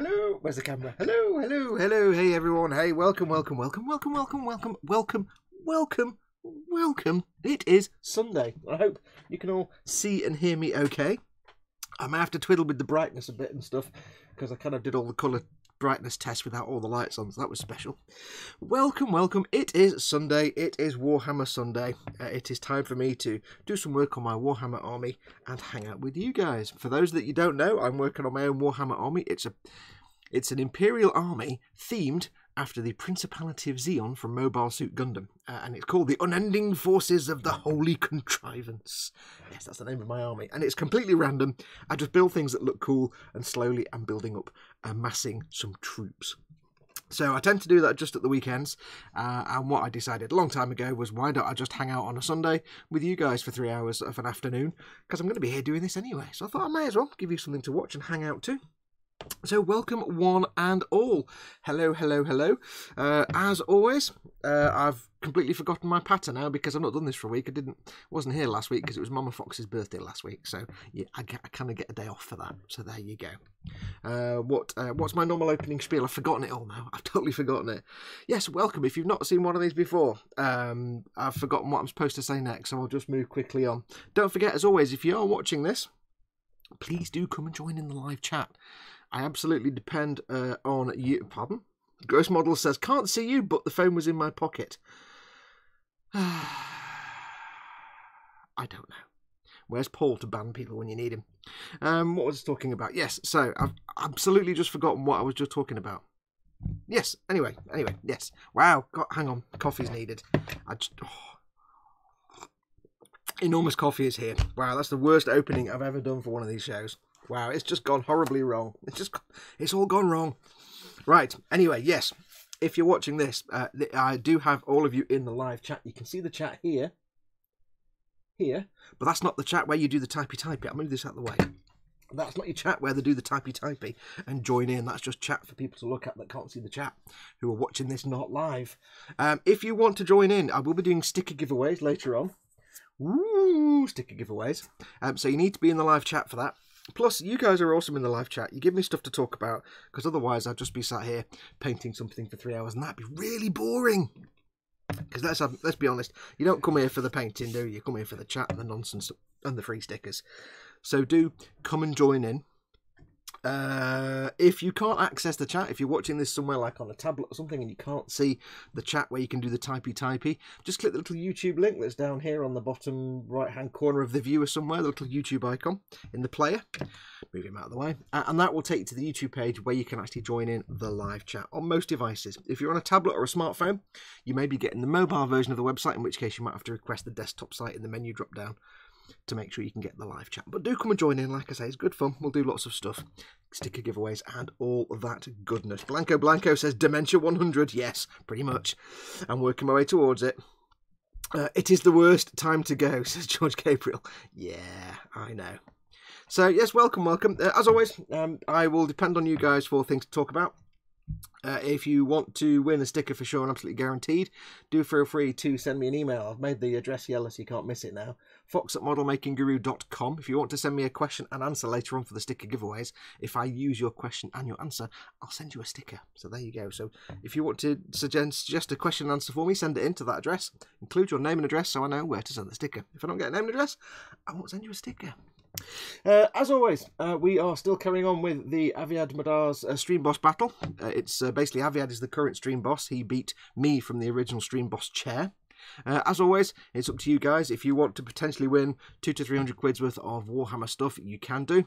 Hello. Where's the camera? Hello, hello, hello. Hey, everyone. Hey, welcome, welcome, welcome, welcome, welcome, welcome, welcome, welcome, welcome. It is Sunday. I hope you can all see and hear me okay. I may have to twiddle with the brightness a bit and stuff because I kind of did all the colour brightness test without all the lights on, so that was special. Welcome, welcome. It is Sunday. It is Warhammer Sunday. It is time for me to do some work on my Warhammer army and hang out with you guys. For those that you don't know, I'm working on my own Warhammer army. It's an Imperial army themed after the Principality of Xeon from Mobile Suit Gundam, and it's called the Unending Forces of the Holy Contrivance. Yes, that's the name of my army, and it's completely random. I just build things that look cool, and slowly I'm building up, amassing some troops. So I tend to do that just at the weekends, and what I decided a long time ago was, why don't I just hang out on a Sunday with you guys for 3 hours of an afternoon, because I'm going to be here doing this anyway. So I thought I may as well give you something to watch and hang out to. So welcome one and all. Hello, hello, hello. As always, I've completely forgotten my patter now because I've not done this for a week. Wasn't here last week because it was Mama Fox's birthday last week. So yeah, I kind of get a day off for that. So there you go. What's my normal opening spiel? I've forgotten it all now. I've totally forgotten it. Yes, welcome. If you've not seen one of these before, I've forgotten what I'm supposed to say next, so I'll just move quickly on. Don't forget, as always, if you are watching this, please do come and join in the live chat. I absolutely depend on you. Pardon? Gross Model says, can't see you, but the phone was in my pocket. I don't know. Where's Paul to ban people when you need him? What was I talking about? Yes, so I've absolutely just forgotten what I was just talking about. Yes, anyway, yes. Wow, hang on, coffee's needed. Enormous coffee is here. Wow, that's the worst opening I've ever done for one of these shows. Wow, it's just gone horribly wrong. It's all gone wrong. Right, anyway, yes, if you're watching this, I do have all of you in the live chat. You can see the chat here, but that's not the chat where you do the typey-typey. I'll move this out of the way. That's not your chat where they do the typey-typey and join in. That's just chat for people to look at that can't see the chat, who are watching this not live. If you want to join in, I will be doing sticker giveaways later on. Ooh, sticker giveaways. So you need to be in the live chat for that. Plus, you guys are awesome in the live chat. You give me stuff to talk about, because otherwise I'd just be sat here painting something for 3 hours, and that'd be really boring. Because let's be honest, you don't come here for the painting, do you? You come here for the chat and the nonsense and the free stickers. So do come and join in. If you can't access the chat, if you're watching this somewhere like on a tablet or something and you can't see the chat where you can do the typey-typey, just click the little YouTube link that's down here on the bottom right hand corner of the viewer somewhere, the little YouTube icon in the player. Move him out of the way, and that will take you to the YouTube page where you can actually join in the live chat on most devices. If you're on a tablet or a smartphone, you may be getting the mobile version of the website, in which case you might have to request the desktop site in the menu drop down to make sure you can get the live chat. But do come and join in. Like I say, it's good fun. We'll do lots of stuff, sticker giveaways and all that goodness. Blanco says Dementia 100. Yes, pretty much. I'm working my way towards it. It is the worst time to go, says George Gabriel. Yeah, I know. So yes, welcome. As always, I will depend on you guys for things to talk about. If you want to win a sticker for sure and absolutely guaranteed, do feel free to send me an email. I've made the address yellow so you can't miss it now. Foxx@modelmakingguru.com. If you want to send me a question and answer later on for the sticker giveaways, if I use your question and your answer, I'll send you a sticker. So there you go. So if you want to suggest a question and answer for me, send it in to that address. Include your name and address so I know where to send the sticker. If I don't get a name and address, I won't send you a sticker. As always, we are still carrying on with the Aviad Madar's Stream Boss battle. It's basically Aviad is the current Stream Boss. He beat me from the original Stream Boss chair. As always, it's up to you guys. If you want to potentially win 200 to 300 quid's worth of Warhammer stuff, you can do.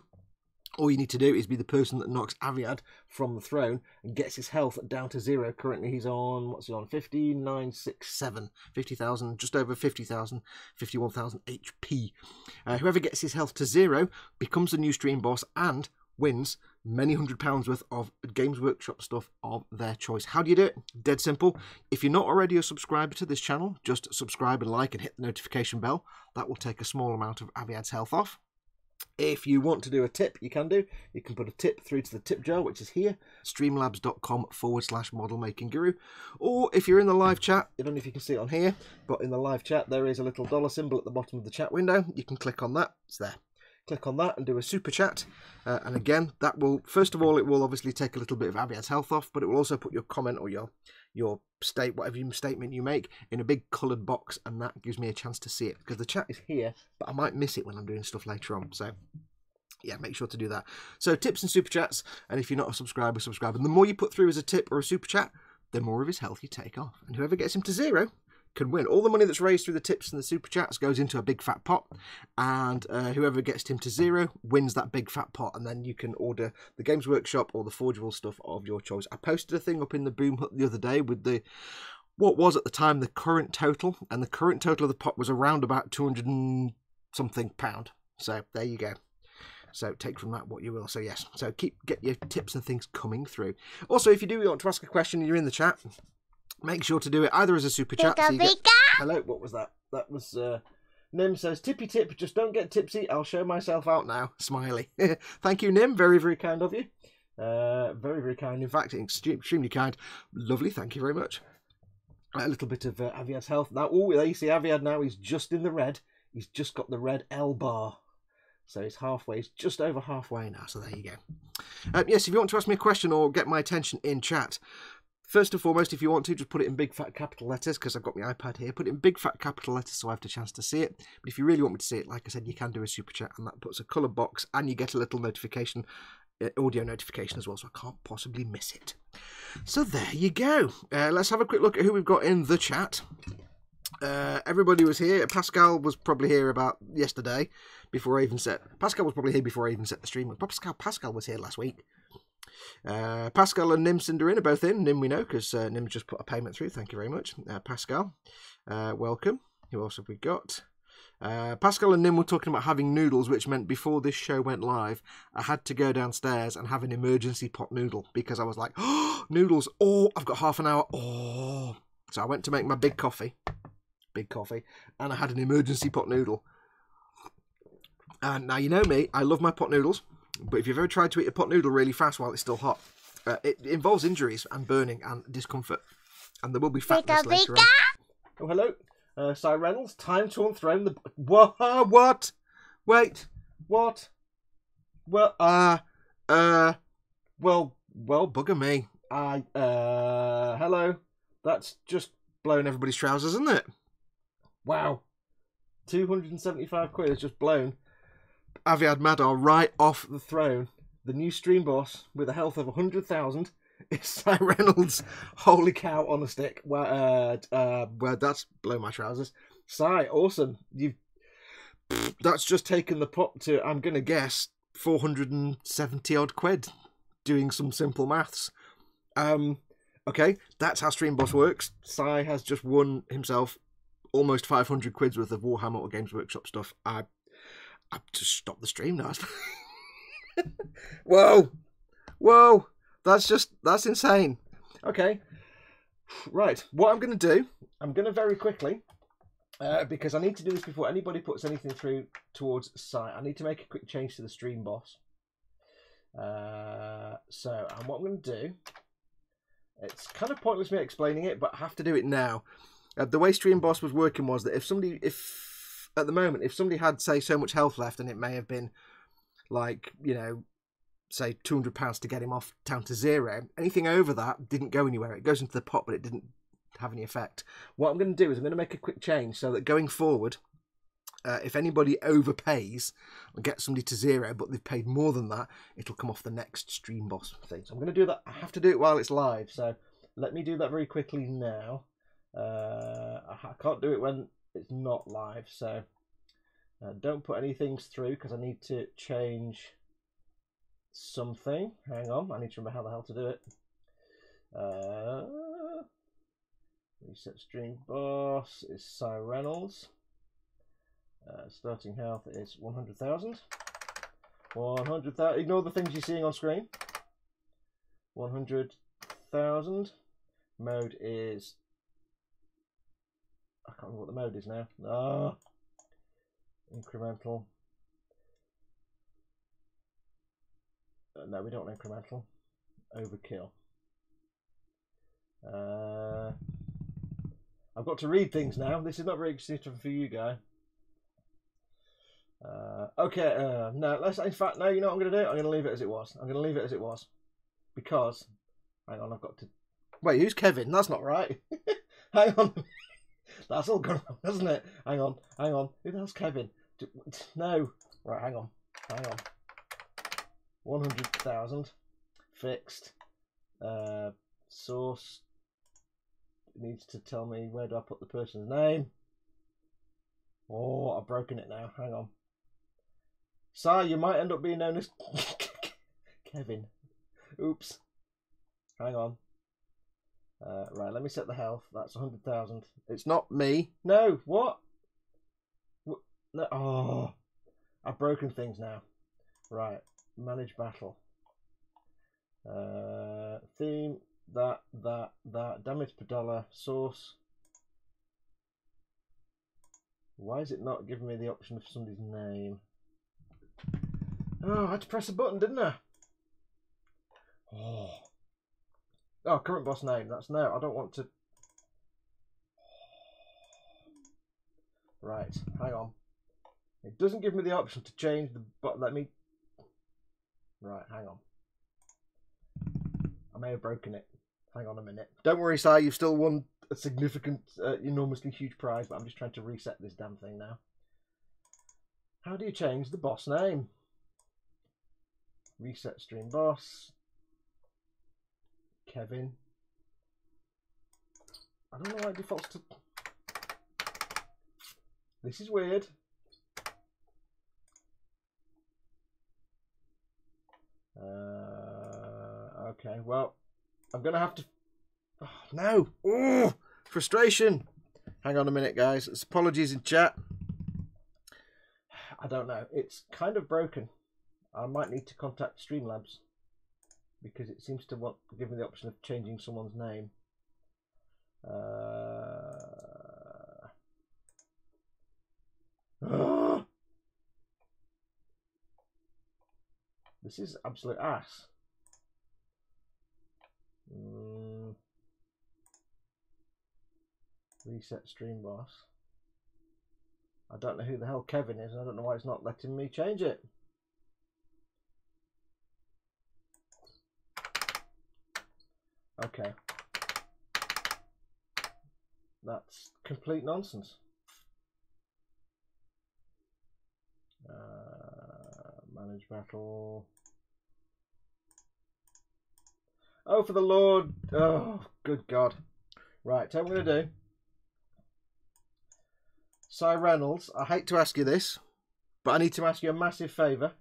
All you need to do is be the person that knocks Aviad from the throne and gets his health down to 0. Currently he's on, what's he on, 5967, 50,000, just over 50,000, 51,000 HP. Whoever gets his health to 0 becomes a new Stream Boss and wins many £100 worth of Games Workshop stuff of their choice. How do you do it? Dead simple. If you're not already a subscriber to this channel, just subscribe and like and hit the notification bell. That will take a small amount of Aviad's health off. If you want to do a tip, you can do. You can put a tip through to the tip jar, which is here, streamlabs.com/modelmakingguru. Or if you're in the live chat, I don't know if you can see it on here, but in the live chat, there is a little dollar symbol at the bottom of the chat window. You can click on that. It's there. click on that and do a super chat. And again, that will, first of all, it will obviously take a little bit of Aviad's health off, but it will also put your comment or your whatever statement you make in a big coloured box, and that gives me a chance to see it, because the chat is here, but I might miss it when I'm doing stuff later on. So yeah, make sure to do that. So tips and super chats, and if you're not a subscriber, subscribe. And the more you put through as a tip or a super chat, the more of his health you take off. And whoever gets him to 0 can win. All the money that's raised through the tips and the super chats goes into a big fat pot, and whoever gets him to 0 wins that big fat pot, and then you can order the Games Workshop or the Forgeable stuff of your choice. I posted a thing up in the Boom Hut the other day with what was at the time the current total, and the current total of the pot was around about 200 and something pound. So there you go. So take from that what you will. So yes, so get your tips and things coming through. Also, if you do want to ask a question and you're in the chat, make sure to do it either as a super chat. So hello, what was that? That was Nim says, tippy tip, just don't get tipsy. I'll show myself out now. Smiley. Thank you, Nim. Very, very kind of you. Very, very kind. In fact, extremely kind. Lovely. Thank you very much. A little bit of Aviad's health. Now, oh, there you see Aviad now. He's just in the red. He's just got the red L bar. So he's halfway. He's just over halfway now. So there you go. Yes, if you want to ask me a question or get my attention in chat, first and foremost, if you want to, just put it in big fat capital letters, because I've got my iPad here. Put it in big fat capital letters so I have the chance to see it. But if you really want me to see it, like I said, you can do a super chat, and that puts a coloured box, and you get a little notification, audio notification as well, so I can't possibly miss it. So there you go. Let's have a quick look at who we've got in the chat. Everybody was here. Pascal was probably here about yesterday, before I even set. Pascal was probably here before I even set the stream up. Pascal was here last week. Pascal and Nim Cinderin are both in. Nim we know, because Nim just put a payment through. Thank you very much, Pascal. Welcome. Who else have we got? Pascal and Nim were talking about having noodles, which meant before this show went live, I had to go downstairs and have an emergency pot noodle, because I was like, oh, noodles. Oh, I've got half an hour. Oh. So I went to make my big coffee, and I had an emergency pot noodle. And now you know me, I love my pot noodles. But if you've ever tried to eat a pot noodle really fast while it's still hot, it involves injuries and burning and discomfort. And there will be fatness later on. Oh, hello. Cy Reynolds, time to enthrone the... What? Wait. What? Well, well, bugger me. Hello. That's just blown everybody's trousers, isn't it? Wow. 275 quid has just blown Aviad Madar right off the throne. The new stream boss with a health of 100,000 is Cy Reynolds. Holy cow on a stick. Well, that's blown my trousers. Cy, awesome. That's just taken the pot to, I'm going to guess, 470 odd quid, doing some simple maths. Okay, that's how stream boss works. Cy has just won himself almost 500 quid's worth of Warhammer or Games Workshop stuff. I just stopped the stream now. Whoa, that's insane. Okay, right, what I'm going to do, I'm going to very quickly, because I need to do this before anybody puts anything through towards Cy, I need to make a quick change to the stream boss. So, and what I'm going to do, it's kind of pointless me explaining it, but I have to do it now. The way stream boss was working was that at the moment, if somebody had, say, so much health left, and it may have been, like, you know, say £200 to get him off down to 0, anything over that didn't go anywhere. It goes into the pot, but it didn't have any effect. What I'm going to do is I'm going to make a quick change so that going forward, if anybody overpays and gets somebody to 0, but they've paid more than that, it'll come off the next stream boss thing. So I'm going to do that. I have to do it while it's live, so let me do that very quickly now. I can't do it when it's not live, so don't put anything through because I need to change something. Hang on, I need to remember how the hell to do it. Reset stream boss is Cy Reynolds. Starting health is 100,000. 100,000. Ignore the things you're seeing on screen. 100,000. Mode is... I can't remember what the mode is now. Ah, incremental. No, we don't want incremental. Overkill. I've got to read things now. This is not very exciting for you, guy. Okay, no, let's, in fact, no, you know what I'm going to do? I'm going to leave it as it was. I'm going to leave it as it was. Because, hang on, I've got to... Wait, who's Kevin? That's not right. Hang on. That's all gone wrong, hasn't it? Hang on, hang on. Who the hell's Kevin? No. Right, hang on. Hang on. 100,000. Fixed. Source. It needs to tell me where do I put the person's name. Oh, I've broken it now. Hang on. Si, you might end up being known as Kevin. Oops. Hang on. Right, let me set the health. That's 100,000. It's not me. No, what? No. Oh, I've broken things now. Right, manage battle. Theme, that, damage per dollar, source. Why is it not giving me the option of somebody's name? Oh, I had to press a button, didn't I? Oh, current boss name. That's no, I don't want to. Right, hang on. It doesn't give me the option to change the button. Let me. Right, hang on. I may have broken it. Hang on a minute. Don't worry, Si, you've still won a significant, enormously huge prize, but I'm just trying to reset this damn thing now. How do you change the boss name? Reset stream boss. Kevin. I don't know why it defaults to... This is weird. Okay, well, I'm going to have to... Oh, no! Oh, frustration! Hang on a minute, guys. It's apologies in chat. I don't know. It's kind of broken. I might need to contact Streamlabs because it seems to want give me the option of changing someone's name. This is absolute ass. Reset stream boss. I don't know who the hell Kevin is. I don't know why it's not letting me change it. Okay. That's complete nonsense. Manage battle. Oh, for the Lord. Oh, good God. Right, tell me what I'm going to do. Si Reynolds, I hate to ask you this, but I need to ask you a massive favour.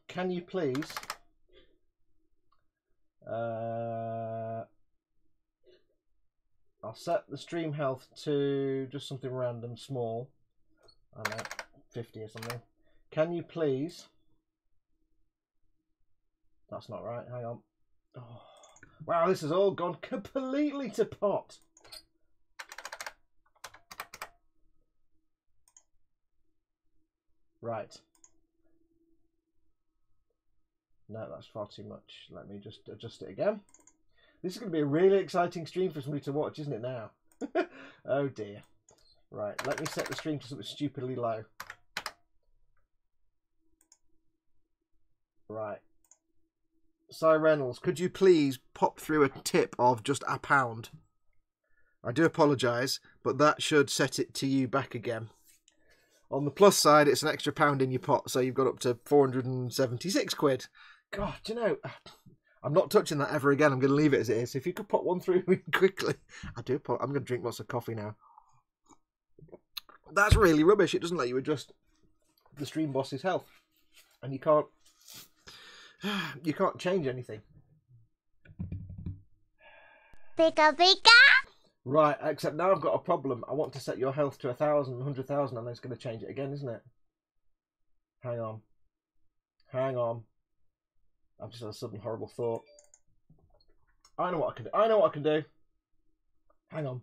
Can you please... I'll set the stream health to just something random, small. I don't know, 50 or something. Can you please... That's not right, hang on. Oh, wow, this has all gone completely to pot. Right. No, that's far too much. Let me just adjust it again. This is going to be a really exciting stream for somebody to watch, isn't it now? Oh dear. Right, let me set the stream to something stupidly low. Right. Si Reynolds, could you please pop through a tip of just £1? I do apologise, but that should set it to you back again. On the plus side, it's an extra £1 in your pot, so you've got up to 476 quid. God, do you know, I'm not touching that ever again. I'm going to leave it as it is. If you could pop one through quickly. I do. I'm going to drink lots of coffee now. That's really rubbish. It doesn't let you adjust the stream boss's health. And you can't change anything. Pika pika! Right, except now I've got a problem. I want to set your health to 1,000, 100,000, and then it's going to change it again, isn't it? Hang on. Hang on. I've just had a sudden horrible thought. I know what I can do. I know what I can do. Hang on.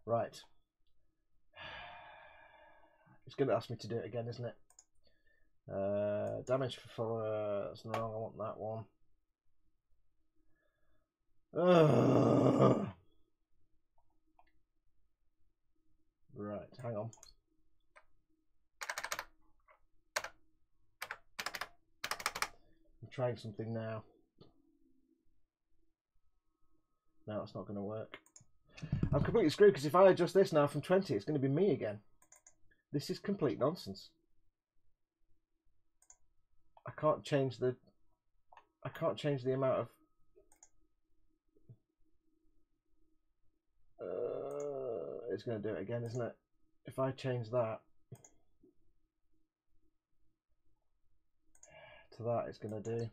Right. It's going to ask me to do it again, isn't it? Damage for that's wrong. I want that one. Right, hang on. trying something now. No, it's not going to work. I'm completely screwed because if I adjust this now from 20, it's going to be me again. This is complete nonsense. I can't change the amount of it's going to do it again, isn't it? If I change that to that, it's going to do.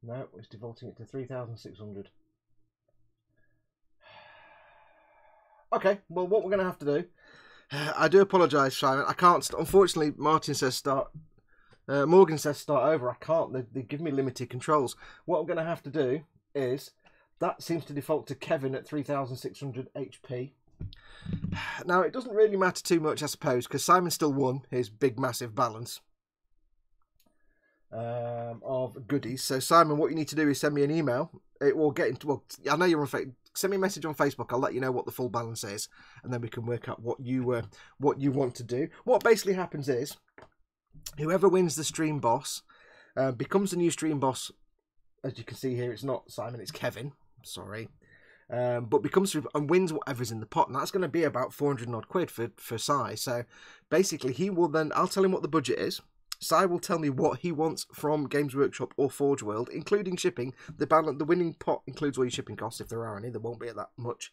No, it's defaulting it to 3,600. Okay, well, what we're going to have to do, I do apologise, Simon. I can't. Unfortunately, Morgan says start over. I can't. They give me limited controls. What I'm going to have to do is that seems to default to Kevin at 3,600 HP. Now it doesn't really matter too much, I suppose, because Simon still won his big, massive balance of goodies. So Simon, what you need to do is send me an email. It will get into. Well, I know you're on Facebook. Send me a message on Facebook. I'll let you know what the full balance is, and then we can work out what you want to do. What basically happens is, whoever wins the stream boss becomes the new stream boss. As you can see here, it's not Simon, it's Kevin. Sorry, but becomes and wins whatever's in the pot, and that's going to be about 400 odd quid for Si. So basically, he will then. I'll tell him what the budget is. Si will tell me what he wants from Games Workshop or Forge World, including shipping. The winning pot includes all your shipping costs, if there are any. There won't be that much.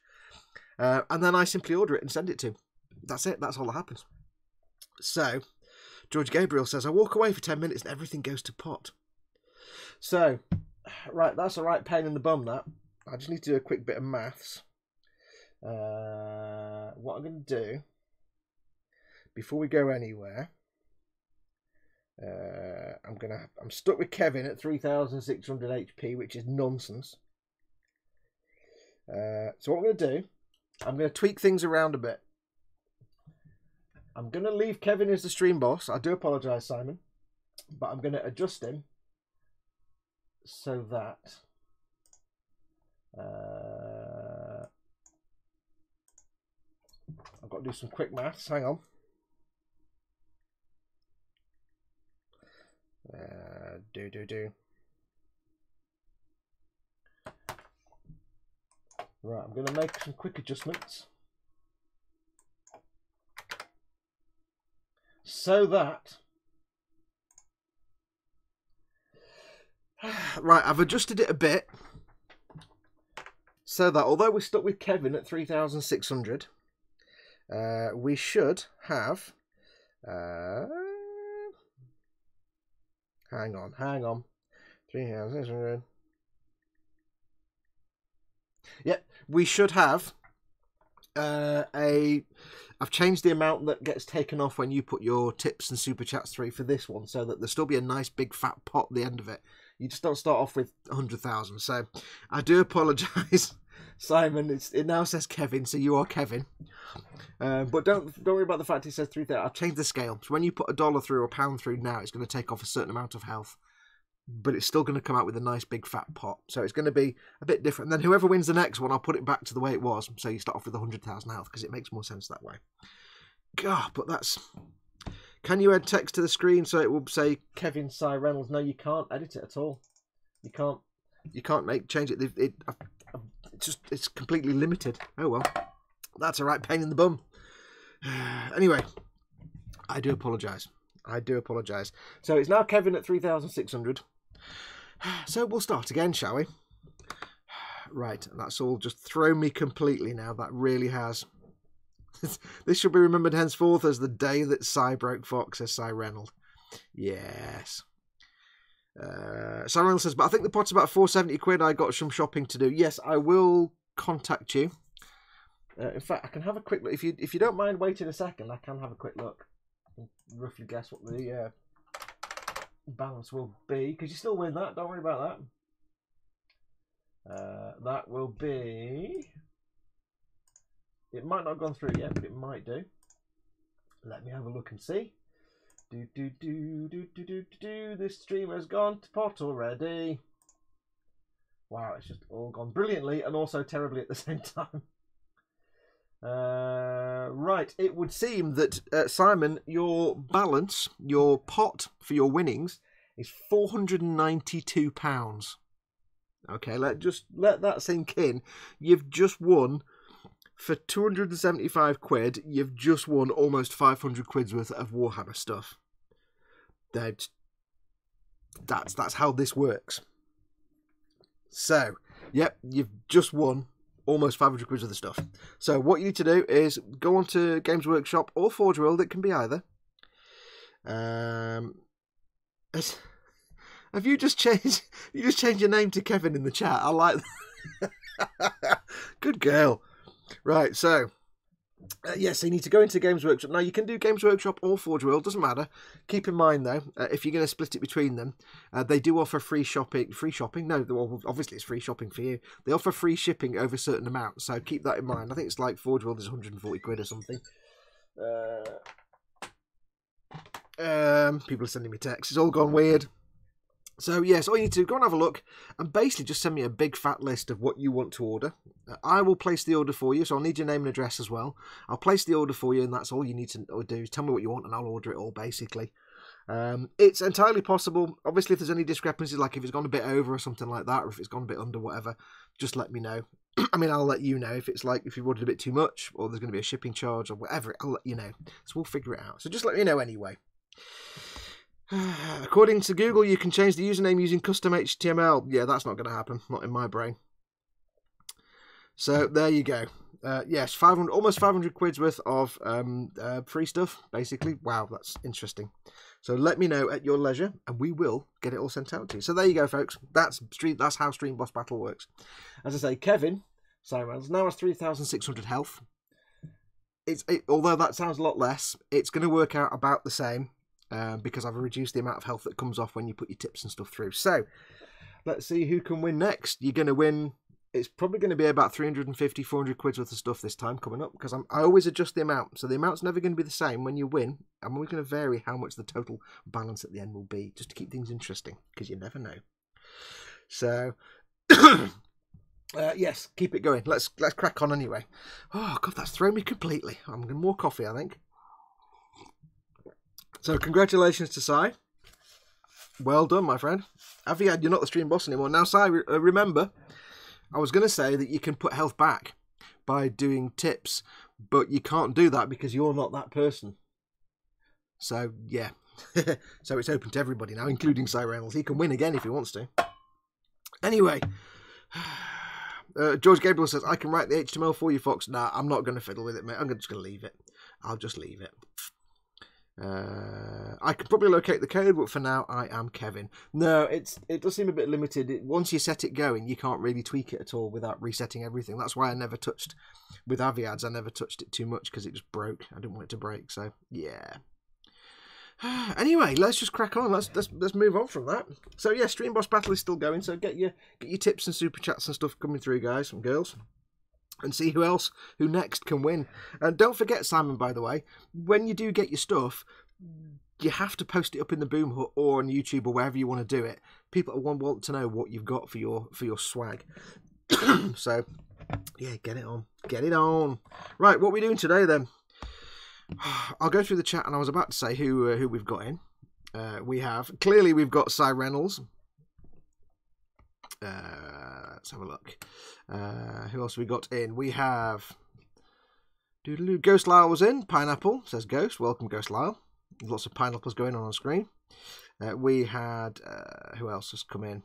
And then I simply order it and send it to him. That's it. That's all that happens. So, George Gabriel says, I walk away for 10 minutes and everything goes to pot. So, right, that's a right pain in the bum, that. I just need to do a quick bit of maths. What I'm going to do, before we go anywhere... I'm stuck with Kevin at 3,600 HP, which is nonsense. So what I'm going to do, I'm going to tweak things around a bit. I'm going to leave Kevin as the stream boss. I do apologise, Simon, but I'm going to adjust him so that I've got to do some quick maths. Hang on. Right, I'm going to make some quick adjustments so that right, I've adjusted it a bit so that although we're stuck with Kevin at 3,600, we should have hang on. 3,600. Yep, we should have I've changed the amount that gets taken off when you put your tips and super chats through for this one, so that there'll still be a nice big fat pot at the end of it. You just don't start off with 100,000. So I do apologise, Simon. It now says Kevin, so you are Kevin. But don't worry about the fact it says 3,000. I've changed the scale. So when you put $1 through or £1 through now, it's going to take off a certain amount of health. But it's still going to come out with a nice big fat pot. So it's going to be a bit different. And then whoever wins the next one, I'll put it back to the way it was. So you start off with 100,000 health, because it makes more sense that way. God, but that's... Can you add text to the screen so it will say Kevin Si Reynolds? No, you can't edit it at all. You can't change it. It's completely limited. Oh well, that's a right pain in the bum. Anyway, I do apologise. So it's now Kevin at 3,600. So we'll start again, shall we? Right, that's all just thrown me completely now. That really has. This should be remembered henceforth as the day that Si broke Fox, says Si Reynolds. Yes. Si Reynolds says, but I think the pot's about 470 quid. I got some shopping to do. Yes, I will contact you. In fact, I can have a quick look. If you don't mind waiting a second, I can have a quick look. And roughly guess what the balance will be. Because you still win that. Don't worry about that. That will be... It might not have gone through yet, but it might do. Let me have a look and see. This stream has gone to pot already. Wow, it's just all gone brilliantly and also terribly at the same time. Right, it would seem that, Simon, your balance, your pot for your winnings is £492. Okay, let that sink in. You've just won, for 275 quid, you've just won almost 500 quid's worth of Warhammer stuff. That's how this works. So, yep, you've just won almost 500 quid of the stuff. So what you need to do is go on to Games Workshop or Forge World. It can be either. Have you just changed? You just changed your name to Kevin in the chat. I like that. Good girl. Right. So yes, you need to go into Games Workshop. Now you can do Games Workshop or Forge World. Doesn't matter. Keep in mind though, if you're going to split it between them, they do offer free shopping. Free shopping? No, well, obviously it's free shopping for you. They offer free shipping over a certain amount, so keep that in mind. I think it's like Forge World is 140 quid or something. People are sending me texts. It's all gone weird. So yes, all you need to do, go and have a look and basically just send me a big fat list of what you want to order. I will place the order for you, so I'll need your name and address as well. I'll place the order for you, and that's all you need to do. Tell me what you want and I'll order it all, basically. It's entirely possible. Obviously, if there's any discrepancies, like if it's gone a bit over or something like that, or if it's gone a bit under, whatever, just let me know. I mean, I'll let you know if it's like, if you've ordered a bit too much or there's going to be a shipping charge or whatever, I'll let you know. So we'll figure it out. So just let me know anyway. According to Google, you can change the username using custom HTML. Yeah, that's not going to happen. Not in my brain. So there you go. Yes, almost 500 quid's worth of free stuff, basically. Wow, that's interesting. So let me know at your leisure, and we will get it all sent out to you. So there you go, folks. That's how Stream Boss Battle works. As I say, Kevin Cyrans now has 3,600 health. Although that sounds a lot less, it's going to work out about the same. Because I've reduced the amount of health that comes off when you put your tips and stuff through. So, let's see who can win next. You're going to win, it's probably going to be about 350, 400 quid's worth of stuff this time coming up, because I always adjust the amount. So the amount's never going to be the same when you win. I'm always going to vary how much the total balance at the end will be, just to keep things interesting, because you never know. So, yes, keep it going. Let's crack on anyway. Oh, God, that's thrown me completely. I'm going to more coffee, I think. So, congratulations to Si. Well done, my friend. Aviad, you're not the stream boss anymore. Now, Si, remember, I was going to say that you can put health back by doing tips, but you can't do that because you're not that person. So, yeah. So, it's open to everybody now, including Si Reynolds. He can win again if he wants to. Anyway, George Gabriel says, I can write the HTML for you, Fox. Nah, I'm not going to fiddle with it, mate. I'm just going to leave it. I'll just leave it. I could probably locate the code, but for now I am Kevin. No, it does seem a bit limited. Once you set it going, you can't really tweak it at all without resetting everything. That's why I never touched with Aviads. I never touched it too much because it just broke. I didn't want it to break. So yeah. Anyway, let's just crack on. Let's move on from that. So yeah, Stream Boss Battle is still going. So get your tips and super chats and stuff coming through, guys and girls. And see who next can win. And don't forget, Simon, by the way, when you do get your stuff, you have to post it up in the Boom Hut or on YouTube or wherever you want to do it. People want to know what you've got for your swag. So, yeah, get it on. Get it on. Right, what are we doing today then? I'll go through the chat, and I was about to say who we've got in. We've got Si Reynolds. Let's have a look. Who else have we got in? We have Ghost Lyle was in. Pineapple says Ghost. Welcome, Ghost Lyle. Lots of pineapples going on screen. We had who else has come in?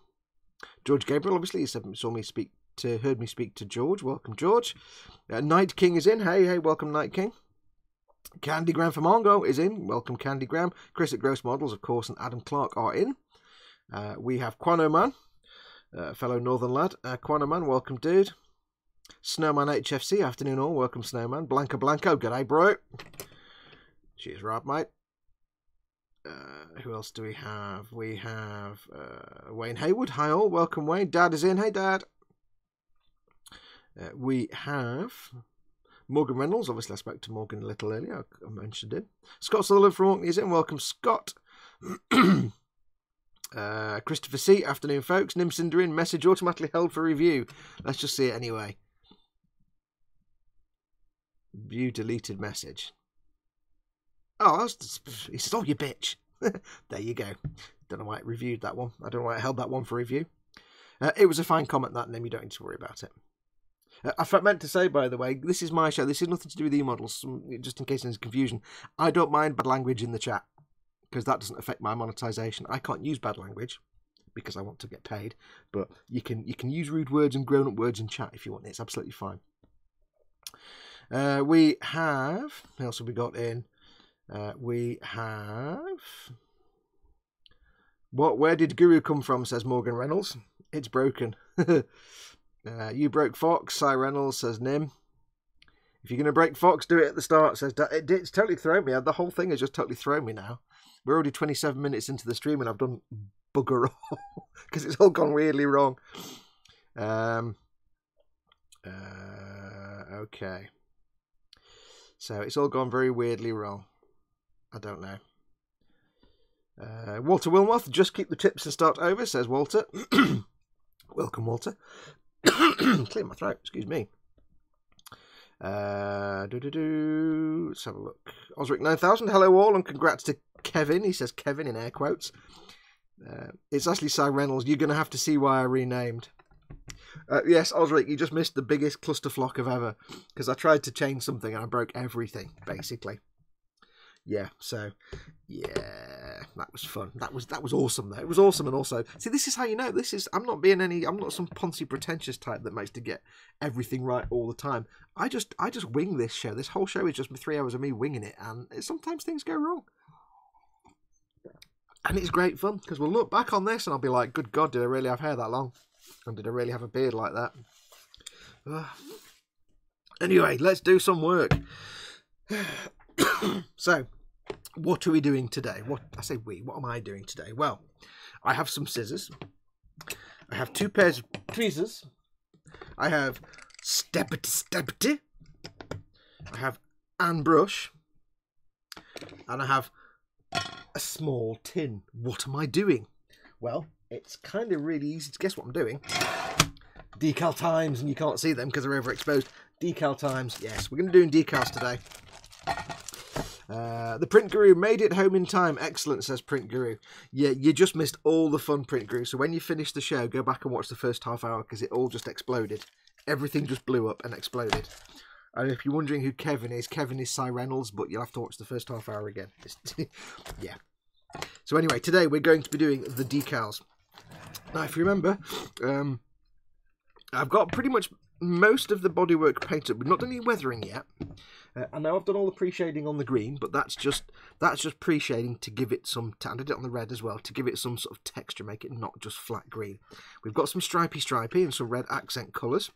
George Gabriel, obviously. He said heard me speak to George. Welcome, George. Night King is in. Hey, welcome, Night King. Candy Graham from Mongo is in. Welcome, Candy Graham. Chris at Gross Models, of course, and Adam Clark are in. We have Quano Man. Fellow Northern lad. Quano Man, welcome, dude. Snowman HFC, afternoon all. Welcome, Snowman. Blanco, g'day, bro. Cheers, Rob, mate. Who else do we have? We have Wayne Haywood. Hi, all. Welcome, Wayne. Dad is in. Hey, Dad. We have Morgan Reynolds. Obviously, I spoke to Morgan a little earlier. I mentioned him. Scott Sutherland from Orkney is in. Welcome, Scott. Christopher C. Afternoon, folks. Nim Cinderin. Message automatically held for review. Let's just see it anyway. View deleted message. Oh, he says, oh, you bitch. There you go. Don't know why it reviewed that one. I don't know why it held that one for review. It was a fine comment, that, Nim. You don't need to worry about it. I meant to say, by the way, this is my show. This is nothing to do with e-models, just in case there's confusion. I don't mind bad language in the chat, because that doesn't affect my monetization. I can't use bad language because I want to get paid, but you can use rude words and grown-up words in chat if you want. It's absolutely fine. We have... What else have we got in? We have... Where did Guru come from, says Morgan Reynolds. It's broken. You broke Fox, Cy Reynolds, says Nim. If you're going to break Fox, do it at the start, says it's totally thrown me. The whole thing has just totally thrown me now. We're already 27 minutes into the stream and I've done bugger all because it's all gone weirdly wrong. Okay. So it's all gone very weirdly wrong. I don't know. Walter Wilmoth, just keep the tips and start over, says Walter. Welcome, Walter. Clear my throat, excuse me. Let's have a look. Osric 9000, hello all, and congrats to Kevin. He says Kevin in air quotes. It's actually Cy Reynolds. You're going to have to see why I renamed. Yes, Osric, you just missed the biggest clusterflock of ever, because I tried to change something and I broke everything, basically. Yeah, so, yeah, that was fun. That was awesome, though. It was awesome, and also, see, this is how you know, I'm not some poncy, pretentious type that makes to get everything right all the time. I just wing this show. This whole show is just 3 hours of me winging it, and sometimes things go wrong. And it's great fun, because we'll look back on this, and I'll be like, good God, did I really have hair that long? And did I really have a beard like that? Anyway, let's do some work. So, what are we doing today? What am I doing today? Well, I have some scissors. I have 2 pairs of tweezers. I have steppity. I have an brush. And I have a small tin. What am I doing? Well, it's kind of really easy to guess what I'm doing. Decal times, and you can't see them because they're overexposed. Decal times, yes, we're going to be doing decals today. The Print Guru made it home in time. Excellent, says Print Guru. Yeah, you just missed all the fun, Print Guru. So when you finish the show, go back and watch the first half hour because it all just exploded. Everything just blew up and exploded. And if you're wondering who Kevin is Cy Reynolds, but you'll have to watch the first half hour again. Yeah. So anyway, today we're going to be doing the decals. Now, if you remember, I've got pretty much most of the bodywork painted. We've not done any weathering yet. I know I've done all the pre-shading on the green, but that's just pre-shading to give it some... I did it on the red as well, to give it some sort of texture, make it not just flat green. We've got some stripy and some red accent colours.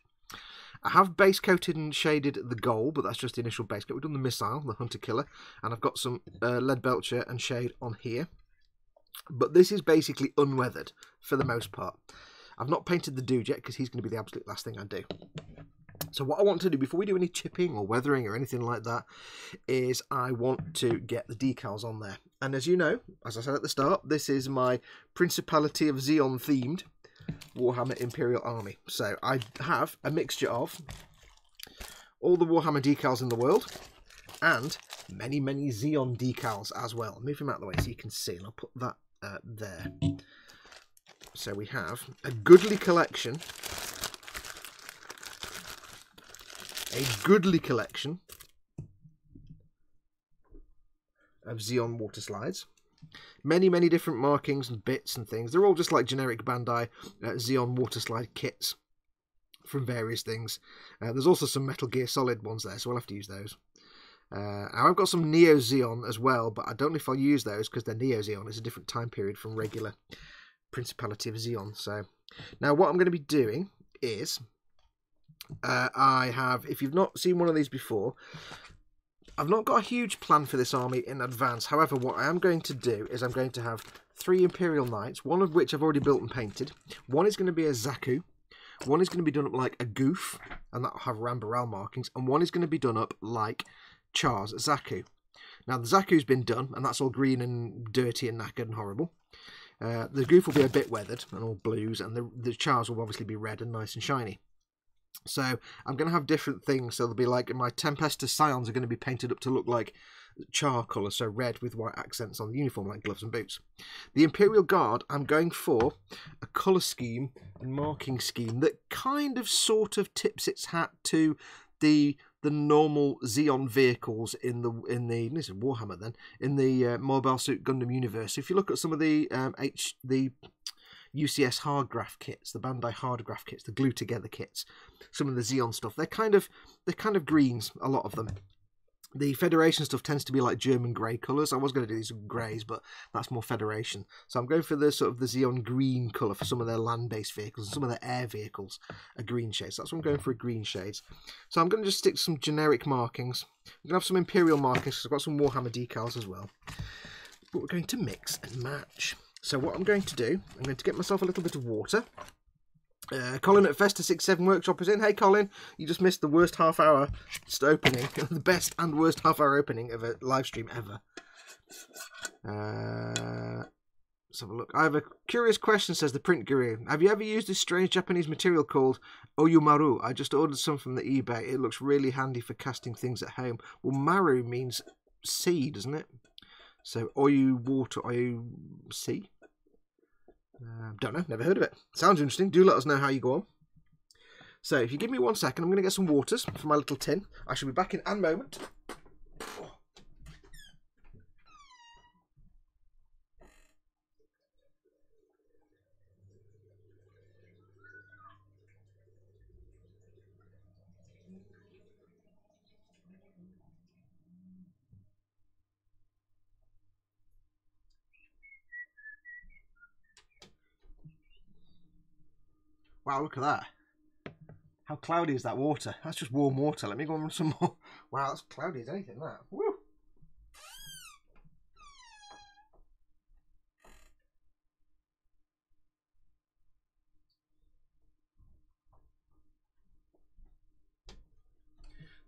I have base coated and shaded the gold, but that's just the initial base coat. We've done the missile, the hunter killer, and I've got some lead belcher and shade on here. But this is basically unweathered for the most part. I've not painted the dude yet because he's going to be the absolute last thing I do. So what I want to do before we do any chipping or weathering or anything like that is I want to get the decals on there. And as you know, as I said at the start, this is my Principality of Xeon themed Warhammer Imperial Army. So I have a mixture of all the Warhammer decals in the world and many, many Xeon decals as well. I'll move him out of the way so you can see, and I'll put that there. So we have a goodly collection. Of Xeon water slides. Many, many different markings and bits and things. They're all just like generic Bandai Xeon water slide kits from various things. There's also some Metal Gear Solid ones there, so we'll have to use those. I've got some Neo Xeon as well, but I don't know if I'll use those because they're Neo Xeon. It's a different time period from regular Principality of Xeon. So now what I'm going to be doing is I have, if you've not seen one of these before, I've not got a huge plan for this army in advance. However, what I am going to do is I'm going to have 3 Imperial Knights, one of which I've already built and painted. One is going to be a Zaku. One is going to be done up like a Goof, and that'll have Rambaral markings. And one is going to be done up like Char's Zaku. Now, the Zaku's been done, and that's all green and dirty and knackered and horrible. The goof will be a bit weathered and all blues, and the chars will obviously be red and nice and shiny. So I'm going to have different things. So there'll be like my Tempestus Scions are going to be painted up to look like char colour, so red with white accents on the uniform like gloves and boots. The Imperial Guard, I'm going for a colour scheme and marking scheme that kind of sort of tips its hat to the normal Xeon vehicles in the this is Warhammer then, in the Mobile Suit Gundam universe. If you look at some of the UCS hardgraph kits, the Bandai hardgraph kits, the glue together kits, some of the Xeon stuff, they're kind of greens, a lot of them. The Federation stuff tends to be like German grey colours. I was going to do these greys, but that's more Federation. So I'm going for the sort of the Xeon green colour for some of their land-based vehicles, and some of their air vehicles are green shades. So that's what I'm going for, green shades. So I'm going to just stick to some generic markings. I'm going to have some Imperial markings, because I've got some Warhammer decals as well. But we're going to mix and match. So what I'm going to do, I'm going to get myself a little bit of water. Colin at Festa67 Workshop is in. Hey Colin, you just missed the worst half hour opening, the best and worst half hour opening of a live stream ever. Let's have a look. I have a curious question, says the Print Guru. Have you ever used this strange Japanese material called Oyumaru? I just ordered some from the eBay. It looks really handy for casting things at home. Well, maru means sea, doesn't it? So Oyu water, Oyu sea? Don't know, never heard of it. Sounds interesting. Do let us know how you go on. So if you give me 1 second, I'm going to get some waters for my little tin. I shall be back in a moment. Wow, look at that. How cloudy is that water? That's just warm water. Let me go on some more. Wow, that's cloudy as anything, that. Woo!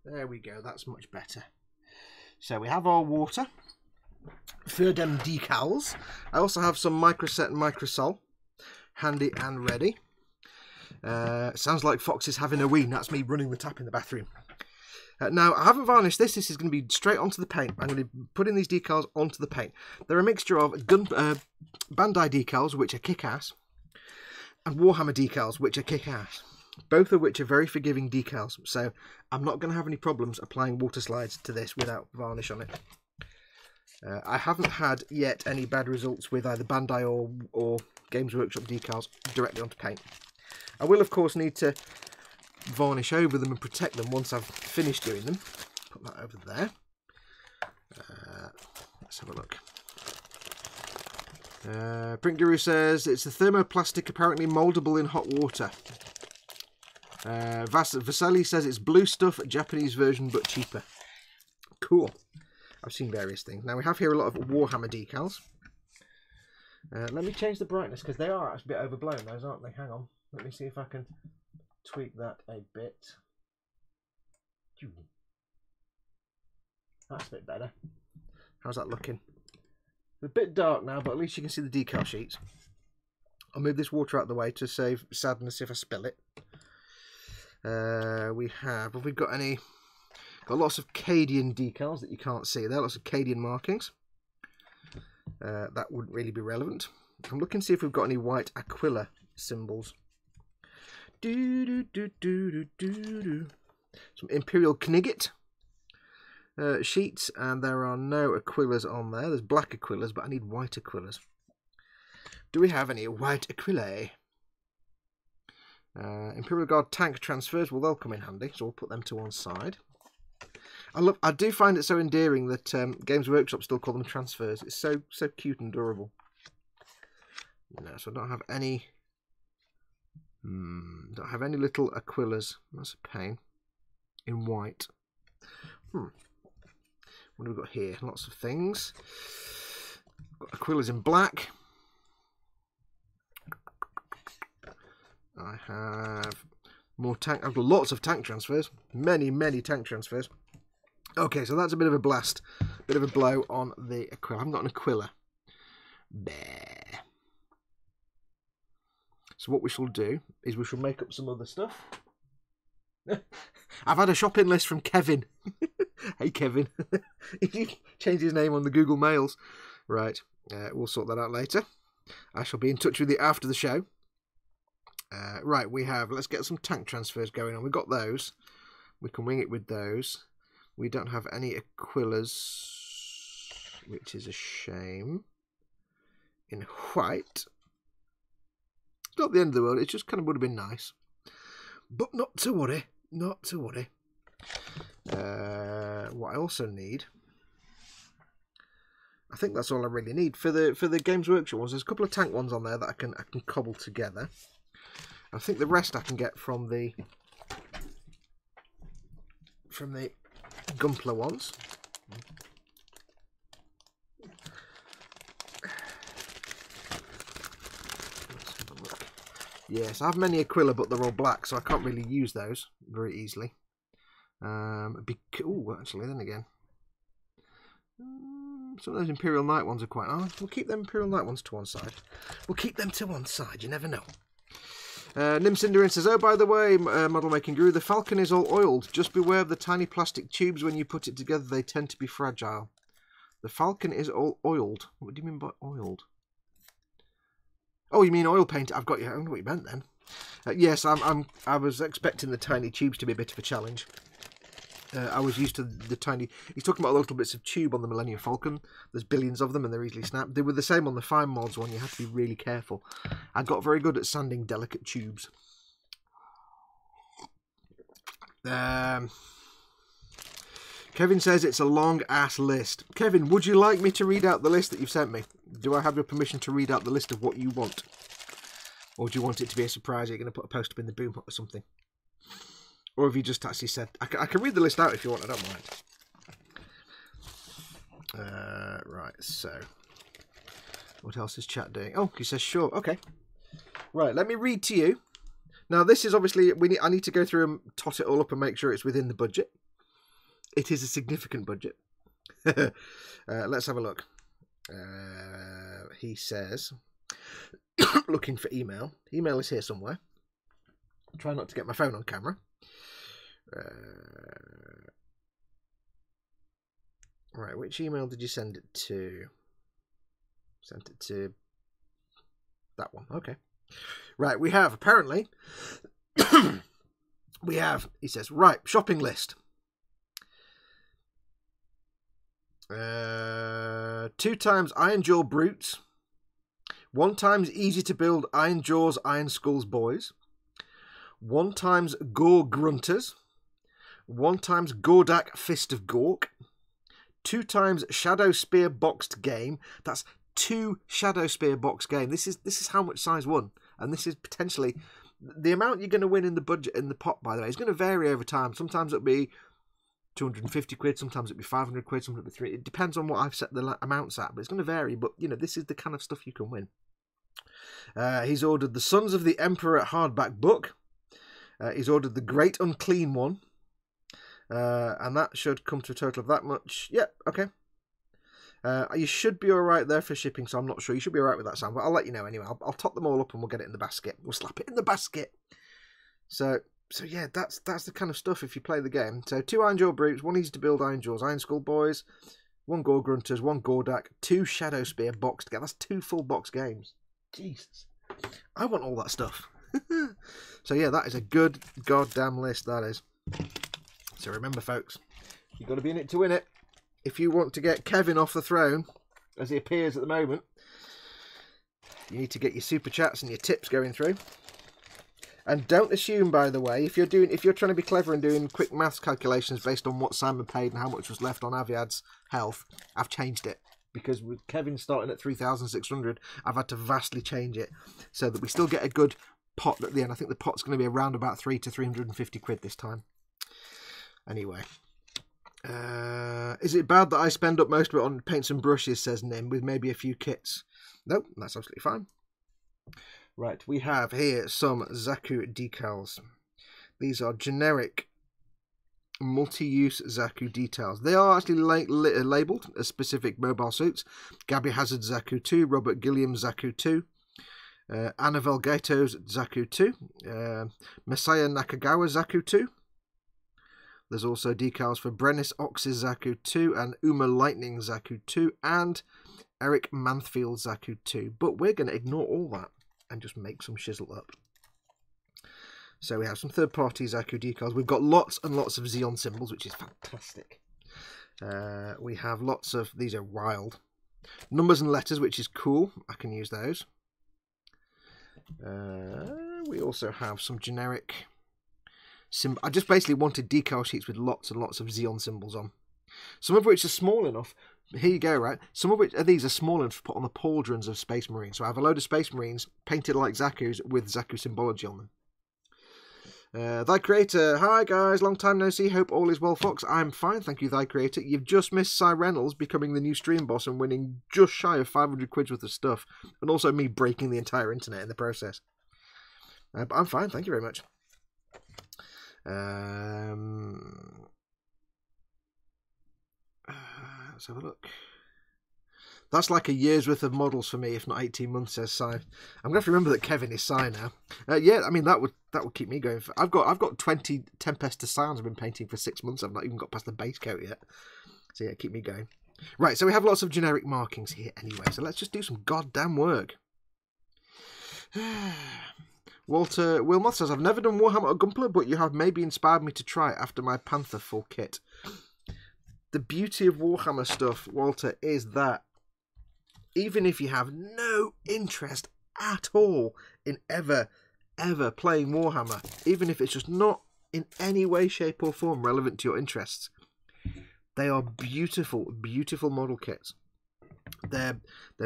There we go, that's much better. So we have our water. For them decals. I also have some Microset and Microsol handy and ready. Sounds like Fox is having a wee. That's me running the tap in the bathroom. Now, I haven't varnished this. This is going to be straight onto the paint. I'm going to be putting these decals onto the paint. They're a mixture of Bandai decals, which are kick-ass, and Warhammer decals, which are kick-ass. Both of which are very forgiving decals. So I'm not going to have any problems applying water slides to this without varnish on it. I haven't had yet any bad results with either Bandai or Games Workshop decals directly onto paint. I will, of course, need to varnish over them and protect them once I've finished doing them. Put that over there. Let's have a look. Print Guru says it's a thermoplastic, apparently mouldable in hot water. Vasily says it's blue stuff, Japanese version, but cheaper. Cool. I've seen various things. Now, we have here a lot of Warhammer decals. Let me change the brightness, because they are actually a bit overblown, those, aren't they? Hang on. Let me see if I can tweak that a bit. That's a bit better. How's that looking? It's a bit dark now, but at least you can see the decal sheets. I'll move this water out of the way to save sadness if I spill it. Have we got any? Got lots of Cadian decals that you can't see there. Lots of Cadian markings. That wouldn't really be relevant. I'm looking to see if we've got any white Aquila symbols. Some Imperial Knigget sheets, and there are no Aquilas on there. There's black Aquilas, but I need white Aquilas. Do we have any white Aquilae? Imperial Guard tank transfers, well, they'll come in handy, so we'll put them to one side. I do find it so endearing that Games Workshop still call them transfers. It's so cute and adorable. No, so I don't have any. Don't have any little Aquilas. That's a pain. In white. What have we got here? Lots of things. Got Aquilas in black. I have more tank. I've got lots of tank transfers. Many tank transfers. Okay, so that's a bit of a blast. Bit of a blow on the Aquila. I haven't got an Aquila. There. So what we shall do is we shall make up some other stuff. I've had a shopping list from Kevin. Hey Kevin. He changed his name on the Google Mails. Right, we'll sort that out later. I shall be in touch with you after the show. Right, let's get some tank transfers going on. We've got those. We can wing it with those. We don't have any Aquillas, which is a shame. In white. It's not the end of the world, it just kind of would have been nice. But not to worry, not to worry. What I also need, I think that's all I really need for the Games Workshop ones. There's a couple of tank ones on there that I can cobble together. I think the rest I can get from the Gunpla ones. Yes, I have many Aquila, but they're all black, so I can't really use those very easily. Actually, then again, some of those Imperial Knight ones are quite nice. We'll keep them Imperial Knight ones to one side. We'll keep them to one side, you never know. Nim Cinderin says, oh, by the way, Model Making Guru, the Falcon is all oiled. Just beware of the tiny plastic tubes when you put it together. They tend to be fragile. The Falcon is all oiled. What do you mean by oiled? Oh, you mean oil paint? I've got you. I don't know what you meant then. Yes, I was expecting the tiny tubes to be a bit of a challenge. I was used to the tiny... He's talking about the little bits of tube on the Millennium Falcon. There's billions of them and they're easily snapped. They were the same on the Fine Mods one. You have to be really careful. I got very good at sanding delicate tubes. Kevin says it's a long-ass list. Kevin, would you like me to read out the list that you've sent me? Do I have your permission to read out the list of what you want? Or do you want it to be a surprise? Are you going to put a post up in the boom hut or something? Or have you just actually said... I can read the list out if you want, I don't mind. Right, so... What else is chat doing? Oh, he says sure, okay. Right, let me read to you. Now, this is obviously... I need to go through and tot it all up and make sure it's within the budget. It is a significant budget. Let's have a look. He says... looking for email. Email is here somewhere. Try not to get my phone on camera. Right, which email did you send it to? Sent it to that one. Okay. Right, we have apparently we have, he says, right, shopping list. 2 times Iron Jaw Brutes. 1 times easy to build Iron Jaws, Iron Skulls Boys. 1 times Gore Grunters. 1 times Gordak Fist of Gork. 2 times Shadow Spear Boxed Game. That's 2 Shadow Spear Boxed Game. This is how much size 1. And this is potentially... The amount you're going to win in the budget, in the pot, by the way, is going to vary over time. Sometimes it'll be 250 quid, sometimes it'll be 500 quid, sometimes it'll be 3. It depends on what I've set the amounts at, but it's going to vary. But, you know, this is the kind of stuff you can win. He's ordered the Sons of the Emperor hardback book. He's ordered the Great Unclean one. And that should come to a total of that much. Yep, okay. You should be alright there for shipping, so I'm not sure. You should be alright with that, Sam. But I'll let you know anyway. I'll top them all up and we'll get it in the basket. We'll slap it in the basket. So yeah, that's the kind of stuff if you play the game. So 2 Iron Jaw Brutes, 1 easy to build Iron Jaws, Iron Skull Boys, 1 Gore Grunters, 1 Gordak, 2 Shadow Spear boxed together. That's 2 full box games. Jesus. I want all that stuff. So yeah, that is a good goddamn list, that is. So remember, folks, you've got to be in it to win it. If you want to get Kevin off the throne, as he appears at the moment, you need to get your super chats and your tips going through. And don't assume, by the way, if you're trying to be clever and doing quick maths calculations based on what Simon paid and how much was left on Aviad's health, I've changed it. Because with Kevin starting at 3,600, I've had to vastly change it so that we still get a good pot at the end. I think the pot's going to be around about 300 to 350 quid this time. Anyway. Is it bad that I spend up most of it on paints and brushes, says Nim, with maybe a few kits? Nope, that's absolutely fine. Right, we have here some Zaku decals. These are generic multi-use Zaku details. They are actually labelled as specific mobile suits. Gabby Hazard Zaku 2, Robert Gilliam Zaku 2, Anna Velgato's Zaku 2. Messiah Nakagawa Zaku 2. There's also decals for Brennis Ox's Zaku 2 and Uma Lightning Zaku 2 and Eric Manfield Zaku 2. But we're going to ignore all that and just make some shizzle up. So we have some third-party Zaku decals. We've got lots and lots of Xeon symbols, which is fantastic. We have lots of... These are wild. Numbers and letters, which is cool. I can use those. We also have some generic... I just basically wanted decal sheets with lots and lots of Xeon symbols on. Some of which are small enough. Here you go, right? Some of which these are small enough to put on the pauldrons of Space Marines. So I have a load of Space Marines painted like Zaku's with Zaku symbology on them. Thy Creator, hi guys, long time no see, hope all is well, Fox. I'm fine, thank you, Thy Creator. You've just missed Cy Reynolds becoming the new stream boss and winning just shy of 500 quid worth of stuff, and also me breaking the entire internet in the process. But I'm fine, thank you very much. Let's have a look. That's like a year's worth of models for me, if not 18 months, says Cy. I'm gonna have to remember that Kevin is Cy now. Yeah, I mean that would keep me going. I've got 20 Tempest Sounds I've been painting for 6 months. I've not even got past the base coat yet. So yeah, keep me going. Right, so we have lots of generic markings here anyway. So let's just do some goddamn work. Walter Wilmoth says, I've never done Warhammer or Gunpla, but you have maybe inspired me to try it after my Panther full kit. The beauty of Warhammer stuff, Walter, is that even if you have no interest at all in ever playing Warhammer, even if it's just not in any way, shape or form relevant to your interests, they are beautiful, beautiful model kits. They're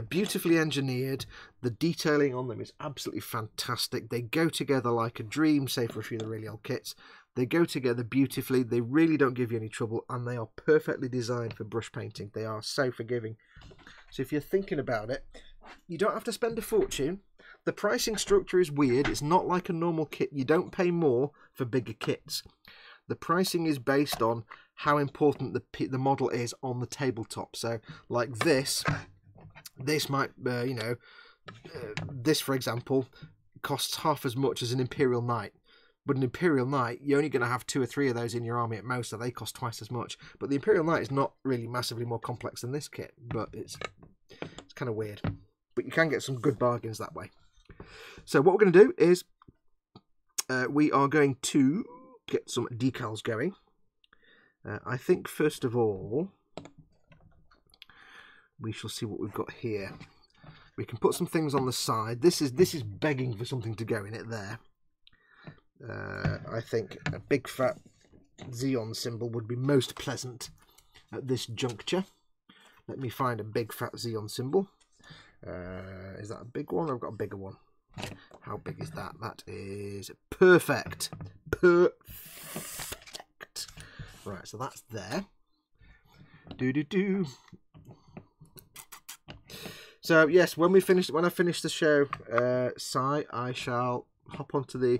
beautifully engineered. The detailing on them is absolutely fantastic. They go together like a dream, save for a few of the really old kits. They go together beautifully. They really don't give you any trouble, and they are perfectly designed for brush painting. They are so forgiving. So if you're thinking about it, you don't have to spend a fortune. The pricing structure is weird. It's not like a normal kit. You don't pay more for bigger kits. The pricing is based on how important the model is on the tabletop. So like this might, this for example, costs half as much as an Imperial Knight. But an Imperial Knight, you're only going to have 2 or 3 of those in your army at most, so they cost twice as much. But the Imperial Knight is not really massively more complex than this kit, but it's kind of weird. But you can get some good bargains that way. So what we're going to do is we are going to get some decals going. I think first of all, we shall see what we've got here. We can put some things on the side. This is begging for something to go in it there. I think a big fat Xeon symbol would be most pleasant at this juncture. Let me find a big fat Xeon symbol. Is that a big one? I've got a bigger one. How big is that? That is perfect. Perfect. Right, so that's there. So yes, when I finish the show, I shall hop onto the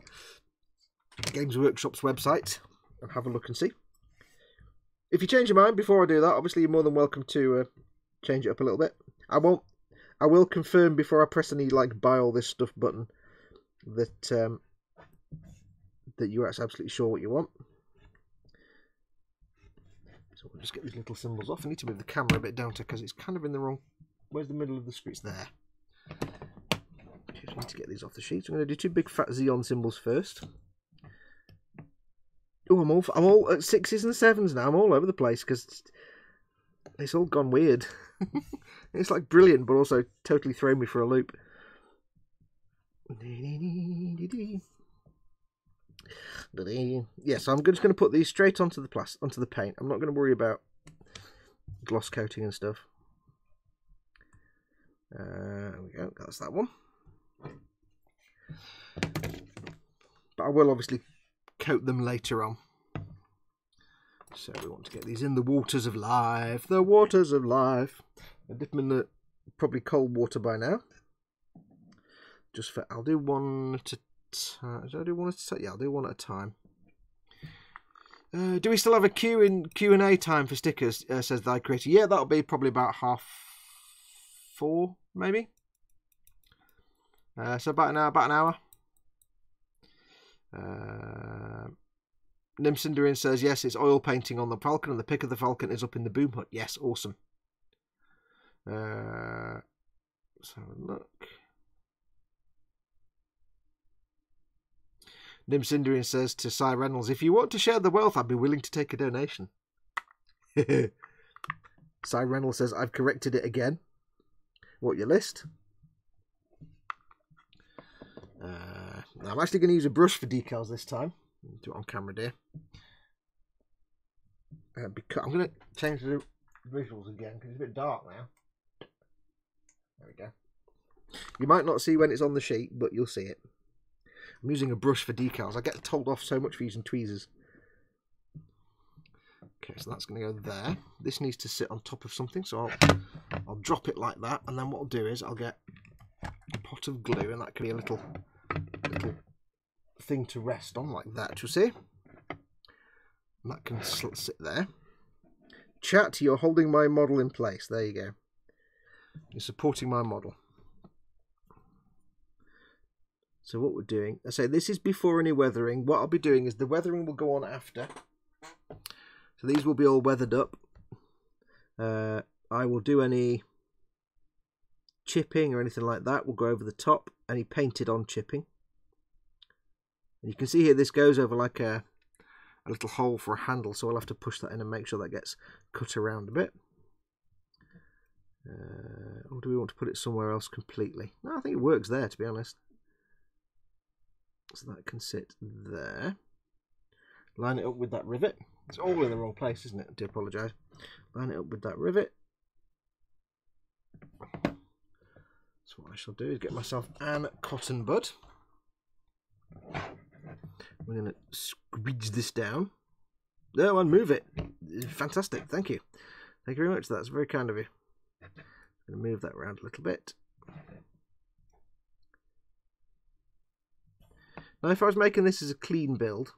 Games Workshop's website and have a look and see. If you change your mind before I do that, obviously you're more than welcome to change it up a little bit. I will confirm before I press any like buy all this stuff button that you're absolutely sure what you want. So we'll just get these little symbols off. I need to move the camera a bit down to because it's kind of in the wrong. Where's the middle of the screen? It's there. Just need to get these off the sheet. I'm going to do 2 big fat Xeon symbols first. Oh, I'm all at 6s and 7s now. I'm all over the place because it's all gone weird. It's like brilliant, but also totally thrown me for a loop. Yeah, so I'm just going to put these straight onto the paint. I'm not going to worry about gloss coating and stuff. There we go. That's that one. But I will obviously coat them later on. So we want to get these in the waters of life. The waters of life. I dip them in the probably cold water by now. I'll do one at a time. Did I do one at a time? Yeah, I'll do one at a time. Do we still have a Q&A time for stickers? Says Thy Creator. Yeah, that'll be probably about 4:30, maybe. So about an hour. Nimcinderin says, yes, it's oil painting on the falcon and the pick of the falcon is up in the boom hut. Yes, awesome. Let's have a look. Nimcinderin says to Cy Reynolds, if you want to share the wealth, I'd be willing to take a donation. Cy Reynolds says, I've corrected it again. What, your list? I'm actually going to use a brush for decals this time. Do it on camera, dear. Because I'm going to change the visuals again because it's a bit dark now. There we go. You might not see when it's on the sheet, but you'll see it. I'm using a brush for decals. I get told off so much for using tweezers. Okay, so that's going to go there. This needs to sit on top of something, so I'll drop it like that, and then what I'll do is I'll get a pot of glue, and that can be a little thing to rest on like that, you see? And that can sit there. Chat, you're holding my model in place. There you go. You're supporting my model. So what we're doing, I say this is before any weathering. What I'll be doing is the weathering will go on after. So these will be all weathered up. I will do any chipping or anything like that. We'll go over the top. Any painted on chipping. And you can see here this goes over like a little hole for a handle. So I'll have to push that in and make sure that gets cut around a bit. Or do we want to put it somewhere else completely? No, I think it works there, to be honest. So that can sit there. Line it up with that rivet. It's all in the wrong place, isn't it? I do apologise. Line it up with that rivet. So what I shall do is get myself an cotton bud. We're going to squeeze this down. No, and move it. Fantastic. Thank you. Thank you very much. That's very kind of you. I'm going to move that around a little bit. Now, if I was making this as a clean build,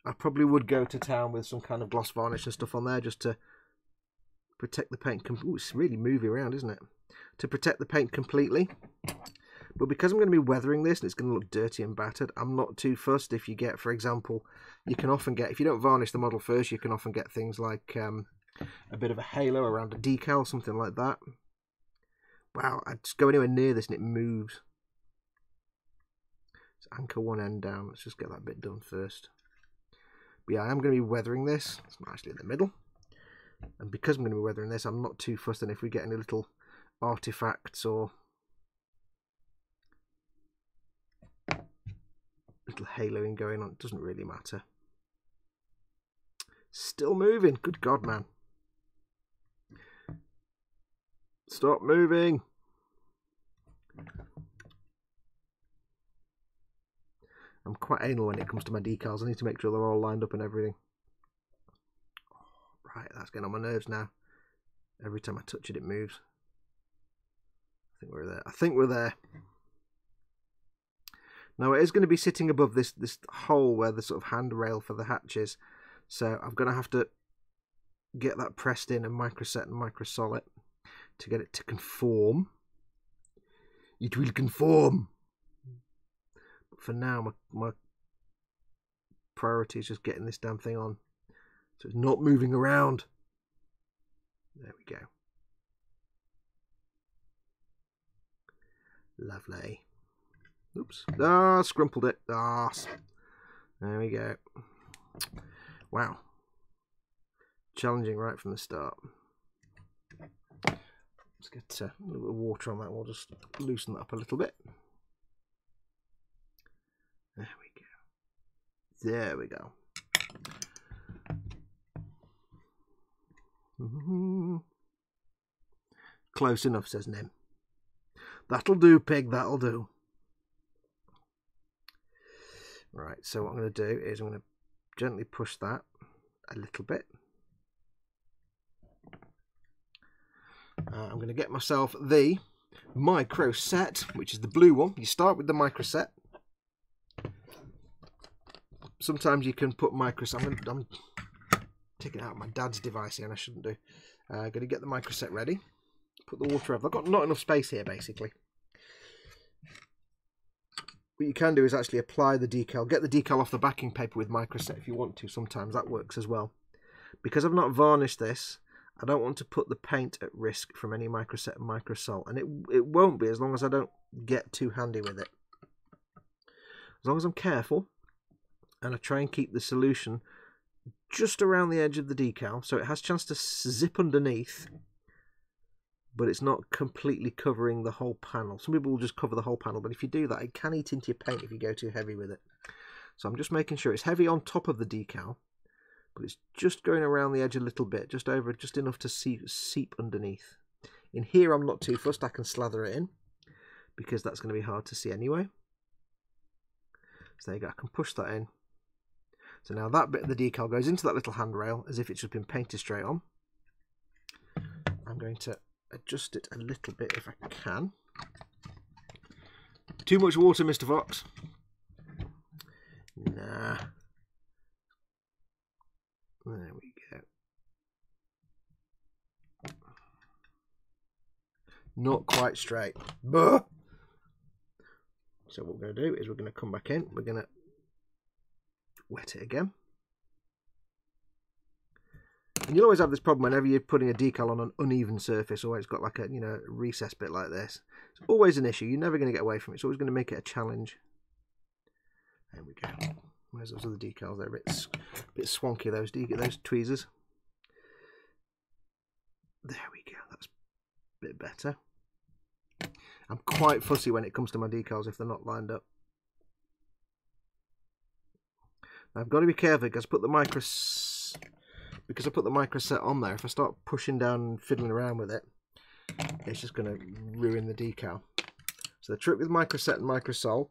I probably would go to town with some kind of gloss varnish and stuff on there just to protect the paint. Ooh, it's really moving around, isn't it? To protect the paint completely. But because I'm going to be weathering this and it's going to look dirty and battered, I'm not too fussed if you get, for example, you can often get, if you don't varnish the model first, you can often get things like a bit of a halo around a decal, something like that. Wow, I just go anywhere near this and it moves. Let's anchor one end down. Let's just get that bit done first. But yeah, I am going to be weathering this. It's nicely in the middle. And because I'm going to be weathering this, I'm not too fussed. And if we get any little artifacts or little haloing going on, it doesn't really matter. Still moving. Good God, man. Stop moving. I'm quite anal when it comes to my decals. I need to make sure they're all lined up and everything. Right, that's getting on my nerves now. Every time I touch it, it moves. I think we're there. I think we're there. Now it is going to be sitting above this hole where the sort of handrail for the hatch is. So I'm going to have to get that pressed in and microset and microsol it to get it to conform. It will conform. But for now, my priority is just getting this damn thing on. So it's not moving around. There we go. Lovely. Oops. Ah, scrumpled it. Ah. There we go. Wow. Challenging right from the start. Let's get a little bit of water on that. We'll just loosen that up a little bit. There we go. There we go. Close enough, says Nim. That'll do, pig, that'll do. Right, so what I'm going to do is I'm going to gently push that a little bit. I'm going to get myself the micro set, which is the blue one. You start with the micro set. Sometimes you can put micro set. I'm taking out my dad's device here, and I shouldn't do. Going to get the micro set ready. Put the water over. I've got not enough space here, basically. what you can do is actually apply the decal. Get the decal off the backing paper with microset if you want to. Sometimes that works as well. Because I've not varnished this, I don't want to put the paint at risk from any microset and microsol. And it won't be as long as I don't get too handy with it. As long as I'm careful and I try and keep the solution just around the edge of the decal so it has a chance to zip underneath, but it's not completely covering the whole panel. Some people will just cover the whole panel, but if you do that, it can eat into your paint if you go too heavy with it. So I'm just making sure it's heavy on top of the decal, but it's just going around the edge a little bit, just enough to seep underneath. In here I'm not too fussed, I can slather it in because that's going to be hard to see anyway. So there you go, I can push that in. So now that bit of the decal goes into that little handrail as if it's just been painted straight on. I'm going to adjust it a little bit if I can. Too much water, Mr. Fox? Nah. There we go. Not quite straight. Buh! So what we're going to do is we're going to come back in. We're going to wet it again. And you'll always have this problem whenever you're putting a decal on an uneven surface, or it's got like a recessed bit like this. It's always an issue. You're never going to get away from it. It's always going to make it a challenge. There we go. Where's those other decals? They're a bit swanky, those tweezers. There we go. That's a bit better. I'm quite fussy when it comes to my decals if they're not lined up. Now I've got to be careful because I put the microset on there. If I start pushing down and fiddling around with it, it's just going to ruin the decal. So the trick with microset and microsol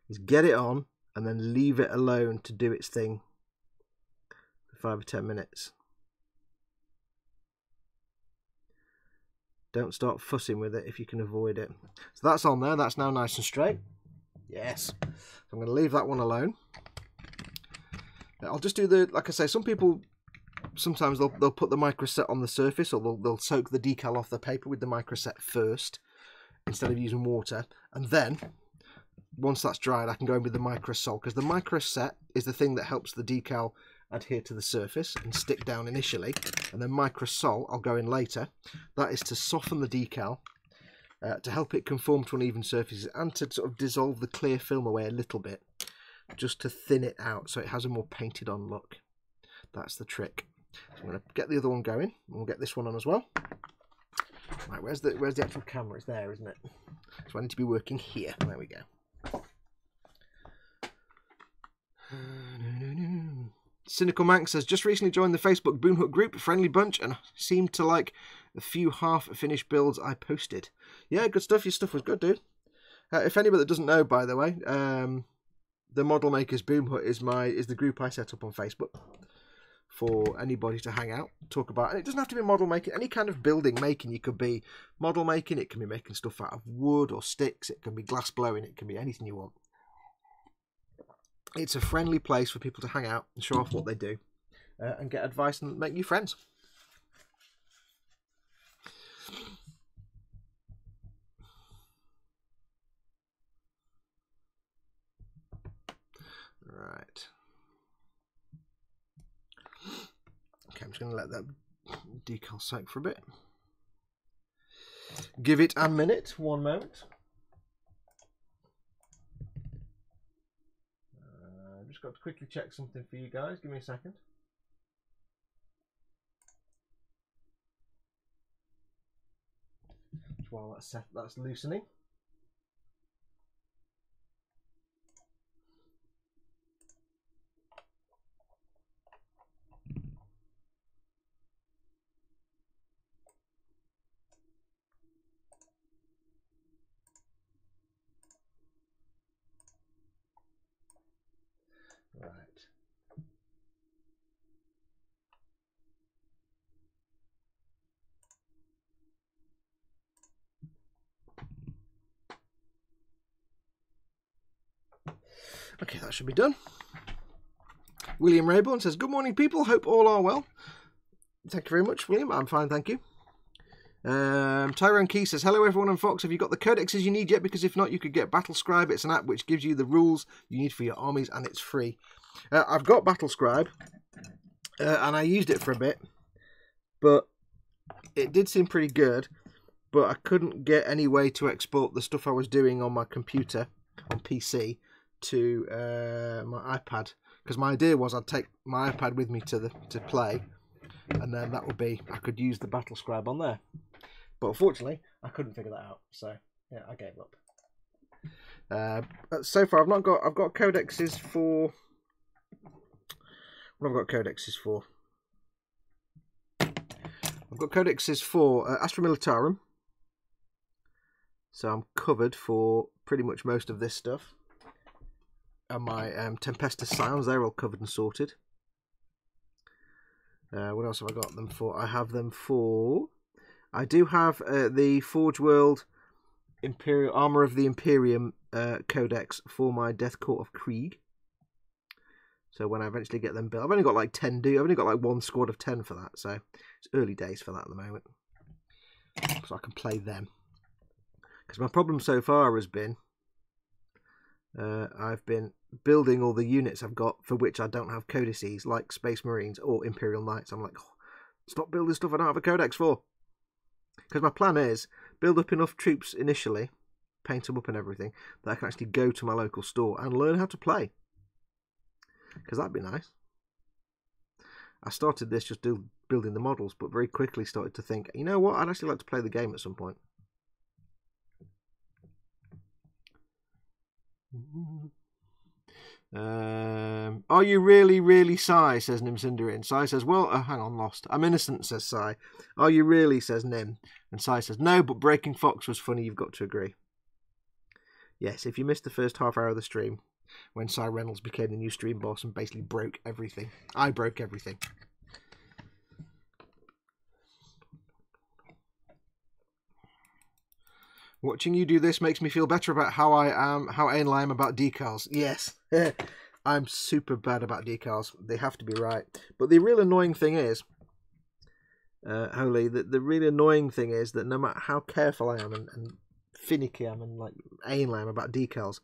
is get it on and then leave it alone to do its thing for 5 or 10 minutes. Don't start fussing with it if you can avoid it. So that's on there. That's now nice and straight. Yes. So I'm going to leave that one alone. I'll just do like I say, some people, sometimes they'll put the microset on the surface, or they'll soak the decal off the paper with the microset first instead of using water. And then, once that's dried, I can go in with the microsol, because the microset is the thing that helps the decal adhere to the surface and stick down initially, and then microsol I'll go in later. That is to soften the decal, to help it conform to uneven surfaces, and to sort of dissolve the clear film away a little bit, just to thin it out so it has a more painted on look. That's the trick. So I'm going to get the other one going, and we'll get this one on as well. Right, where's the actual camera? It's there, isn't it? So I need to be working here. There we go. Cynical Manx says, just recently joined the Facebook Boomhut group, friendly bunch, and seemed to like the few half-finished builds I posted. Yeah, good stuff. Your stuff was good, dude. If anybody that doesn't know, by the way, the Model Makers Boomhut is the group I set up on Facebook for anybody to hang out, talk about. And it doesn't have to be model making, any kind of building making. You could be model making, it can be making stuff out of wood or sticks, it can be glass blowing, it can be anything you want. It's a friendly place for people to hang out and show off what they do, and get advice and make new friends. Right. Okay, I'm just going to let that decal soak for a bit. Give it a minute, 1 moment. I've just got to quickly check something for you guys. Give me a second. Just while that's loosening. Right. Okay, that should be done. William Rayborn says, good morning, people. Hope all are well. Thank you very much, William. I'm fine, thank you. Tyrone Key says, hello everyone on Fox. Have you got the codexes you need yet? Because if not, you could get Battlescribe. It's an app which gives you the rules you need for your armies, and it's free. I've got Battlescribe, and I used it for a bit, but it did seem pretty good, but I couldn't get any way to export the stuff I was doing on my computer, on PC, to my iPad. Because my idea was I'd take my iPad with me to play, and then that would be, I could use the Battlescribe on there. But unfortunately, I couldn't figure that out, so yeah, I gave up. So far, I've got codexes for. What have I got codexes for? I've got codexes for Astra Militarum, so I'm covered for pretty much most of this stuff. And my Tempestus Sounds, they're all covered and sorted. What else have I got them for? I have them for. I do have the Forge World Imperial Armor of the Imperium Codex for my Death Court of Krieg. So when I eventually get them built, I've only got like 10. I've only got like one squad of 10 for that. So it's early days for that at the moment. So I can play them. Because my problem so far has been I've been building all the units I've got for which I don't have codices, like Space Marines or Imperial Knights. I'm like, oh, stop building stuff I don't have a codex for. Because my plan is build up enough troops initially, paint them up and everything, that I can actually go to my local store and learn how to play. Because that'd be nice. I started this just building the models, but very quickly started to think, you know what, I'd actually like to play the game at some point. Are you really Sai? Says Nim Cinderin. Sai says, well, hang on, lost. I'm innocent, says Sai. Are you really? Says Nim. And Sai says, no, but Breaking Fox was funny, you've got to agree. Yes, if you missed the first half hour of the stream, when Sai Reynolds became the new stream boss and basically broke everything. I broke everything. Watching you do this makes me feel better about how anal I am about decals. Yes, I'm super bad about decals. They have to be right. But the real annoying thing is, Holy, the really annoying thing is that no matter how careful I am and finicky I am and like anal I am about decals,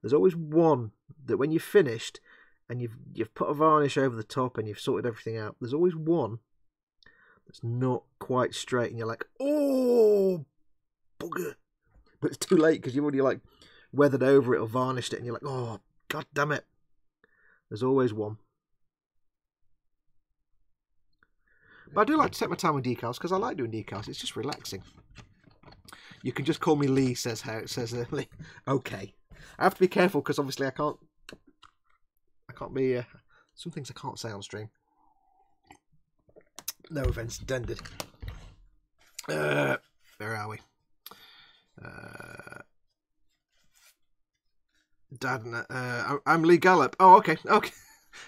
there's always one that when you've finished and you've put a varnish over the top and you've sorted everything out, there's always one that's not quite straight and you're like, oh, bugger. But it's too late because you've already like weathered over it or varnished it and you're like, oh, god damn it. There's always one. But I do like to take my time with decals because I like doing decals. It's just relaxing. You can just call me Lee, says Lee. Okay. I have to be careful because obviously I can't be some things I can't say on stream. No offense intended. Where are we? Dad, I'm Lee Gallop. Oh, okay.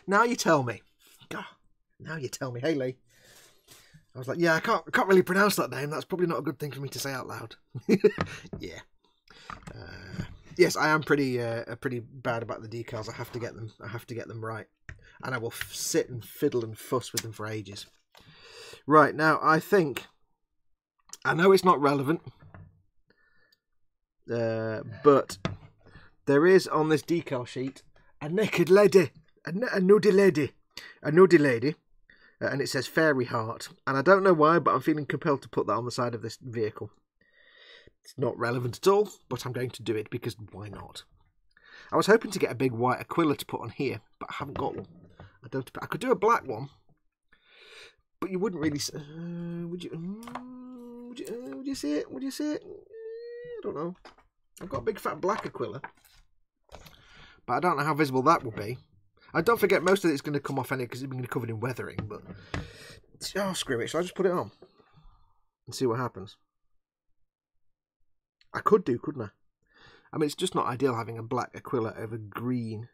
Now you tell me. God, now you tell me. Hey, Lee. I was like, yeah, I can't really pronounce that name. That's probably not a good thing for me to say out loud. Yeah. Yes, I am pretty bad about the decals. I have to get them right, and I will sit and fiddle and fuss with them for ages. Right now, I know it's not relevant. But there is on this decal sheet a naked lady, a nudie lady, and it says Fairy Heart. And I don't know why, but I'm feeling compelled to put that on the side of this vehicle. It's not relevant at all, but I'm going to do it because why not? I was hoping to get a big white Aquila to put on here, but I haven't got one. I could do a black one, but you wouldn't really. Would you see it? Would you see it? I don't know. I've got a big fat black Aquila, but I don't know how visible that will be. And don't forget, most of it's going to come off anyway because it's going to be covered in weathering. But oh, screw it! Shall I just put it on and see what happens? I could do, couldn't I? I mean, it's just not ideal having a black Aquila over green.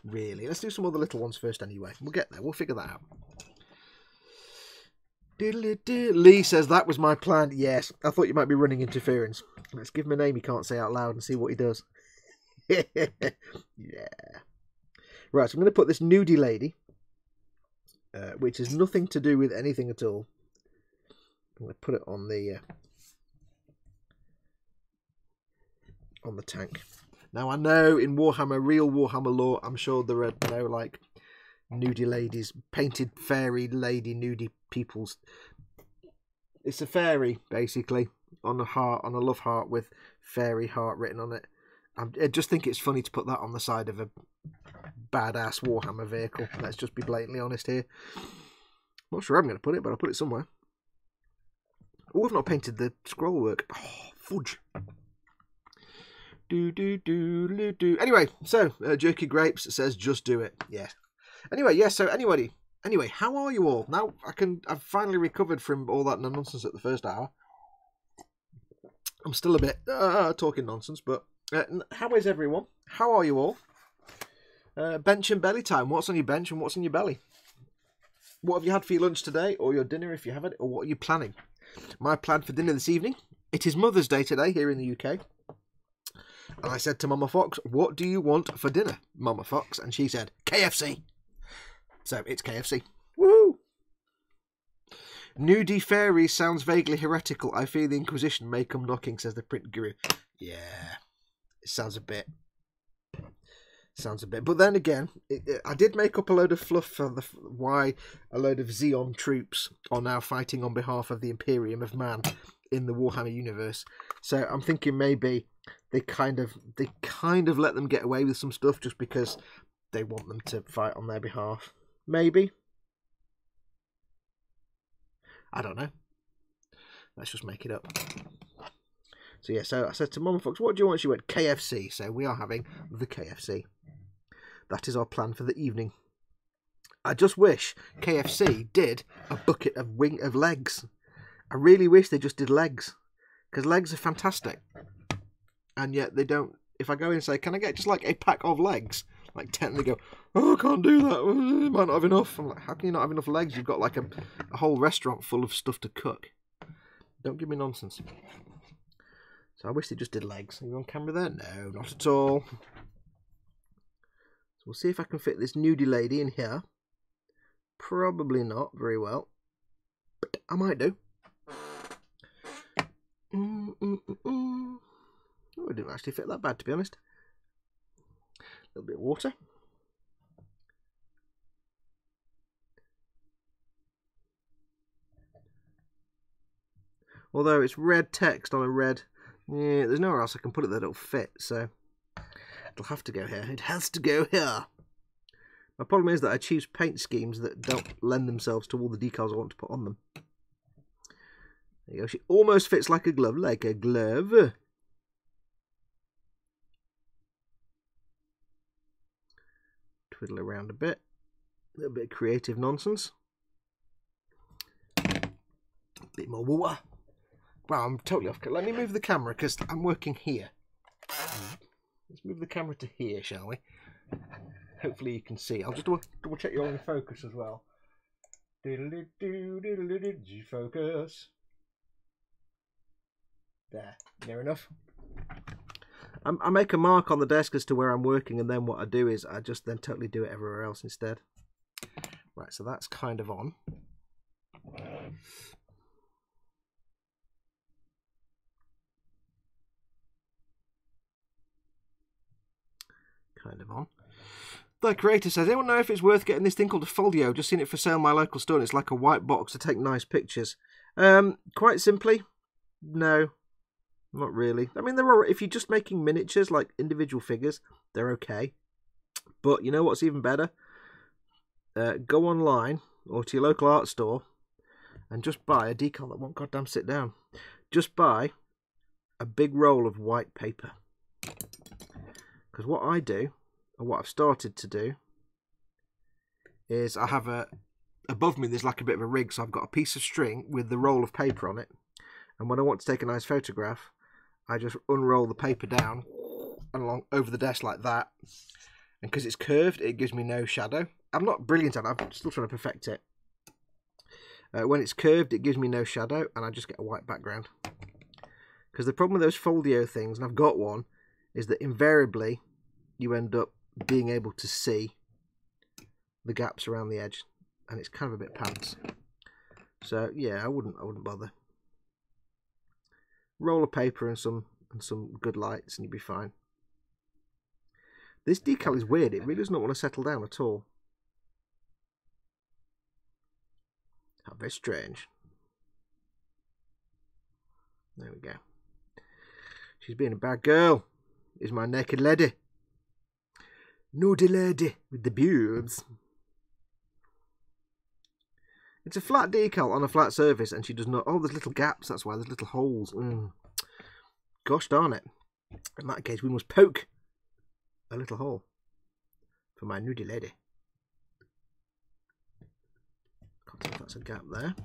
Really, let's do some other little ones first. Anyway, we'll get there. We'll figure that out. Lee says that was my plan. Yes, I thought you might be running interference. Let's give him a name he can't say out loud and see what he does. Yeah. Right, so I'm going to put this nudie lady, which has nothing to do with anything at all. I'm going to put it on the tank. Now I know in Warhammer, real Warhammer lore, I'm sure there are no like nudie ladies, painted fairy lady nudie peoples. It's a fairy basically on a heart, on a love heart with fairy heart written on it. I just think it's funny to put that on the side of a badass Warhammer vehicle. Let's just be blatantly honest here. Not sure I'm going to put it, but I'll put it somewhere. Oh, I've not painted the scroll work. Oh, fudge. Anyway, so Jerky Grapes says just do it. Yeah. Anyway, yeah. So anyway, how are you all? Now I've finally recovered from all that nonsense at the first hour. I'm still a bit talking nonsense, but how is everyone? How are you all? Bench and belly time. What's on your bench and what's on your belly? What have you had for your lunch today, or your dinner if you have it, or what are you planning? My plan for dinner this evening. It is Mother's Day today here in the UK. And I said to Mama Fox, what do you want for dinner, Mama Fox? And she said, KFC. So it's KFC. Woo! Nudie fairies sounds vaguely heretical. I fear the Inquisition may come knocking, says the print guru. Yeah, it sounds a bit. But then again, I did make up a load of fluff for why a load of Xeon troops are now fighting on behalf of the Imperium of Man in the Warhammer universe. So I'm thinking maybe they kind of let them get away with some stuff just because they want them to fight on their behalf. Maybe. I don't know. Let's just make it up. So yeah, so I said to Mama Fox, what do you want? She went, KFC. So we are having the KFC. That is our plan for the evening. I just wish KFC did a bucket of legs. I really wish they just did legs. Because legs are fantastic. And yet they don't. If I go in and say, can I get just like a pack of legs? Like 10, they go, oh, I can't do that. I might not have enough. I'm like, how can you not have enough legs? You've got like a whole restaurant full of stuff to cook. Don't give me nonsense. So I wish they just did legs. Are you on camera there? No, not at all. So we'll see if I can fit this nudie lady in here. Probably not very well. But I might do. Oh, it didn't actually fit that bad, to be honest. A little bit of water. Although it's red text on a red... Yeah, there's nowhere else I can put it that it'll fit, so... It'll have to go here. It has to go here. My problem is that I choose paint schemes that don't lend themselves to all the decals I want to put on them. There you go. She almost fits like a glove. Like a glove. Twiddle around a bit. A little bit of creative nonsense. A bit more water. Wow, I'm totally off. Let me move the camera because I'm working here. Let's move the camera to here, shall we? Hopefully you can see. I'll just double check you're in focus as well. Focus. There. Near enough. I make a mark on the desk as to where I'm working, and then what I do is I just then totally do it everywhere else instead. Right, so that's kind of on. Kind of on. The creator says, anyone know if it's worth getting this thing called a folio? Just seen it for sale in my local store, and it's like a white box to take nice pictures. Quite simply, no. Not really. I mean, if you're just making miniatures, like individual figures, they're okay. But you know what's even better? Go online or to your local art store and just buy a decal that won't goddamn sit down. Just buy a big roll of white paper. Because what I do, or what I've started to do, is I have above me there's like a bit of a rig, so I've got a piece of string with the roll of paper on it. And when I want to take a nice photograph, I just unroll the paper down and along over the desk like that. And because it's curved, it gives me no shadow. I'm not brilliant at it. I'm still trying to perfect it. When it's curved, it gives me no shadow, and I just get a white background. Because the problem with those folio things, and I've got one, is that invariably you end up being able to see the gaps around the edge, and it's kind of a bit pants. So yeah, I wouldn't bother. roll of paper and some good lights, and you'll be fine. This decal is weird. It really does not want to settle down at all. How very strange. There we go. She's being a bad girl. Is my naked lady. Naughty lady with the boobs. It's a flat decal on a flat surface, and she does not... Oh, there's little gaps. That's why there's little holes. Gosh darn it. In that case, we must poke a little hole for my nudie lady. Can't tell if that's a gap there.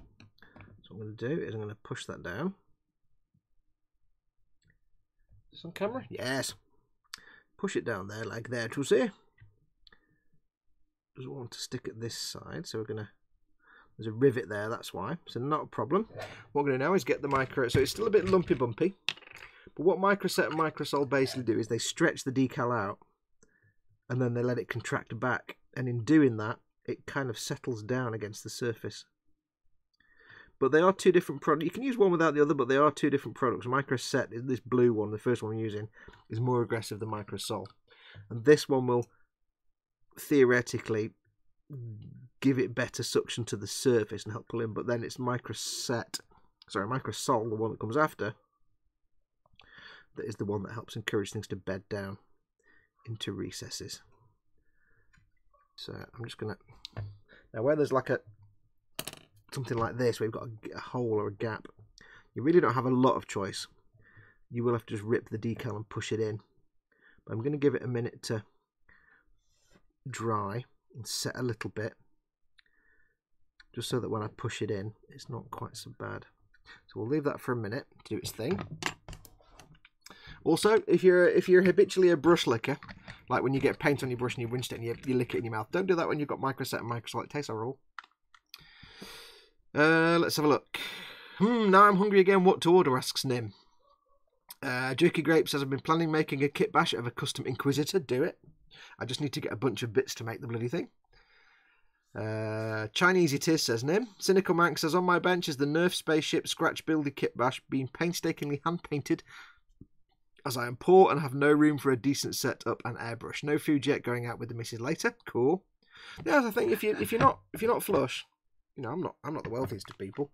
So what I'm going to do is I'm going to push that down. Is this on camera? Yes. Push it down there like that, you see. Doesn't want to stick at this side, so we're going to... There's a rivet there, that's why. So not a problem. What we're going to do now is get the micro... So it's still a bit lumpy bumpy. But what Microset and Microsol basically do is they stretch the decal out. And then they let it contract back. And in doing that, it kind of settles down against the surface. But they are two different products. You can use one without the other, but they are two different products. Microset, this blue one, the first one I'm using, is more aggressive than Microsol. And this one will theoretically give it better suction to the surface and help pull in. But then it's Microsol, the one that comes after, that is the one that helps encourage things to bed down into recesses. So I'm just going to... Now where there's like something like this, where you've got a hole or a gap, you really don't have a lot of choice. You will have to just rip the decal and push it in. But I'm going to give it a minute to dry and set a little bit, just so that when I push it in, it's not quite so bad. So we'll leave that for a minute to do its thing. Also, if you're habitually a brush licker, like when you get paint on your brush and you rinse it and you lick it in your mouth, don't do that when you've got Microset and Microsol. It tastes horrible. Let's have a look. Now I'm hungry again. What to order? Asks Nim. Jerky Grape says, I've been planning making a kit bash of a custom Inquisitor. Do it. I just need to get a bunch of bits to make the bloody thing. Chinese it is, says Nim. Cynical Mank says, on my bench is the Nerf Spaceship Scratch Builder Kit Bash, being painstakingly hand-painted, as I am poor and have no room for a decent setup and airbrush. No food yet, going out with the missus later. Cool. Yeah, I think if you're not flush, you know, I'm not the wealthiest of people.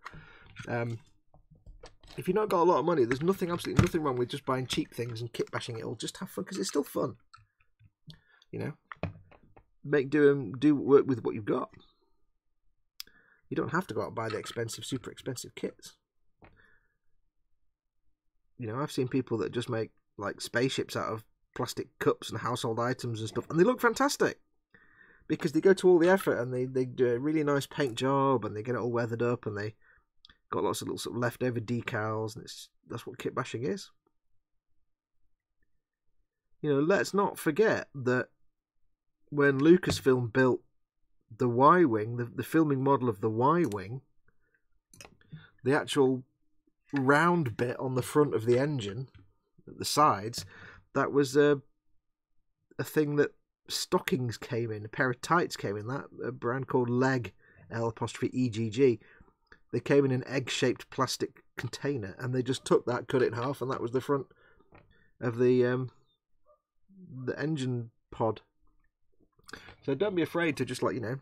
If you've not got a lot of money, there's absolutely nothing wrong with just buying cheap things and kit bashing it all. Just have fun, because it's still fun. You know, do work with what you've got. You don't have to go out and buy the expensive, super expensive kits. You know, I've seen people that just make like spaceships out of plastic cups and household items and stuff, and they look fantastic because they go to all the effort and they do a really nice paint job and they get it all weathered up and they got lots of little sort of leftover decals, and that's what kit bashing is. You know, let's not forget that when Lucasfilm built the Y-Wing, the filming model of the Y-Wing, the actual round bit on the front of the engine, at the sides, that was a thing that stockings came in, a pair of tights came in, that a brand called Leg, L''EGG. They came in an egg-shaped plastic container, and they just took that, cut it in half, and that was the front of the engine pod. So don't be afraid to just, like, you know,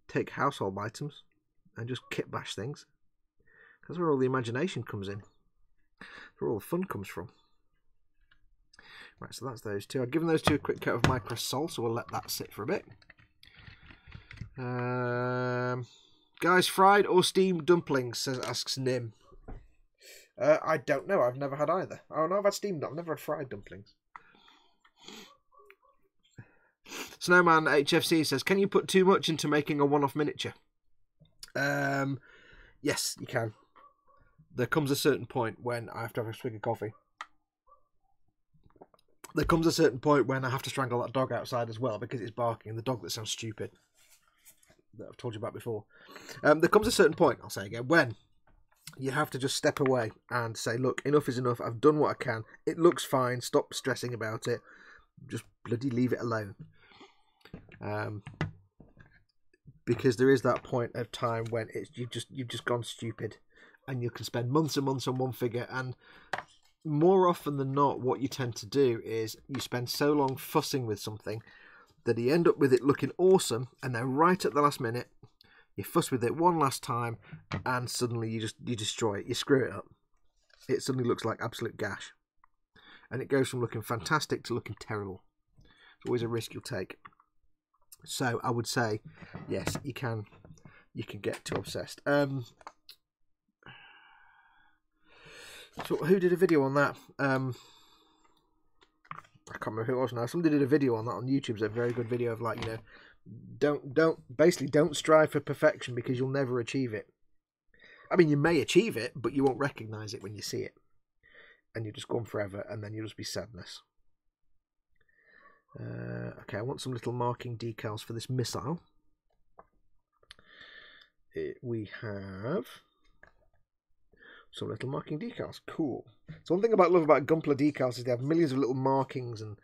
take household items and just kit bash things. That's where all the imagination comes in. That's where all the fun comes from. Right, so that's those two. I've given those two a quick coat of Microsol, so we'll let that sit for a bit. Guys, fried or steamed dumplings, asks Nim. I don't know. I've never had either. Oh, no, I've had steamed. I've never had fried dumplings. Snowman HFC says, can you put too much into making a one-off miniature? Yes, you can. There comes a certain point when I have to have a swig of coffee. There comes a certain point when I have to strangle that dog outside as well because it's barking, the dog that sounds stupid, that I've told you about before. There comes a certain point, I'll say again, when you have to just step away and say, look, enough is enough, I've done what I can, it looks fine, stop stressing about it, just bloody leave it alone. Because there is that point of time when you've just gone stupid and you can spend months and months on one figure. And more often than not, what you tend to do is you spend so long fussing with something that you end up with it looking awesome, and then right at the last minute, you fuss with it one last time, and suddenly you destroy it, you screw it up. It suddenly looks like absolute gash, and it goes from looking fantastic to looking terrible. It's always a risk you'll take. So I would say, yes, you can get too obsessed. So who did a video on that? I can't remember who it was now. Somebody did a video on that on YouTube. It's a very good video of, like, you know, don't strive for perfection, because you'll never achieve it. I mean, you may achieve it, but you won't recognize it when you see it, and you'll just go on forever, and then you'll just be sadness. Okay, I want some little marking decals for this missile. We have some little marking decals. Cool. So one thing I love about Gunpla decals is they have millions of little markings and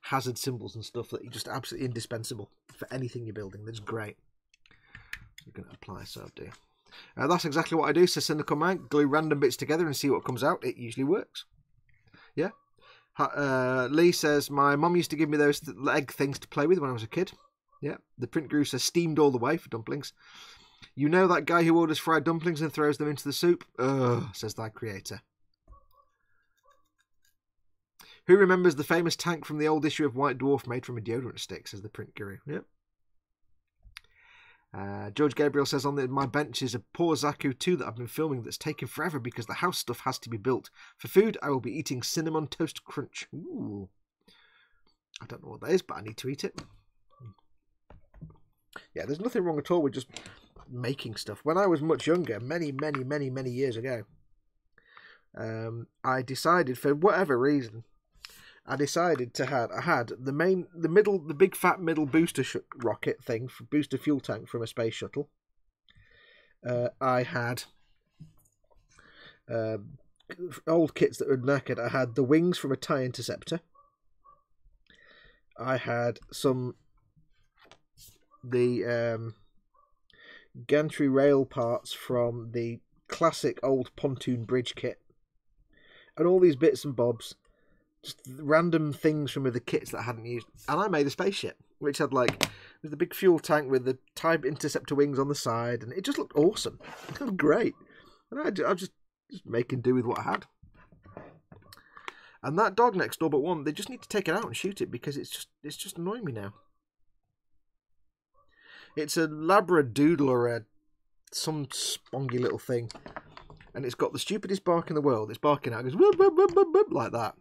hazard symbols and stuff that are just absolutely indispensable for anything you're building. That's great. You're going to apply, so I do. That's exactly what I do. So cynical man, glue random bits together and see what comes out. It usually works. Yeah. Lee says, my mum used to give me those egg things to play with when I was a kid. Yeah. The print guru says, steamed all the way for dumplings. You know that guy who orders fried dumplings and throws them into the soup? Ugh, says thy creator. Who remembers the famous tank from the old issue of White Dwarf made from a deodorant stick, says the print guru. Yep. George Gabriel says, on my bench is a poor Zaku 2 that I've been filming that's taken forever because the house stuff has to be built. For food, I will be eating Cinnamon Toast Crunch. Ooh. I don't know what that is, but I need to eat it. Yeah, there's nothing wrong at all with just making stuff. When I was much younger, many years ago, I decided, for whatever reason, I decided to I had the big fat middle booster rocket thing, for booster fuel tank from a space shuttle. I had old kits that were knackered. I had the wings from a TIE Interceptor. I had the gantry rail parts from the classic old pontoon bridge kit, and all these bits and bobs, just random things from other kits that I hadn't used. And I made a spaceship which had, like, with the big fuel tank with the TIE Interceptor wings on the side, and it just looked awesome. It looked great, and I was just making do with what I had. And that dog next door but one, they just need to take it out and shoot it, because it's just annoying me now. It's a Labradoodle or some spongy little thing, and it's got the stupidest bark in the world. It's barking out, it goes whoop, whoop, whoop, whoop, whoop, like that.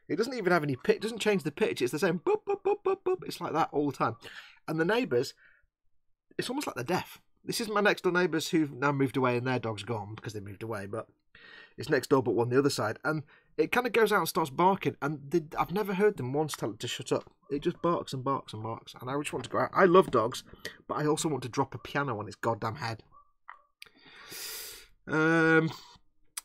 It doesn't even have any pitch. It doesn't change the pitch. It's the same boop, boop, boop, boop, boop. It's like that all the time. And the neighbours, it's almost like they're deaf. This is my next door neighbours who've now moved away, and their dog's gone because they moved away, but it's next door but one the other side, and it kind of goes out and starts barking, and I've never heard them once tell it to shut up. It just barks and barks and barks, and I just want to go out. I love dogs, but I also want to drop a piano on its goddamn head.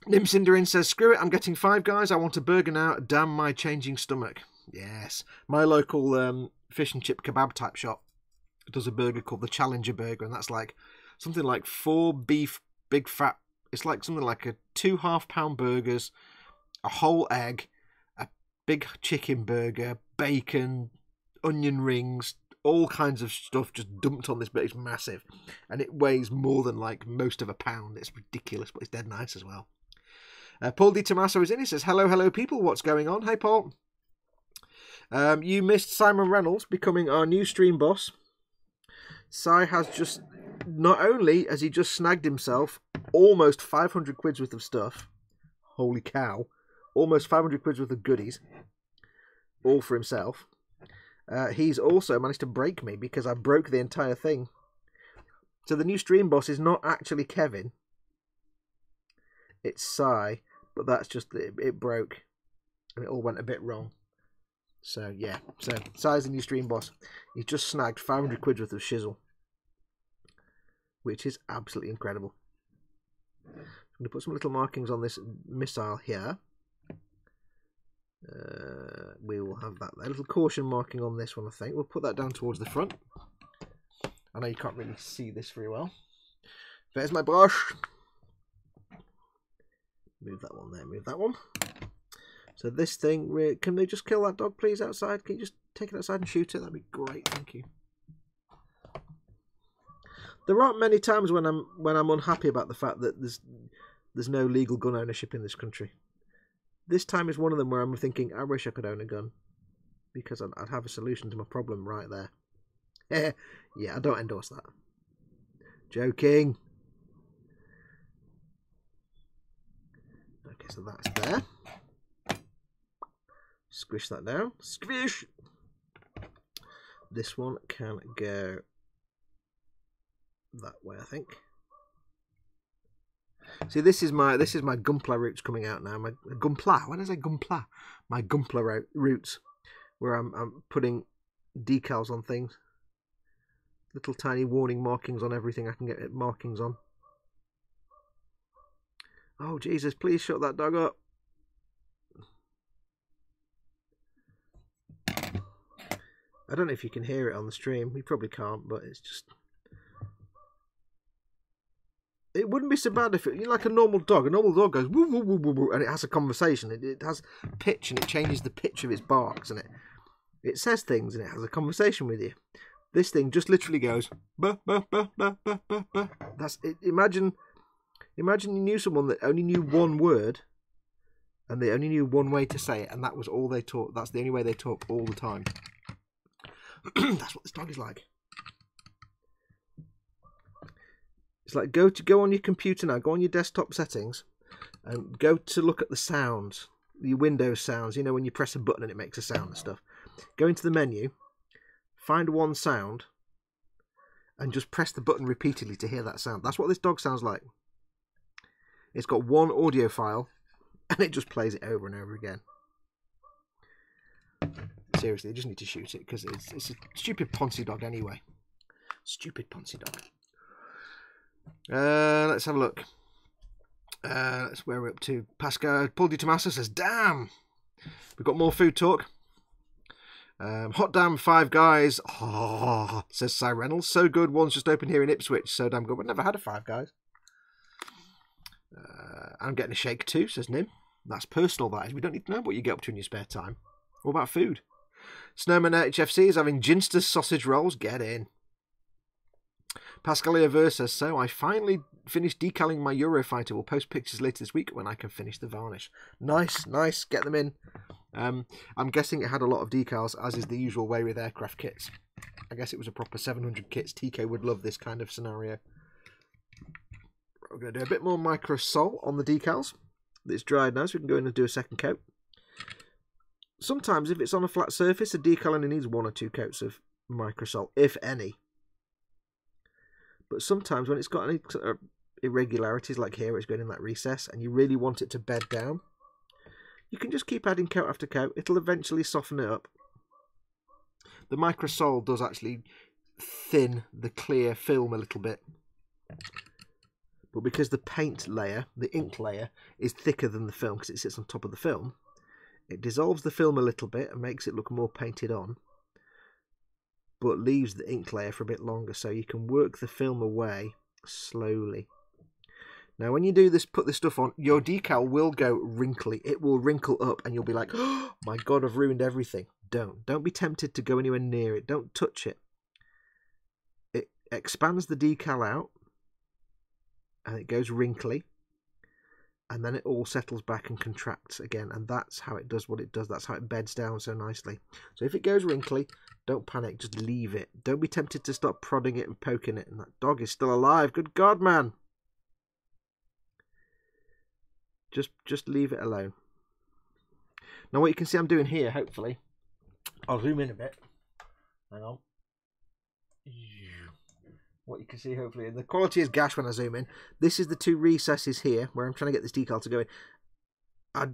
Nim Cinderin says, screw it, I'm getting Five Guys. I want a burger now. Damn my changing stomach. Yes. My local fish and chip kebab type shop does a burger called the Challenger Burger, and that's like something like 4 beef, big fat. It's like something like a 2 half-pound burgers, a whole egg, a big chicken burger, bacon, onion rings, all kinds of stuff just dumped on this, but it's massive. And it weighs more than, like, most of a pound. It's ridiculous, but it's dead nice as well. Paul Di Tommaso is in. He says, hello people, what's going on? Hey, Paul. You missed Simon Reynolds becoming our new stream boss. Si has just, not only has he just snagged himself almost 500 quid's worth of stuff. Holy cow. Almost 500 quid's worth of goodies. All for himself. He's also managed to break me because I broke the entire thing. So the new stream boss is not actually Kevin. It's Si, but that's just it broke, and it all went a bit wrong. So yeah, so Si's the new stream boss. He's just snagged 500 quid's worth of shizzle, which is absolutely incredible. I'm going to put some little markings on this missile here. We will have that there. A little caution marking on this one, I think. We'll put that down towards the front. I know you can't really see this very well. There's my brush. Move that one there, move that one. So this thing, can they just kill that dog, please, outside? Can you just take it outside and shoot it? That'd be great, thank you. There aren't many times when I'm unhappy about the fact that there's no legal gun ownership in this country. This time is one of them where I'm thinking, I wish I could own a gun, because I'd have a solution to my problem right there. Yeah, I don't endorse that. Joking. Okay, so that's there. Squish that down. Squish! This one can go that way, I think. See, this is my gunpla roots coming out now. My gunpla. When I say gunpla, my gunpla roots, where I'm putting decals on things, little tiny warning markings on everything I can get markings on. Oh Jesus! Please shut that dog up. I don't know if you can hear it on the stream. You probably can't, but it's just. It wouldn't be so bad if it, like a normal dog. A normal dog goes woo woo woo woo woo, and it has a conversation. It has pitch, and it changes the pitch of its barks, and it says things, and it has a conversation with you. This thing just literally goes bah, bah, bah, bah, bah, bah, bah. That's it. Imagine you knew someone that only knew one word, and they only knew one way to say it, and that was all they talk. That's the only way they talk all the time. That's what this dog is like. It's like go on your computer now, go on your desktop settings, and go to look at the sounds, your Windows sounds. You know, when you press a button and it makes a sound and stuff. Go into the menu, find one sound, and just press the button repeatedly to hear that sound. That's what this dog sounds like. It's got one audio file, and it just plays it over and over again. Seriously, you just need to shoot it, because it's a stupid Ponzi dog anyway. Stupid Ponzi dog. Let's have a look. That's where we're up to. Pascal Paul Di Tommaso says, damn! We've got more food talk. Hot damn, Five Guys. Oh, says Cy Reynolds. So good, one's just opened here in Ipswich. So damn good. We've never had a Five Guys. I'm getting a shake too, says Nim. That's personal, that is. We don't need to know what you get up to in your spare time. What about food? Snowman HFC is having Ginster sausage rolls. Get in. Pascalia Verse says, so I finally finished decaling my Eurofighter. We'll post pictures later this week when I can finish the varnish. Nice, nice. Get them in. I'm guessing it had a lot of decals, as is the usual way with aircraft kits. I guess it was a proper 700 kits. TK would love this kind of scenario. We're going to do a bit more micro sol on the decals. It's dried now, so we can go in and do a second coat. Sometimes if it's on a flat surface, a decal only needs 1 or 2 coats of micro sol, if any. But sometimes when it's got any irregularities, like here, it's going in that recess, and you really want it to bed down, you can just keep adding coat after coat. It'll eventually soften it up. The micro sol does actually thin the clear film a little bit. But because the paint layer, the ink layer, is thicker than the film because it sits on top of the film, it dissolves the film a little bit and makes it look more painted on, but leaves the ink layer for a bit longer, so you can work the film away slowly. Now when you do this, put this stuff on, your decal will go wrinkly. It will wrinkle up and you'll be like, oh my god, I've ruined everything. Don't be tempted to go anywhere near it. Don't touch it. It expands the decal out and it goes wrinkly, and then it all settles back and contracts again, and that's how it does what it does. That's how it beds down so nicely. So if it goes wrinkly, don't panic, just leave it. Don't be tempted to stop prodding it and poking it. And that dog is still alive. Good God, man. Just leave it alone. Now what you can see I'm doing here, hopefully, I'll zoom in a bit. Hang on. What you can see, hopefully, and the quality is gash when I zoom in. This is the 2 recesses here where I'm trying to get this decal to go in. I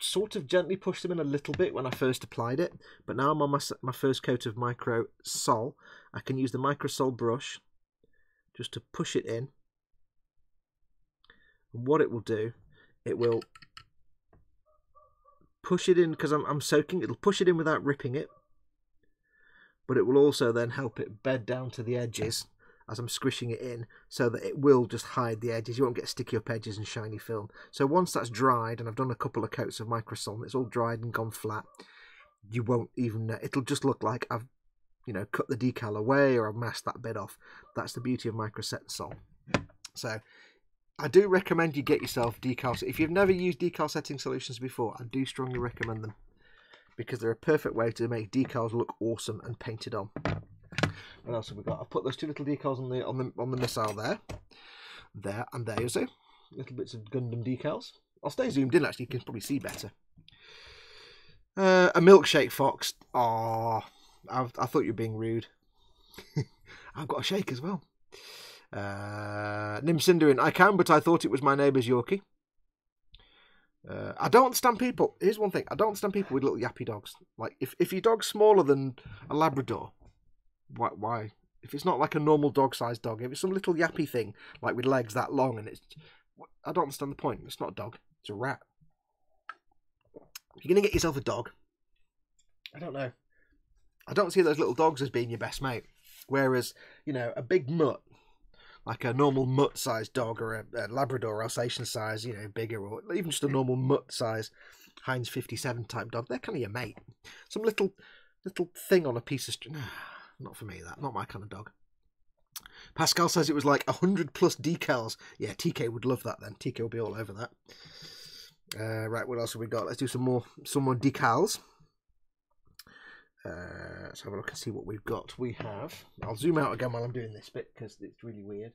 sort of gently pushed them in a little bit when I first applied it, but now I'm on my first coat of micro sol. I can use the micro sol brush just to push it in. And what it will do, it will push it in, because I'm soaking, it'll push it in without ripping it, but it will also then help it bed down to the edges as I'm squishing it in, so that it will just hide the edges. You won't get sticky up edges and shiny film. So once that's dried, and I've done a couple of coats of microsol, it's all dried and gone flat, you won't even know. It'll just look like I've, you know, cut the decal away or I've masked that bit off. That's the beauty of microsol. So I do recommend you get yourself decals. If you've never used decal setting solutions before, I do strongly recommend them, because they're a perfect way to make decals look awesome and painted on. What else have we got? I've put those two little decals on the missile there and there. You see, little bits of Gundam decals. I'll stay zoomed in. Actually, you can probably see better. A milkshake fox. Oh, I thought you were being rude. I've got a shake as well. Nimsinduin. I can, but I thought it was my neighbour's Yorkie. I don't understand people. Here's one thing. I don't understand people with little yappy dogs. Like, if your dog's smaller than a Labrador, why? If it's not like a normal dog-sized dog, if it's some little yappy thing, like with legs that long, and it's... I don't understand the point. It's not a dog. It's a rat. If you're going to get yourself a dog, I don't know. I don't see those little dogs as being your best mate. Whereas, you know, a big mutt, like a normal mutt-sized dog, or a Labrador or Alsatian size, you know, bigger, or even just a normal mutt-size Heinz 57 type dog, they're kind of your mate. Some little thing on a piece of string. Not for me, that. Not my kind of dog. Pascal says it was like 100 plus decals. Yeah, TK would love that then. TK will be all over that. Right, what else have we got? Let's do some more decals. Let's have a look and see what we've got. We have... I'll zoom out again while I'm doing this bit, because it's really weird.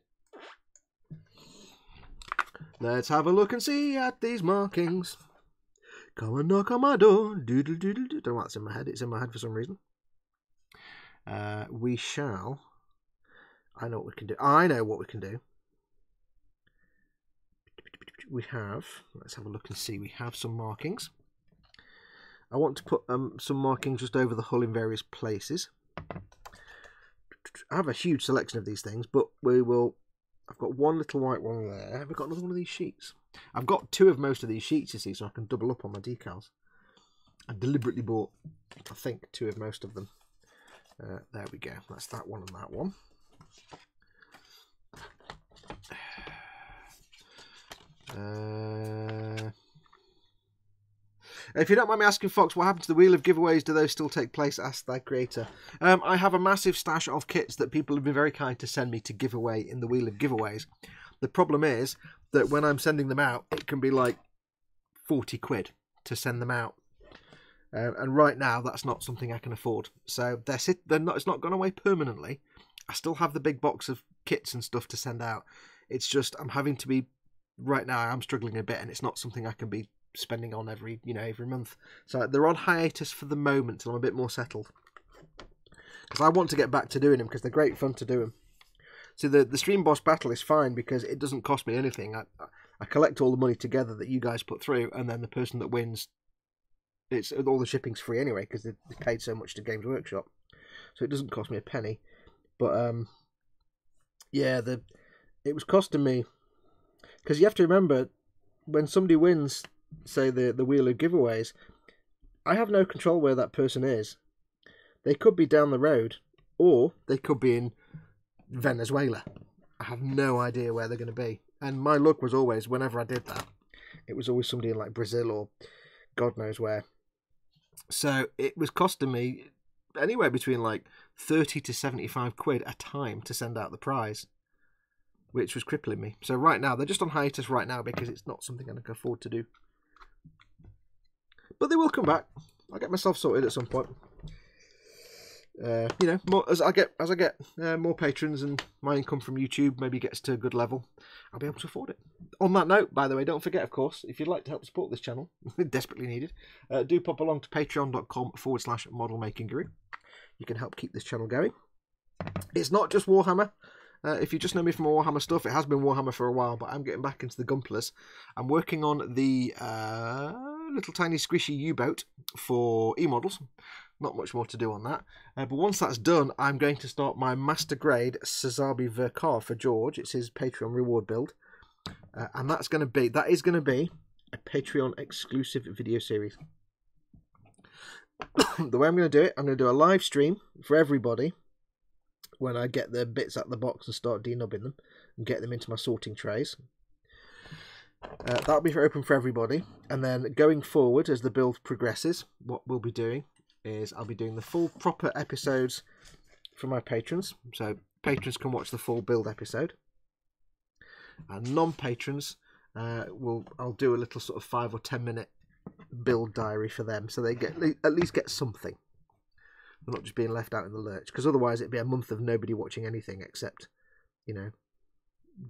Let's have a look and see at these markings. Come and knock on my door. Doodle doodle doodle. Don't know what's in my head. It's in my head for some reason. We shall... I know what we can do. I know what we can do. We have... Let's have a look and see. We have some markings. I want to put some markings just over the hull in various places. I have a huge selection of these things, but we will... I've got one little white one there. Have we got another one of these sheets? I've got two of most of these sheets, you see, so I can double up on my decals. I deliberately bought, I think, two of most of them. There we go. That's that one and that one. If you don't mind me asking, Fox, what happened to the Wheel of Giveaways? Do those still take place? Ask thy creator. I have a massive stash of kits that people have been very kind to send me to give away in the Wheel of Giveaways. The problem is that when I'm sending them out, it can be like 40 quid to send them out. And right now, that's not something I can afford. So they're not. It's not gone away permanently. I still have the big box of kits and stuff to send out. It's just I'm having to be... Right now, I'm struggling a bit, and it's not something I can be spending on every month. So they're on hiatus for the moment till I'm a bit more settled. Because I want to get back to doing them, because they're great fun to do them. So the Stream Boss Battle is fine because it doesn't cost me anything. I collect all the money together that you guys put through, and then the person that wins, it's all the shipping's free anyway because they paid so much to Games Workshop. So it doesn't cost me a penny. But yeah, it was costing me, because you have to remember when somebody wins, say the Wheel of Giveaways, I have no control where that person is. They could be down the road, or they could be in Venezuela. I have no idea where they're going to be. And my luck was always, whenever I did that, it was always somebody in like Brazil or God knows where. So it was costing me anywhere between like 30 to 75 quid a time to send out the prize, which was crippling me. So right now, they're just on hiatus right now because it's not something I can afford to do. But they will come back. I'll get myself sorted at some point. You know, more, as I get more patrons and my income from YouTube maybe gets to a good level, I'll be able to afford it. On that note, by the way, don't forget, of course, if you'd like to help support this channel, desperately needed, do pop along to patreon.com/modelmakingguru. You can help keep this channel going. It's not just Warhammer. If you just know me from Warhammer stuff, it has been Warhammer for a while, but I'm getting back into the Gunplers. I'm working on the little tiny squishy U-boat for e-models. Not much more to do on that. But once that's done, I'm going to start my Master Grade Sazabi Verkar for George. It's his Patreon reward build. And that is going to be a Patreon exclusive video series. The way I'm going to do it, I'm going to do a live stream for everybody when I get the bits out of the box and start denubbing them and get them into my sorting trays. That'll be open for everybody. And then going forward, as the build progresses, what we'll be doing is I'll be doing the full proper episodes for my patrons. So patrons can watch the full build episode. And non-patrons, I'll do a little sort of 5 or 10 minute build diary for them, so they at least get something. They're not just being left out in the lurch, because otherwise it'd be a month of nobody watching anything except, you know,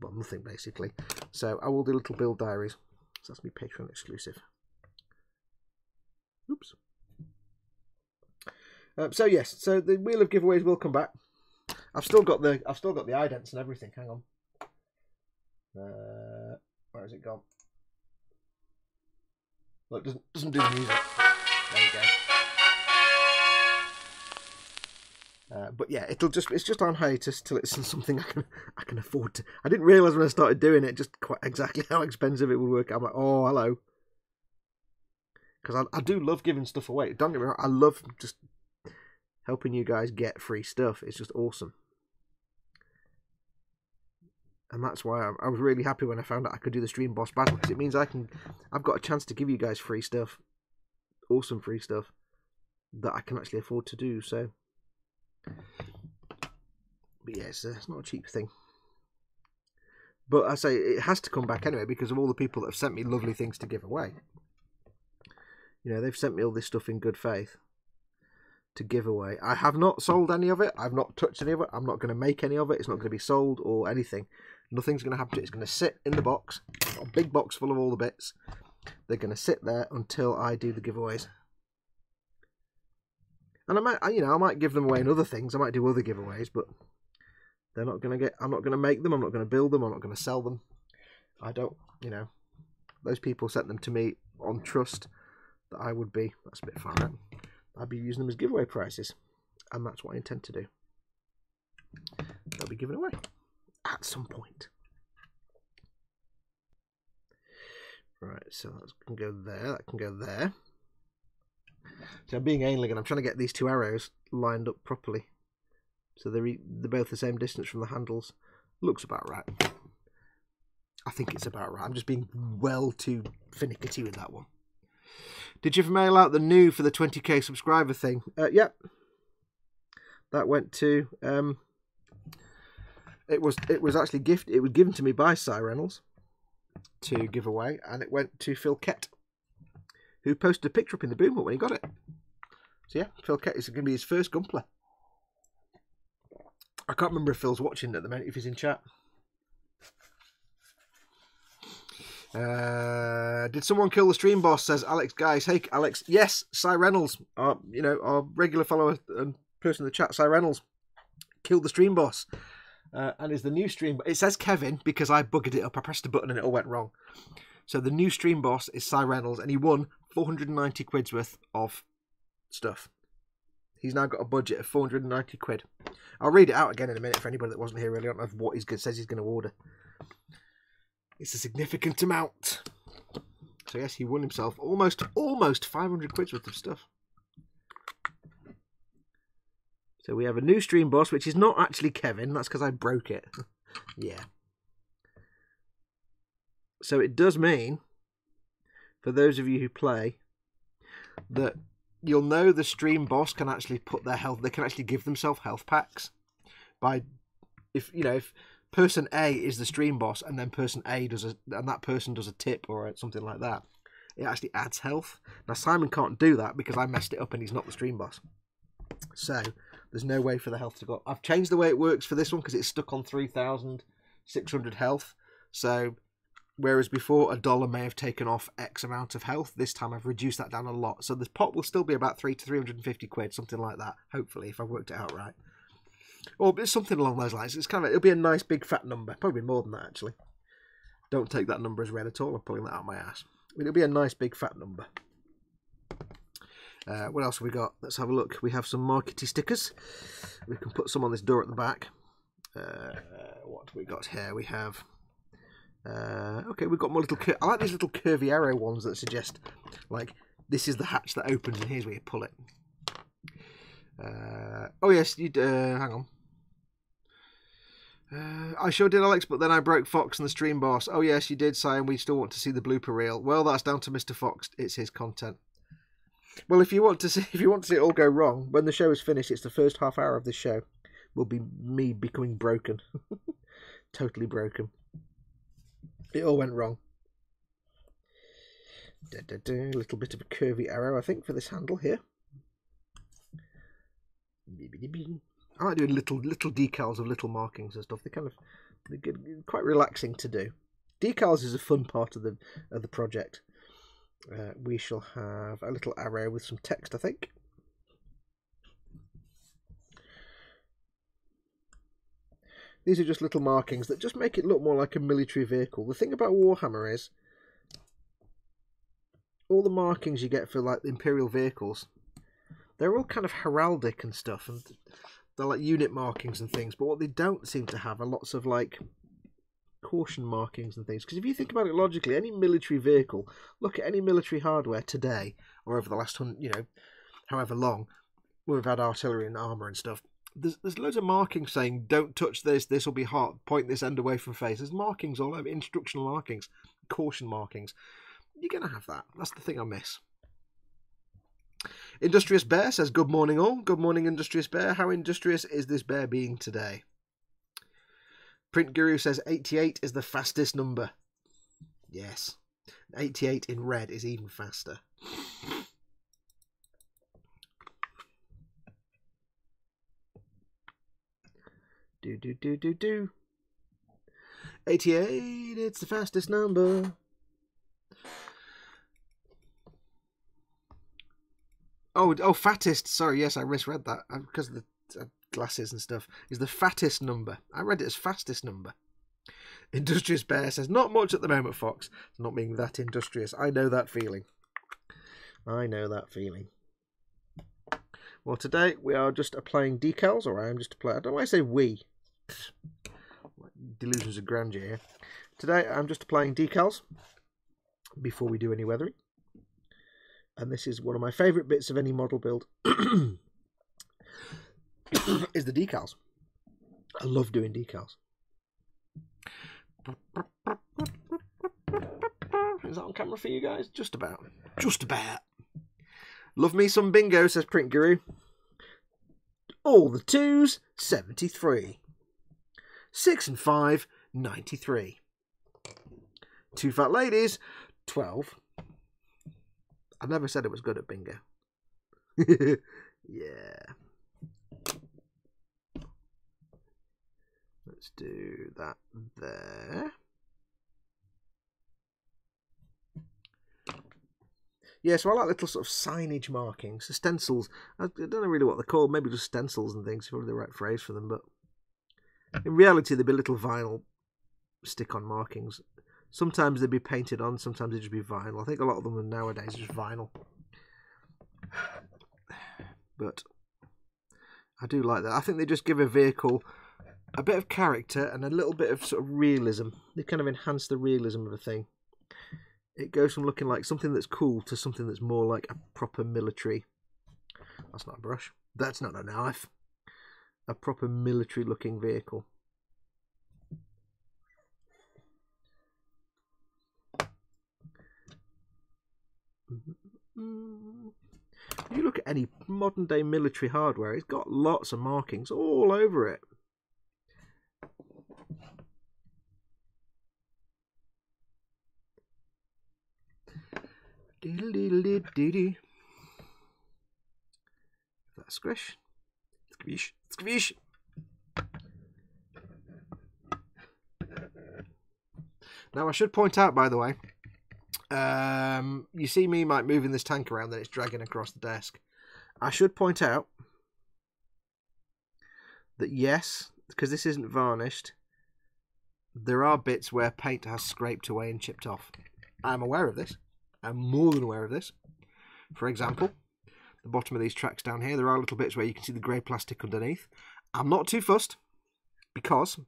well, nothing basically. So I will do little build diaries. So that's me Patreon exclusive. Oops. So yes, so the wheel of giveaways will come back. I've still got the idents and everything. Hang on. Where has it gone? Look, doesn't do the music. There you go. But yeah, it's just on hiatus till it's something I can afford to. I didn't realise when I started doing it just quite exactly how expensive it would work. I'm like, oh hello, because I do love giving stuff away. Don't get me wrong, I love just helping you guys get free stuff. It's just awesome. And that's why I was really happy when I found out I could do the stream boss battle, because it means I've got a chance to give you guys free stuff, awesome free stuff that I can actually afford to do. So, but yeah, it's not a cheap thing. But I say it has to come back anyway because of all the people that have sent me lovely things to give away. You know, they've sent me all this stuff in good faith to give away. I have not sold any of it. I've not touched any of it. I'm not going to make any of it. It's not going to be sold or anything. Nothing's going to happen to it. It's going to sit in the box, a big box full of all the bits. They're going to sit there until I do the giveaways. And I might give them away in other things. I might do other giveaways, but they're not going to get. I'm not going to make them. I'm not going to build them. I'm not going to sell them. I don't. You know, those people sent them to me on trust that I would be. That's a bit far out. I'd be using them as giveaway prices, and that's what I intend to do. They'll be given away at some point. Right, so that can go there, that can go there. So I'm being anal again. I'm trying to get these two arrows lined up properly, so they're both the same distance from the handles. Looks about right. I think it's about right. I'm just being well too finicky with that one. Did you ever mail out the new for the 20k subscriber thing? Yep. That went to it was actually gifted. It was given to me by Cy Reynolds to give away, and it went to Phil Kett, who posted a picture up in the boom hut when he got it. So yeah, Phil Kett is going to be his first Gunpla. I can't remember if Phil's watching at the moment, if he's in chat. Did someone kill the stream boss? Says Alex Guys. Hey Alex, yes, Cy Reynolds, our regular follower and person in the chat, Cy Reynolds, killed the stream boss, and is the new stream. It says Kevin because I buggered it up. I pressed a button and it all went wrong. So the new stream boss is Cy Reynolds, and he won 490 quid's worth of stuff. He's now got a budget of 490 quid. I'll read it out again in a minute for anybody that wasn't here earlier on of what he says he's going to order. It's a significant amount. So yes, he won himself almost 500 quid's worth of stuff. So we have a new stream boss, which is not actually Kevin. That's because I broke it. Yeah. So it does mean, for those of you who play, that you'll know the stream boss can actually put their health. They can actually give themselves health packs by, if person A is the stream boss, and then person A and that person does a tip or something like that, it actually adds health. Now Simon can't do that because I messed it up and he's not the stream boss. So there's no way for the health to go up. I've changed the way it works for this one because it's stuck on 3,600 health. So whereas before $1 may have taken off X amount of health, this time I've reduced that down a lot. So the pot will still be about 300 to 350 quid, something like that. Hopefully, if I've worked it out right. Or something along those lines. It's it'll be a nice big fat number. Probably more than that, actually. Don't take that number as read at all. I'm pulling that out of my ass. It'll be a nice big fat number. What else have we got? Let's have a look. We have some markety stickers. We can put some on this door at the back. What do we got here? We have... okay, we've got more little... I like these little curvy arrow ones that suggest, like, this is the hatch that opens and here's where you pull it. Oh yes, hang on. I sure did, Alex, but then I broke Foxx and the stream boss. Oh yes, you did, Si, and we still want to see the blooper reel. Well, that's down to Mr. Foxx. It's his content. Well, if you want to see it all go wrong, when the show is finished, it's the first half hour of the show will be me becoming broken, totally broken. It all went wrong. A little bit of a curvy arrow, I think, for this handle here. I like doing little decals of little markings and stuff. They're quite relaxing to do. Decals is a fun part of the project. We shall have a little arrow with some text, I think. These are just little markings that just make it look more like a military vehicle. The thing about Warhammer is all the markings you get for like the Imperial vehicles, they're all kind of heraldic and stuff, and they're like unit markings and things, but what they don't seem to have are lots of like caution markings and things. Because if you think about it logically, any military vehicle, look at any military hardware today or over the last however long we've had artillery and armour and stuff, there's loads of markings saying don't touch this, this will be hot, point this end away from face. There's markings all over, instructional markings, caution markings. You're going to have that. That's the thing I miss. Industrious Bear says, good morning all. Good morning, Industrious Bear. How industrious is this bear being today? Print Guru says 88 is the fastest number. Yes. 88 in red is even faster. Do. 88, it's the fastest number. Oh, fattest. Sorry, yes, I misread that because of the glasses and stuff. Is the fattest number. I read it as fastest number. Industrious Bear says, not much at the moment, Fox. It's not being that industrious. I know that feeling. I know that feeling. Well, today we are just applying decals, or I am just applying. I don't know why I say we. Delusions of grandeur here. Today I'm just applying decals before we do any weathering. And this is one of my favourite bits of any model build, is the decals. I love doing decals. Is that on camera for you guys? Just about. Just about. Love me some bingo, says Print Guru. All the 2s, 73. 6 and 5, 93. 2 fat ladies, 12. I never said it was good at bingo. Yeah. Let's do that there. Yeah, so I like little sort of signage markings, stencils. I don't know really what they're called. Maybe just stencils and things. Probably the right phrase for them. But in reality, they'd be little vinyl stick-on markings. Sometimes they'd be painted on. Sometimes they'd just be vinyl. I think a lot of them nowadays are just vinyl. But I do like that. I think they just give a vehicle a bit of character and a little bit of sort of realism. They kind of enhance the realism of a thing. It goes from looking like something that's cool to something that's more like a proper military. That's not a brush. That's not a knife. A proper military looking vehicle. If you look at any modern day military hardware, it's got lots of markings all over it. That's squish. Squish. Squish. Now I should point out, by the way, you see me like moving this tank around that it's dragging across the desk. I should point out that yes, because this isn't varnished, there are bits where paint has scraped away and chipped off. I'm aware of this. I'm more than aware of this. For example, the bottom of these tracks down here, there are little bits where you can see the grey plastic underneath. I'm not too fussed because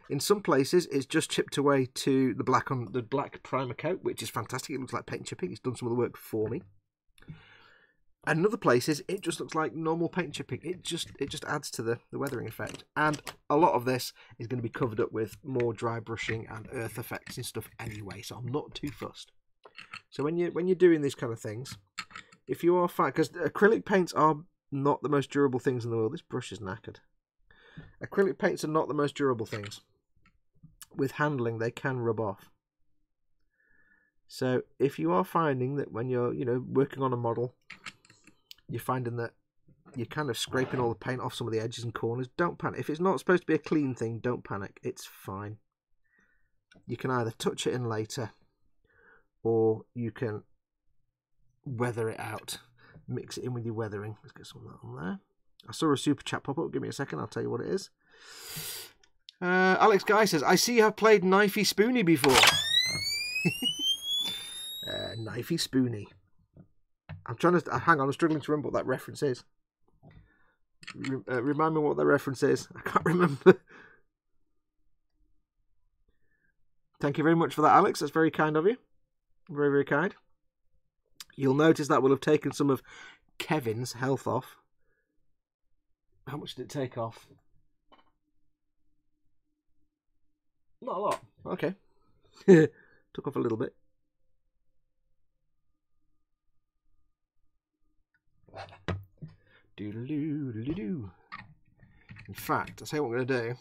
in some places it's just chipped away to the black on the black primer coat, which is fantastic. It looks like paint chipping. It's done some of the work for me. And in other places, it just looks like normal paint chipping. It just adds to the weathering effect. And a lot of this is going to be covered up with more dry brushing and earth effects and stuff anyway, so I'm not too fussed. So when you're doing these kind of things, if you are fine, because acrylic paints are not the most durable things in the world. This brush is knackered. Acrylic paints are not the most durable things. With handling, they can rub off. So if you are finding that when you're, working on a model, you're finding that you're kind of scraping all the paint off some of the edges and corners, don't panic. If it's not supposed to be a clean thing, don't panic. It's fine. You can either touch it in later, or you can weather it out. Mix it in with your weathering. Let's get some of that on there. I saw a super chat pop up. Give me a second. I'll tell you what it is. Alex Guy says, I see you have played Knifey Spoony before. Knifey Spoony. I'm trying to... hang on, I'm struggling to remember what that reference is. Remind me what that reference is. I can't remember. Thank you very much for that, Alex. That's very kind of you. Very, very kind. You'll notice that will have taken some of Kevin's health off. How much did it take off? Not a lot. Okay. Took off a little bit. Doodaloo. In fact, I'll tell you what I'm going to do.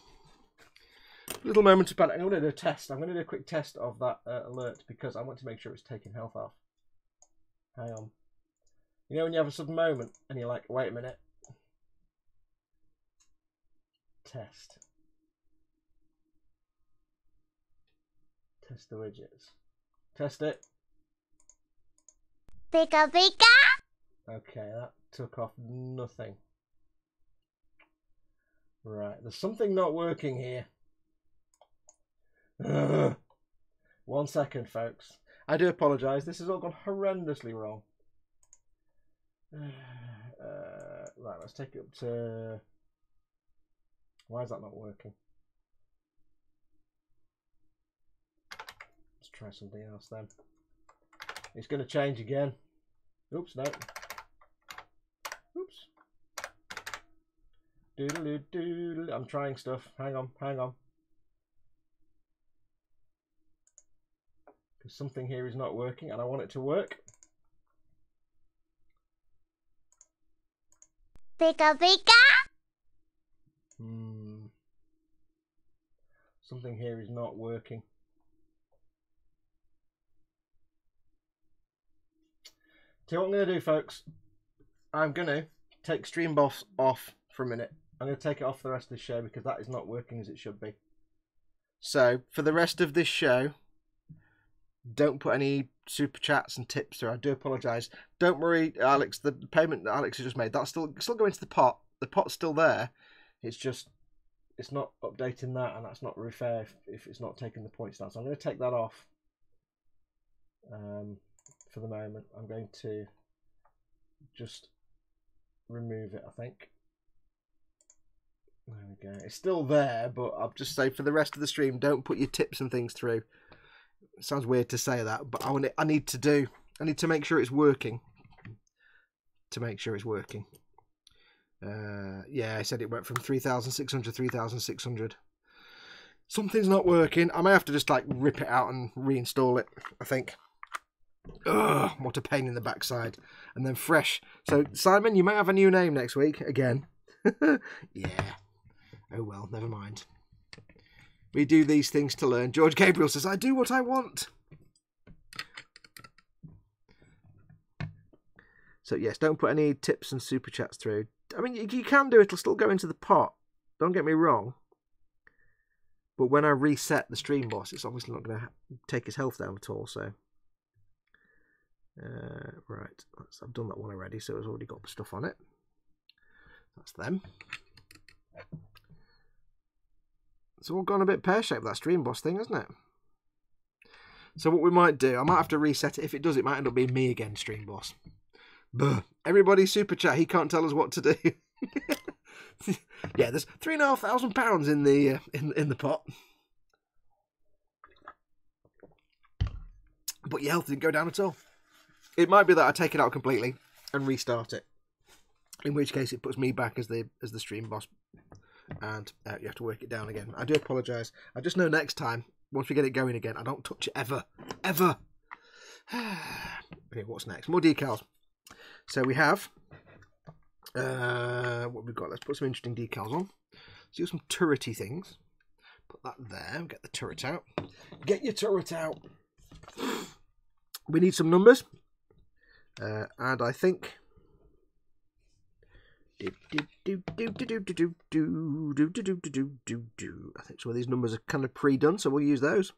A little moment of panic. I'm going to do a test. I'm going to do a quick test of that alert because I want to make sure it's taking health off. Hang on. You know when you have a sudden moment and you're like, wait a minute. Test. Test the widgets. Test it. Pika pika. Okay, that took off nothing. Right, there's something not working here. Ugh. 1 second, folks. I do apologise. This has all gone horrendously wrong. Right, let's take it up to... Why is that not working? Let's try something else then. It's going to change again. Oops, no. Oops. Doodle doodle. I'm trying stuff. Hang on, hang on. Because something here is not working and I want it to work. Pika pika. Something here is not working. Tell you what I'm going to do, folks. I'm going to take Streamboss off for a minute. I'm going to take it off for the rest of the show because that is not working as it should be. So, for the rest of this show, don't put any super chats and tips through. I do apologise. Don't worry, Alex. The payment that Alex has just made, that's still going into the pot. The pot's still there. It's just, it's not updating that, and that's not really fair if it's not taking the points down. So I'm going to take that off. For the moment, I'm going to just remove it, I think. There we go. It's still there, but I'll just say for the rest of the stream, don't put your tips and things through. It sounds weird to say that, but I need to make sure it's working. To make sure it's working. Yeah, I said it went from 3,600 to 3,600. Something's not working. I may have to just like rip it out and reinstall it, I think. Ugh, what a pain in the backside. And then fresh. So, Simon, you may have a new name next week again. Yeah. Oh well, never mind. We do these things to learn. George Gabriel says, I do what I want. So, yes, don't put any tips and super chats through. I mean, you can do it. It'll still go into the pot. Don't get me wrong. But when I reset the stream boss, it's obviously not going to take his health down at all, so... right, I've done that one already, so it's already got the stuff on it. That's them. It's all gone a bit pear-shaped, that stream boss thing, hasn't it? So what we might do, I might have to reset it. If it does, it might end up being me again, stream boss. Buh. Everybody super chat, he can't tell us what to do. Yeah, there's £3,500 in the in the pot. But your health didn't go down at all. It might be that I take it out completely. and restart it. In which case it puts me back as the stream boss, and you have to work it down again. I do apologise. I just know next time, once we get it going again, I don't touch it ever. Ever. Okay, what's next? More decals. So we have... what we've got? Let's put some interesting decals on. Let's do some turrety things. Put that there. Get the turret out. Get your turret out. We need some numbers. And I think... I think some of these numbers are kind of pre-done, so we'll use those.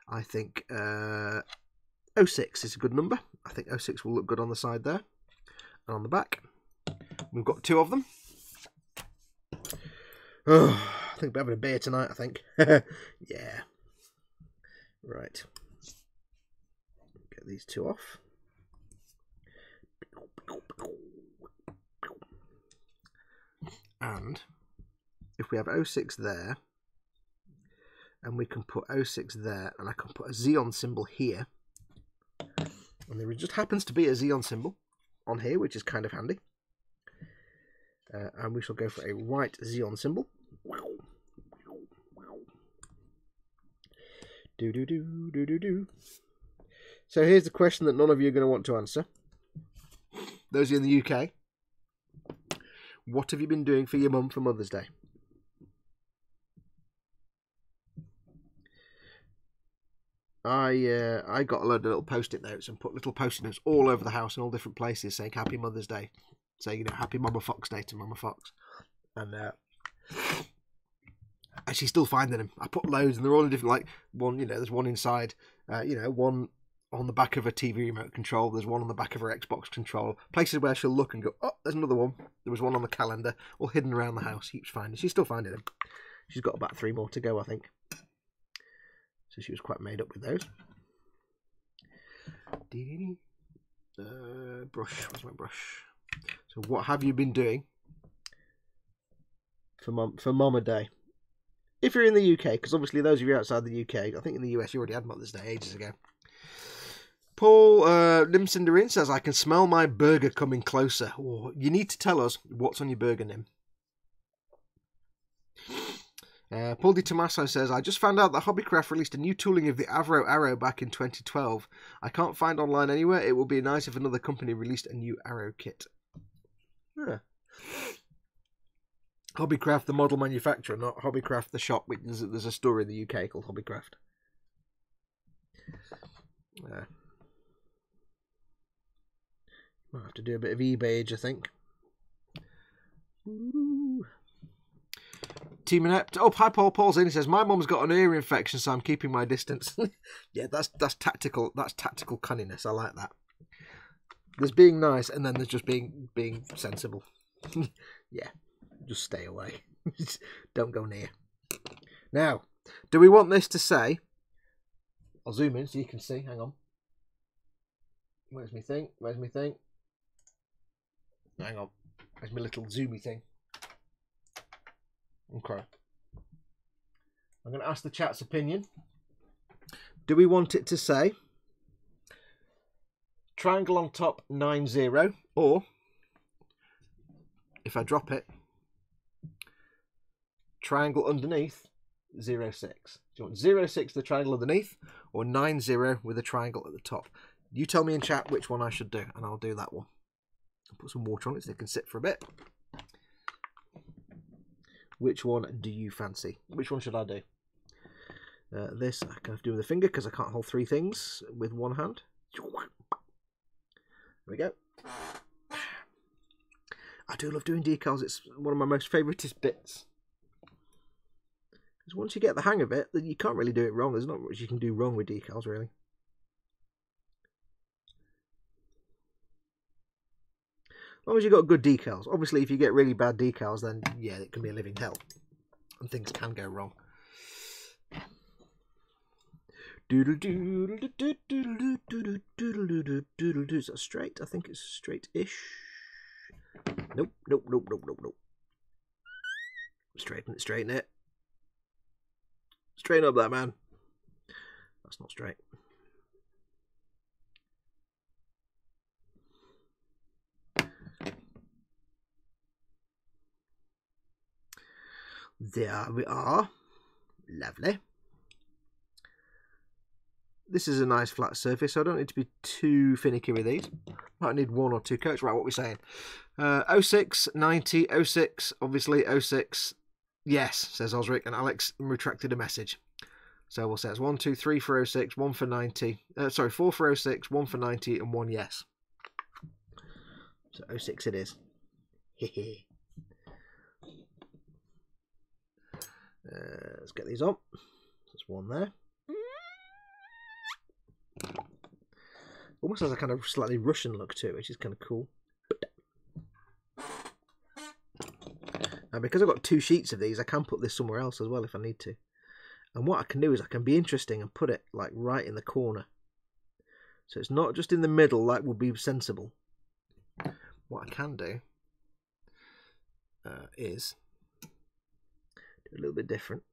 I think 06 is a good number. I think 06 will look good on the side there and on the back. We've got 2 of them. Oh, I think we're having a beer tonight, I think. Yeah. Right. Get these 2 off. And if we have 06 there, and we can put 06 there, and I can put a Xeon symbol here, and there just happens to be a Xeon symbol on here, which is kind of handy. And we shall go for a white Xeon symbol. Do. So here's the question that none of you are going to want to answer. Those of you in the UK. What have you been doing for your mum for Mother's Day? I got a load of little post-it notes and put little post-it notes all over the house in all different places saying Happy Mother's Day. Saying, Happy Mama Fox Day to Mama Fox. And she's still finding them. I put loads and they're all in different, like, one, there's one inside, one on the back of a TV remote control. There's one on the back of her Xbox control. Places where she'll look and go, oh, there's another one. There was one on the calendar, all hidden around the house. Keeps finding. She's still finding them. She's got about 3 more to go, I think. So she was quite made up with those. Brush. Where's my brush? So what have you been doing for Mama Day? If you're in the UK, because obviously those of you outside the UK, I think in the US you already had Mother's Day ages ago. Paul Nimcinderin says, I can smell my burger coming closer. Oh, you need to tell us what's on your burger, Nim. Paul Di Tommaso says, I just found out that Hobbycraft released a new tooling of the Avro Arrow back in 2012. I can't find online anywhere. It would be nice if another company released a new arrow kit. Yeah. Hobbycraft, the model manufacturer, not Hobbycraft, the shop. There's a store in the UK called Hobbycraft. Might have to do a bit of eBay, I think. Ooh. Team Inept. Oh, hi Paul. Paul's in. He says, my mum's got an ear infection, so I'm keeping my distance. Yeah, that's tactical. That's tactical cunningness. I like that. There's being nice, and then there's just being sensible. Yeah, just stay away. Don't go near. Now, do we want this to say? I'll zoom in so you can see. Hang on. Where's my thing? Where's my thing? Hang on. Where's my little zoomy thing? Okay. I'm going to ask the chat's opinion. Do we want it to say triangle on top 90, or if I drop it, triangle underneath 06? Do you want 06 the triangle underneath, or 90 with a triangle at the top? You tell me in chat which one I should do, and I'll do that one. I'll put some water on it so they can sit for a bit. Which one do you fancy? Which one should I do? This I can have to do with a finger because I can't hold 3 things with one hand. There we go. I do love doing decals. It's one of my most favouriteest bits. Because once you get the hang of it, then you can't really do it wrong. There's not much you can do wrong with decals, really. As long as you've got good decals. Obviously, if you get really bad decals, then yeah, it can be a living hell. And things can go wrong. Is that straight? I think it's straight-ish. Nope. Straighten it. Straighten up that, man. That's not straight. There we are. Lovely. This is a nice flat surface, so I don't need to be too finicky with these. Might need 1 or 2 coats. Right, what are we saying? 06, 90, 06, obviously 06. Yes, says Osric, and Alex retracted a message. So we'll say it's 1, 2, 3 for 06, 1 for 90. Sorry, 4 for 06, 1 for 90, and 1 yes. So 06 it is. Hehe. Let's get these on. There's 1 there. Almost has a kind of slightly Russian look to it, which is kind of cool. Now, because I've got 2 sheets of these, I can put this somewhere else as well if I need to. And what I can do is I can be interesting and put it like right in the corner. So it's not just in the middle, like would be sensible. What I can do is do a little bit different.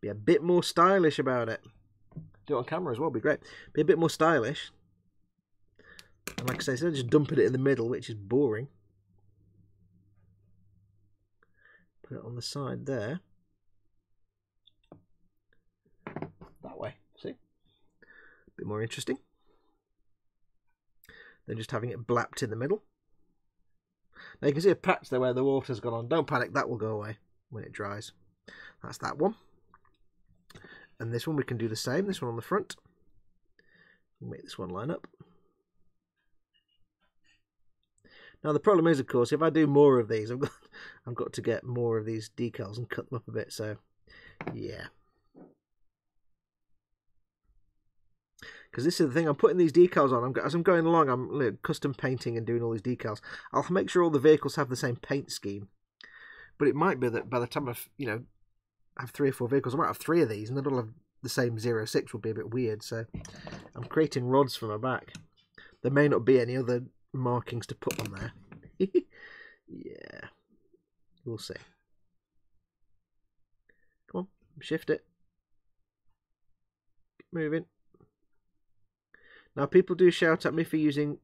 Be a bit more stylish about it. Do it on camera as well, be great. Be a bit more stylish. And like I say, instead of just dumping it in the middle, which is boring, put it on the side there. That way, see? A bit more interesting. Then just having it blapped in the middle. Now you can see a patch there where the water's gone on. Don't panic, that will go away when it dries. That's that one. And this one we can do the same. This one on the front. Make this one line up. Now the problem is, of course, if I do more of these, I've got to get more of these decals and cut them up a bit. So, yeah. Because this is the thing, I'm putting these decals on. As I'm going along, I'm custom painting and doing all these decals. I'll make sure all the vehicles have the same paint scheme. But it might be that by the time I've, have 3 or 4 vehicles, I might have 3 of these, and they'll have the same 06, will be a bit weird. So I'm creating rods for my back. There may not be any other markings to put on there. Yeah, we'll see. Come on, shift it. Keep moving. Now people do shout at me for using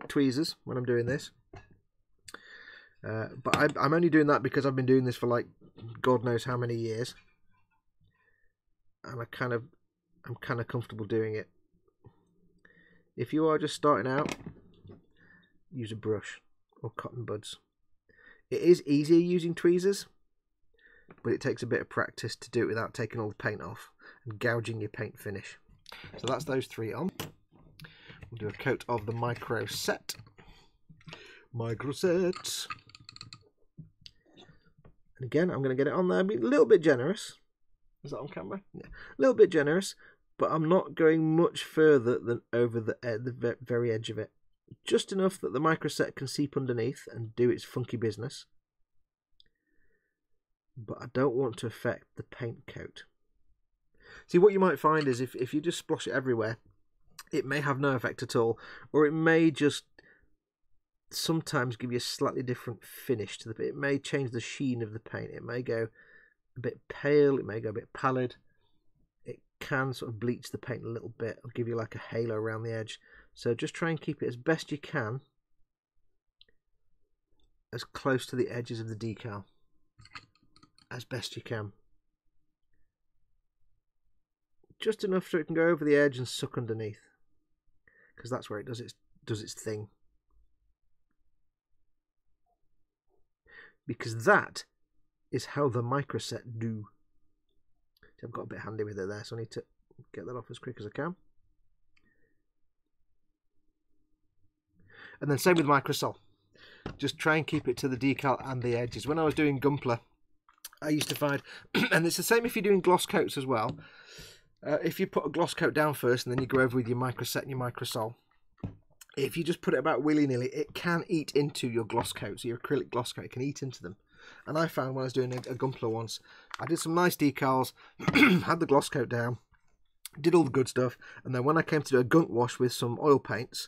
tweezers when I'm doing this. But I'm only doing that because I've been doing this for like God knows how many years, and I'm kind of comfortable doing it. If you are just starting out, use a brush or cotton buds. It is easier using tweezers, but it takes a bit of practice to do it without taking all the paint off and gouging your paint finish. So that's those 3 on. We'll do a coat of the micro set. Micro set. And again, I'm going to get it on there. Be a little bit generous. Is that on camera? Yeah, a little bit generous, but I'm not going much further than over the very edge of it. Just enough that the micro set can seep underneath and do its funky business. But I don't want to affect the paint coat. See, what you might find is if you just splosh it everywhere, it may have no effect at all, or it may just sometimes give you a slightly different finish to the paint. It may change the sheen of the paint. It may go a bit pale, it may go a bit pallid. It can sort of bleach the paint a little bit, or give you like a halo around the edge. So just try and keep it as best you can as close to the edges of the decal as best you can. Just enough so it can go over the edge and suck underneath, because that's where it does its thing. Because that is how the microset do. See, I've got a bit handy with it there, so I need to get that off as quick as I can. And then same with microsol. Just try and keep it to the decal and the edges. When I was doing Gunpla, I used to find, and it's the same if you're doing gloss coats as well. If you put a gloss coat down first and then you go over with your microset and your microsol, if you just put it about willy-nilly, it can eat into your gloss coats, your acrylic gloss coat. It can eat into them. And I found when I was doing a Gunpla once, I did some nice decals, had the gloss coat down, did all the good stuff, and then when I came to do a gunk wash with some oil paints,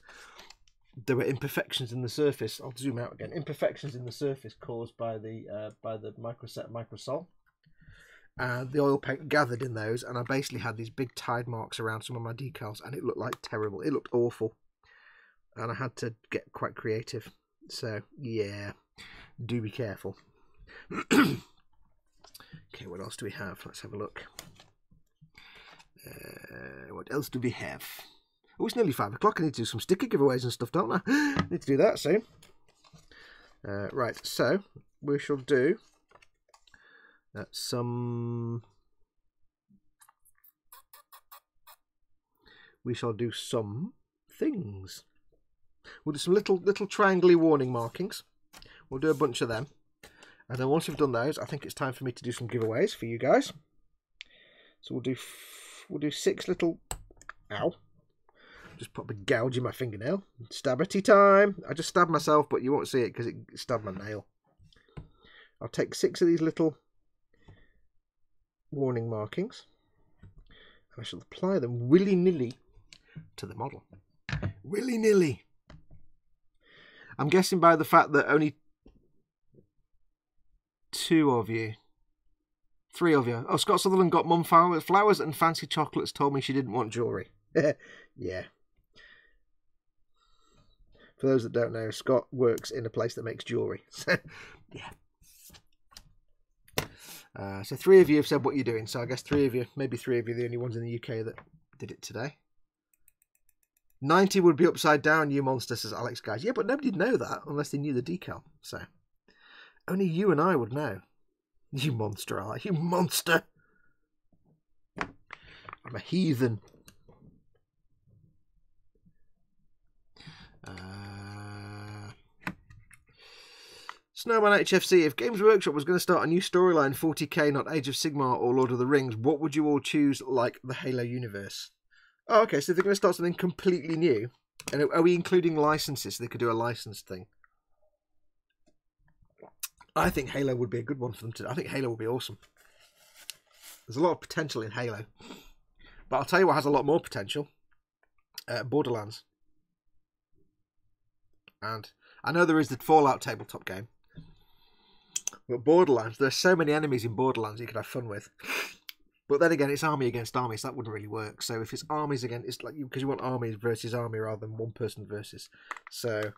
there were imperfections in the surface. I'll zoom out again. Imperfections in the surface caused by the microset microsol. And the oil paint gathered in those, and I basically had these big tide marks around some of my decals, and it looked like terrible. It looked awful. And I had to get quite creative. So, yeah. do be careful. Okay, what else do we have? Let's have a look. What else do we have? Oh, it's nearly 5 o'clock. I need to do some sticker giveaways and stuff, don't I? Need to do that soon. Right, so we shall do some things. We'll do some little triangly warning markings. We'll do a bunch of them, and then once we've done those, I think it's time for me to do some giveaways for you guys. So we'll do 6 little. Ow! Just put a gouge in my fingernail. Stabberty time! I just stabbed myself, but you won't see it because it stabbed my nail. I'll take 6 of these little warning markings, and I shall apply them willy-nilly to the model. Willy-nilly. I'm guessing by the fact that only 2 of you, 3 of you. Oh, Scott Sutherland got mum flowers and fancy chocolates. Told me she didn't want jewellery. Yeah. For those that don't know, Scott works in a place that makes jewellery. So, yeah. So 3 of you have said what you're doing. So I guess 3 of you, maybe 3 of you, are the only ones in the UK that did it today. 90 would be upside down, you monster, says Alex Guys. Yeah, but nobody'd know that unless they knew the decal. So only you and I would know. You monster, you monster. I'm a heathen. Snowman HFC, if Games Workshop was going to start a new storyline, 40k, not Age of Sigmar or Lord of the Rings, what would you all choose, like the Halo universe? Oh, okay, so they're going to start something completely new. And are we including licenses so they could do a licensed thing? I think Halo would be a good one for them to. I think Halo would be awesome. There's a lot of potential in Halo. But I'll tell you what has a lot more potential. Borderlands. And I know there is the Fallout tabletop game. But Borderlands, there's so many enemies in Borderlands you could have fun with. But then again, it's army against army, so that wouldn't really work. So if it's armies again, it's like because you want armies versus army rather than one person versus. So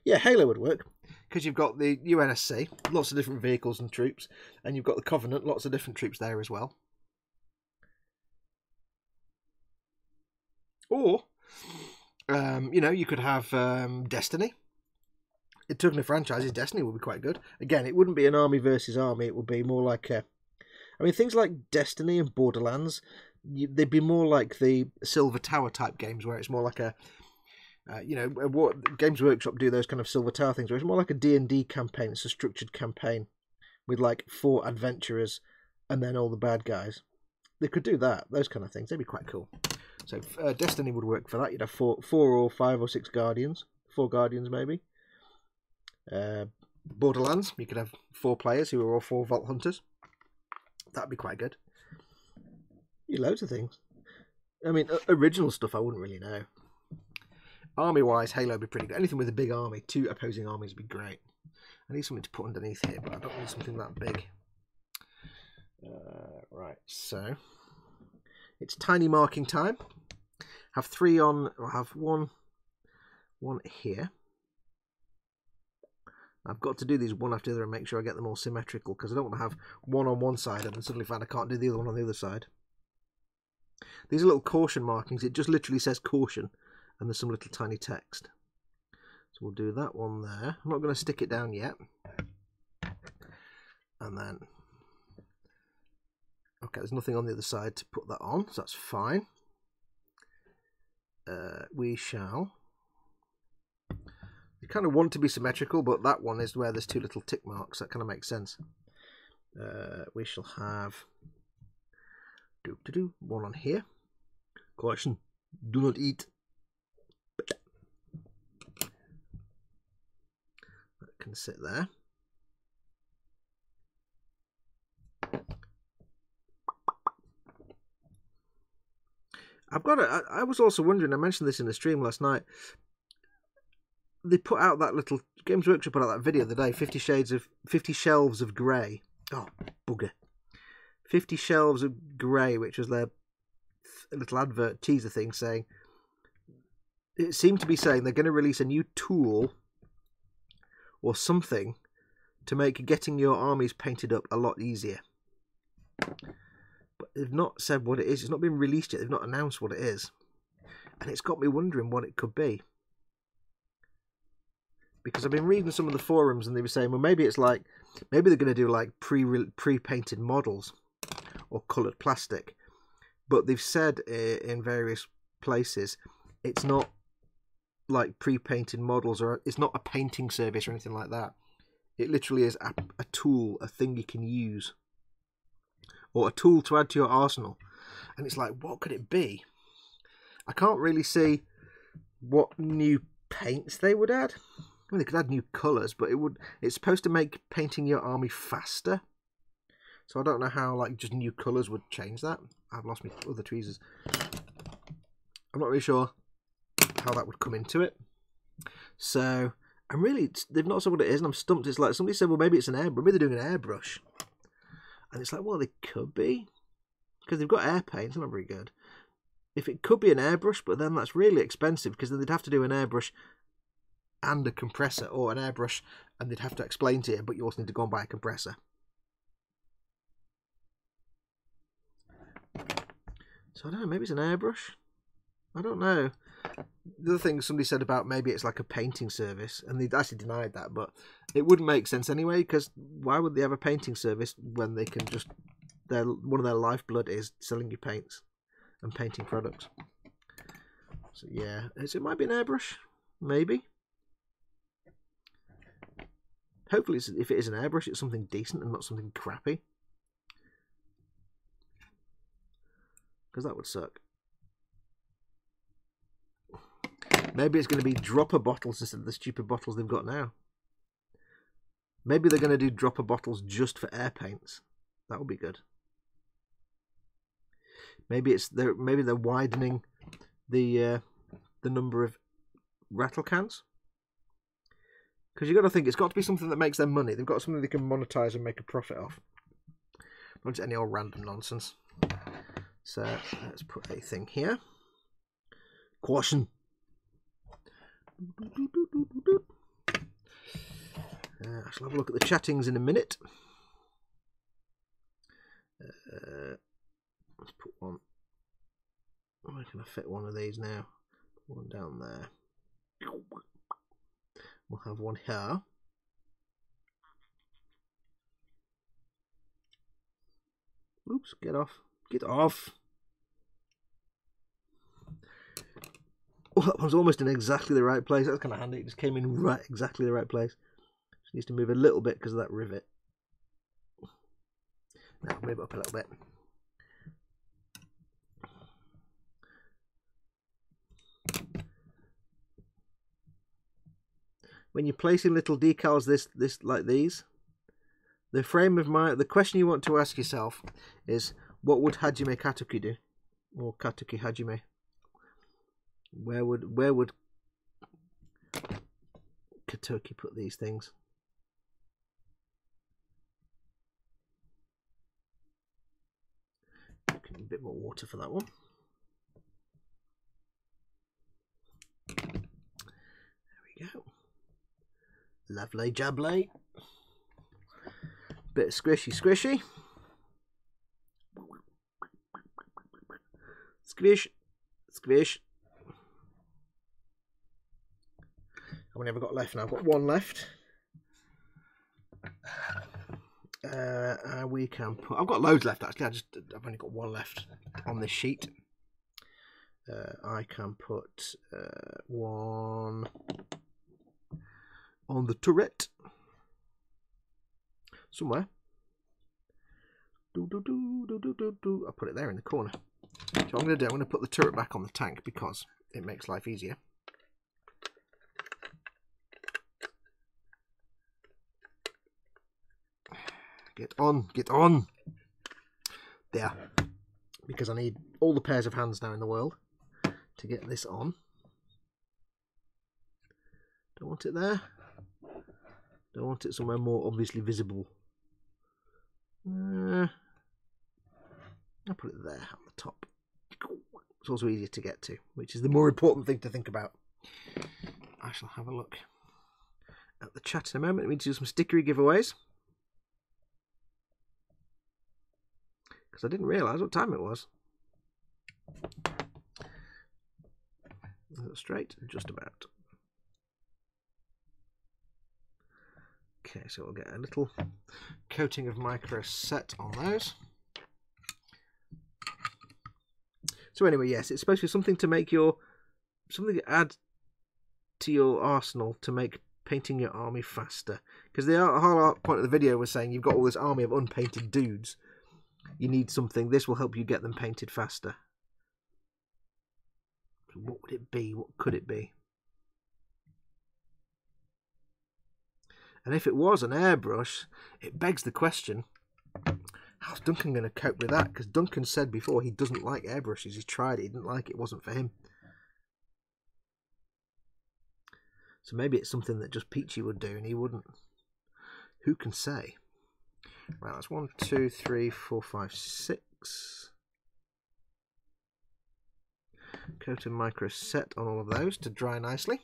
yeah, Halo would work because you've got the UNSC, lots of different vehicles and troops, and you've got the Covenant, lots of different troops there as well. Or you know, you could have Destiny. It took in the franchises, Destiny would be quite good. Again, it wouldn't be an army versus army. It would be more like I mean, things like Destiny and Borderlands, they'd be more like the Silver Tower type games, where it's more like a, you know, what Games Workshop do those kind of Silver Tower things, where it's more like a D&D campaign. It's a structured campaign with like 4 adventurers and then all the bad guys. They could do that, those kind of things. They'd be quite cool. So Destiny would work for that. You'd have 4 or 5 or 6 Guardians. 4 Guardians, maybe. Borderlands, you could have 4 players who are all 4 Vault Hunters. That'd be quite good. Loads of things. I mean, original stuff I wouldn't really know. Army-wise, Halo would be pretty good. Anything with a big army, 2 opposing armies would be great. I need something to put underneath here, but I don't need something that big. Right, so it's tiny marking time. Have 3 on, or have one here. I've got to do these one after the other and make sure I get them all symmetrical, because I don't want to have one on one side and then suddenly find I can't do the other one on the other side. These are little caution markings. It just literally says caution, and there's some little tiny text. So we'll do that one there. I'm not going to stick it down yet. And then, okay, there's nothing on the other side to put that on, so that's fine. We shall... You kind of want to be symmetrical, but that one is where there's 2 little tick marks. That kind of makes sense. We shall have one on here. Caution, do not eat. That can sit there. I was also wondering, I mentioned this in the stream last night. They put out that little Games Workshop put out that video the day, 50 shelves of grey. Oh, bugger. 50 shelves of grey, which was their little advert teaser thing saying it seemed to be saying they're going to release a new tool or something to make getting your armies painted up a lot easier. But they've not said what it is. It's not been released yet. They've not announced what it is. And it's got me wondering what it could be. Because I've been reading some of the forums and they were saying, well, maybe it's like, maybe they're going to do like pre-painted models or coloured plastic. But they've said in various places, it's not like pre-painted models, or it's not a painting service or anything like that. It literally is a tool, a thing you can use, or a tool to add to your arsenal. And it's like, what could it be? I can't really see what new paints they would add. I mean, they could add new colours, but it's supposed to make painting your army faster. So I don't know how like just new colours would change that. I've lost my other tweezers. I'm not really sure how that would come into it. So they've not said what it is, and I'm stumped. It's like somebody said, well, maybe it's an airbrush. Maybe they're doing an airbrush. And it's like, well, they could be, because they've got air paint. It's not very good. If it could be an airbrush, but then that's really expensive, because then they'd have to do an airbrush and a compressor, or an airbrush, and they'd have to explain to you, but you also need to go and buy a compressor. So I don't know, maybe it's an airbrush. I don't know. The other thing somebody said about maybe it's like a painting service, and they actually denied that, but it wouldn't make sense anyway, because why would they have a painting service when they can just, one of their lifeblood is selling you paints and painting products. So yeah, it might be an airbrush, maybe. Hopefully, if it is an airbrush, it's something decent and not something crappy. Because that would suck. Maybe it's going to be dropper bottles instead of the stupid bottles they've got now. Maybe they're going to do dropper bottles just for air paints. That would be good. Maybe they're widening the number of rattle cans. Because you've got to think, it's got to be something that makes them money. They've got something they can monetize and make a profit off. Not just any old random nonsense. So let's put a thing here. Caution. I shall have a look at the chattings in a minute. Let's put one. Where can I fit one of these now? Put one down there. We'll have one here. Oops, get off. Get off. Oh, that one's almost in exactly the right place. That's kind of handy. It just came in right, exactly the right place. Just needs to move a little bit because of that rivet. Now move it up a little bit. When you're placing little decals this like these, the question you want to ask yourself is, what would Hajime Katoki do? Or Katoki Hajime? Where would Katoki put these things? A bit more water for that one. There we go. Lovely jubbly. Bit of squishy. Squish. How many have I got left now? I've got one left. We can put. I've got loads left actually. I've only got one left on this sheet. I can put one on the turret somewhere. I'll put it there in the corner. So what I'm going to do, I'm going to put the turret back on the tank because it makes life easier. Get on. There. Because I need all the pairs of hands now in the world to get this on. Don't want it there. Don't want it somewhere more obviously visible. I'll put it there on the top. It's also easier to get to, which is the more important thing to think about. I shall have a look at the chat in a moment. We need to do some stickery giveaways. Because I didn't realise what time it was. Straight, just about. Okay, so we'll get a little coating of micro set on those. So anyway, yes, it's supposed to be something to make something to add to your arsenal to make painting your army faster. Because the whole point of the video was saying you've got all this army of unpainted dudes. You need something. This will help you get them painted faster. What would it be? What could it be? And if it was an airbrush, it begs the question, how's Duncan going to cope with that? Because Duncan said before he doesn't like airbrushes. He tried it. He didn't like it. It wasn't for him. So maybe it's something that just Peachy would do and he wouldn't. Who can say? Right, that's 1, 2, 3, 4, 5, 6. Coat and micro set on all of those to dry nicely.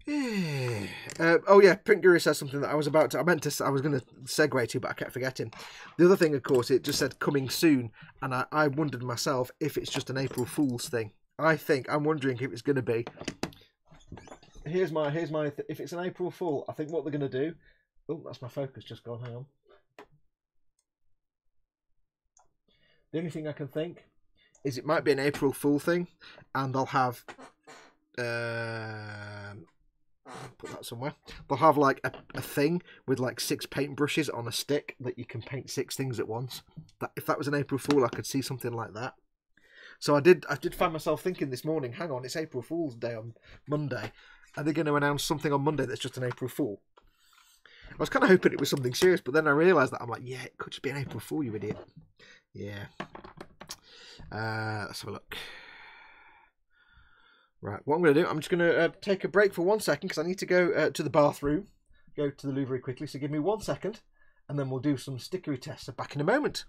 Oh yeah, Print Guru says something that I was going to segue to, but I kept forgetting. The other thing, of course, it just said coming soon, and I wondered myself if it's just an April Fool's thing. I'm wondering if it's going to be. Here's my if it's an April Fool, I think what they're going to do. Oh, that's my focus just gone. Hang on. The only thing I can think is it might be an April Fool thing, and they'll have put that somewhere. They'll have like a thing with like 6 paintbrushes on a stick that you can paint 6 things at once. If that was an April Fool, I could see something like that. So I did find myself thinking this morning, hang on, it's April Fool's Day on Monday. Are they going to announce something on Monday that's just an April Fool? I was kind of hoping it was something serious, but then I realised that I'm like, yeah, it could just be an April Fool, you idiot. Yeah. Let's have a look. Right, what I'm going to do, I'm just going to take a break for 1 second because I need to go to the bathroom, go to the loo very quickly. So give me 1 second, and then we'll do some stickery tests. So back in a moment.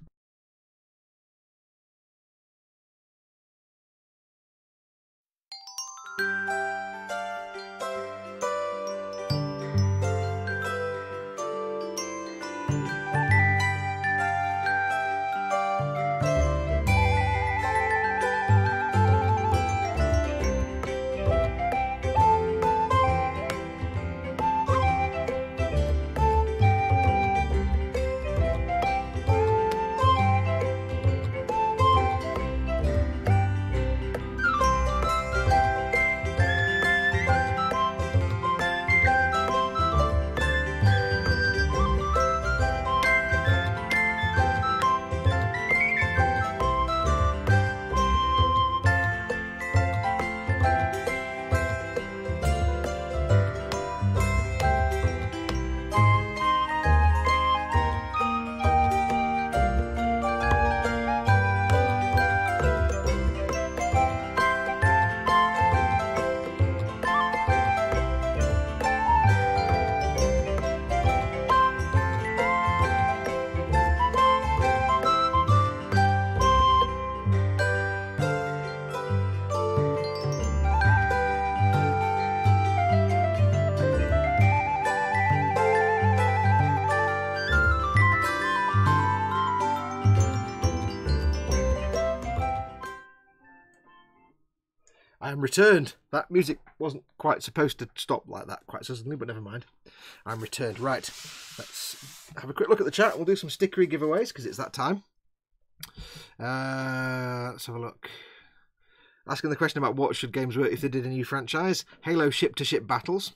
I am returned. That music wasn't quite supposed to stop like that quite suddenly, but never mind. I'm returned. Right, let's have a quick look at the chat. We'll do some stickery giveaways because it's that time. Let's have a look. Asking the question about what should games work if they did a new franchise. Halo ship-to-ship battles.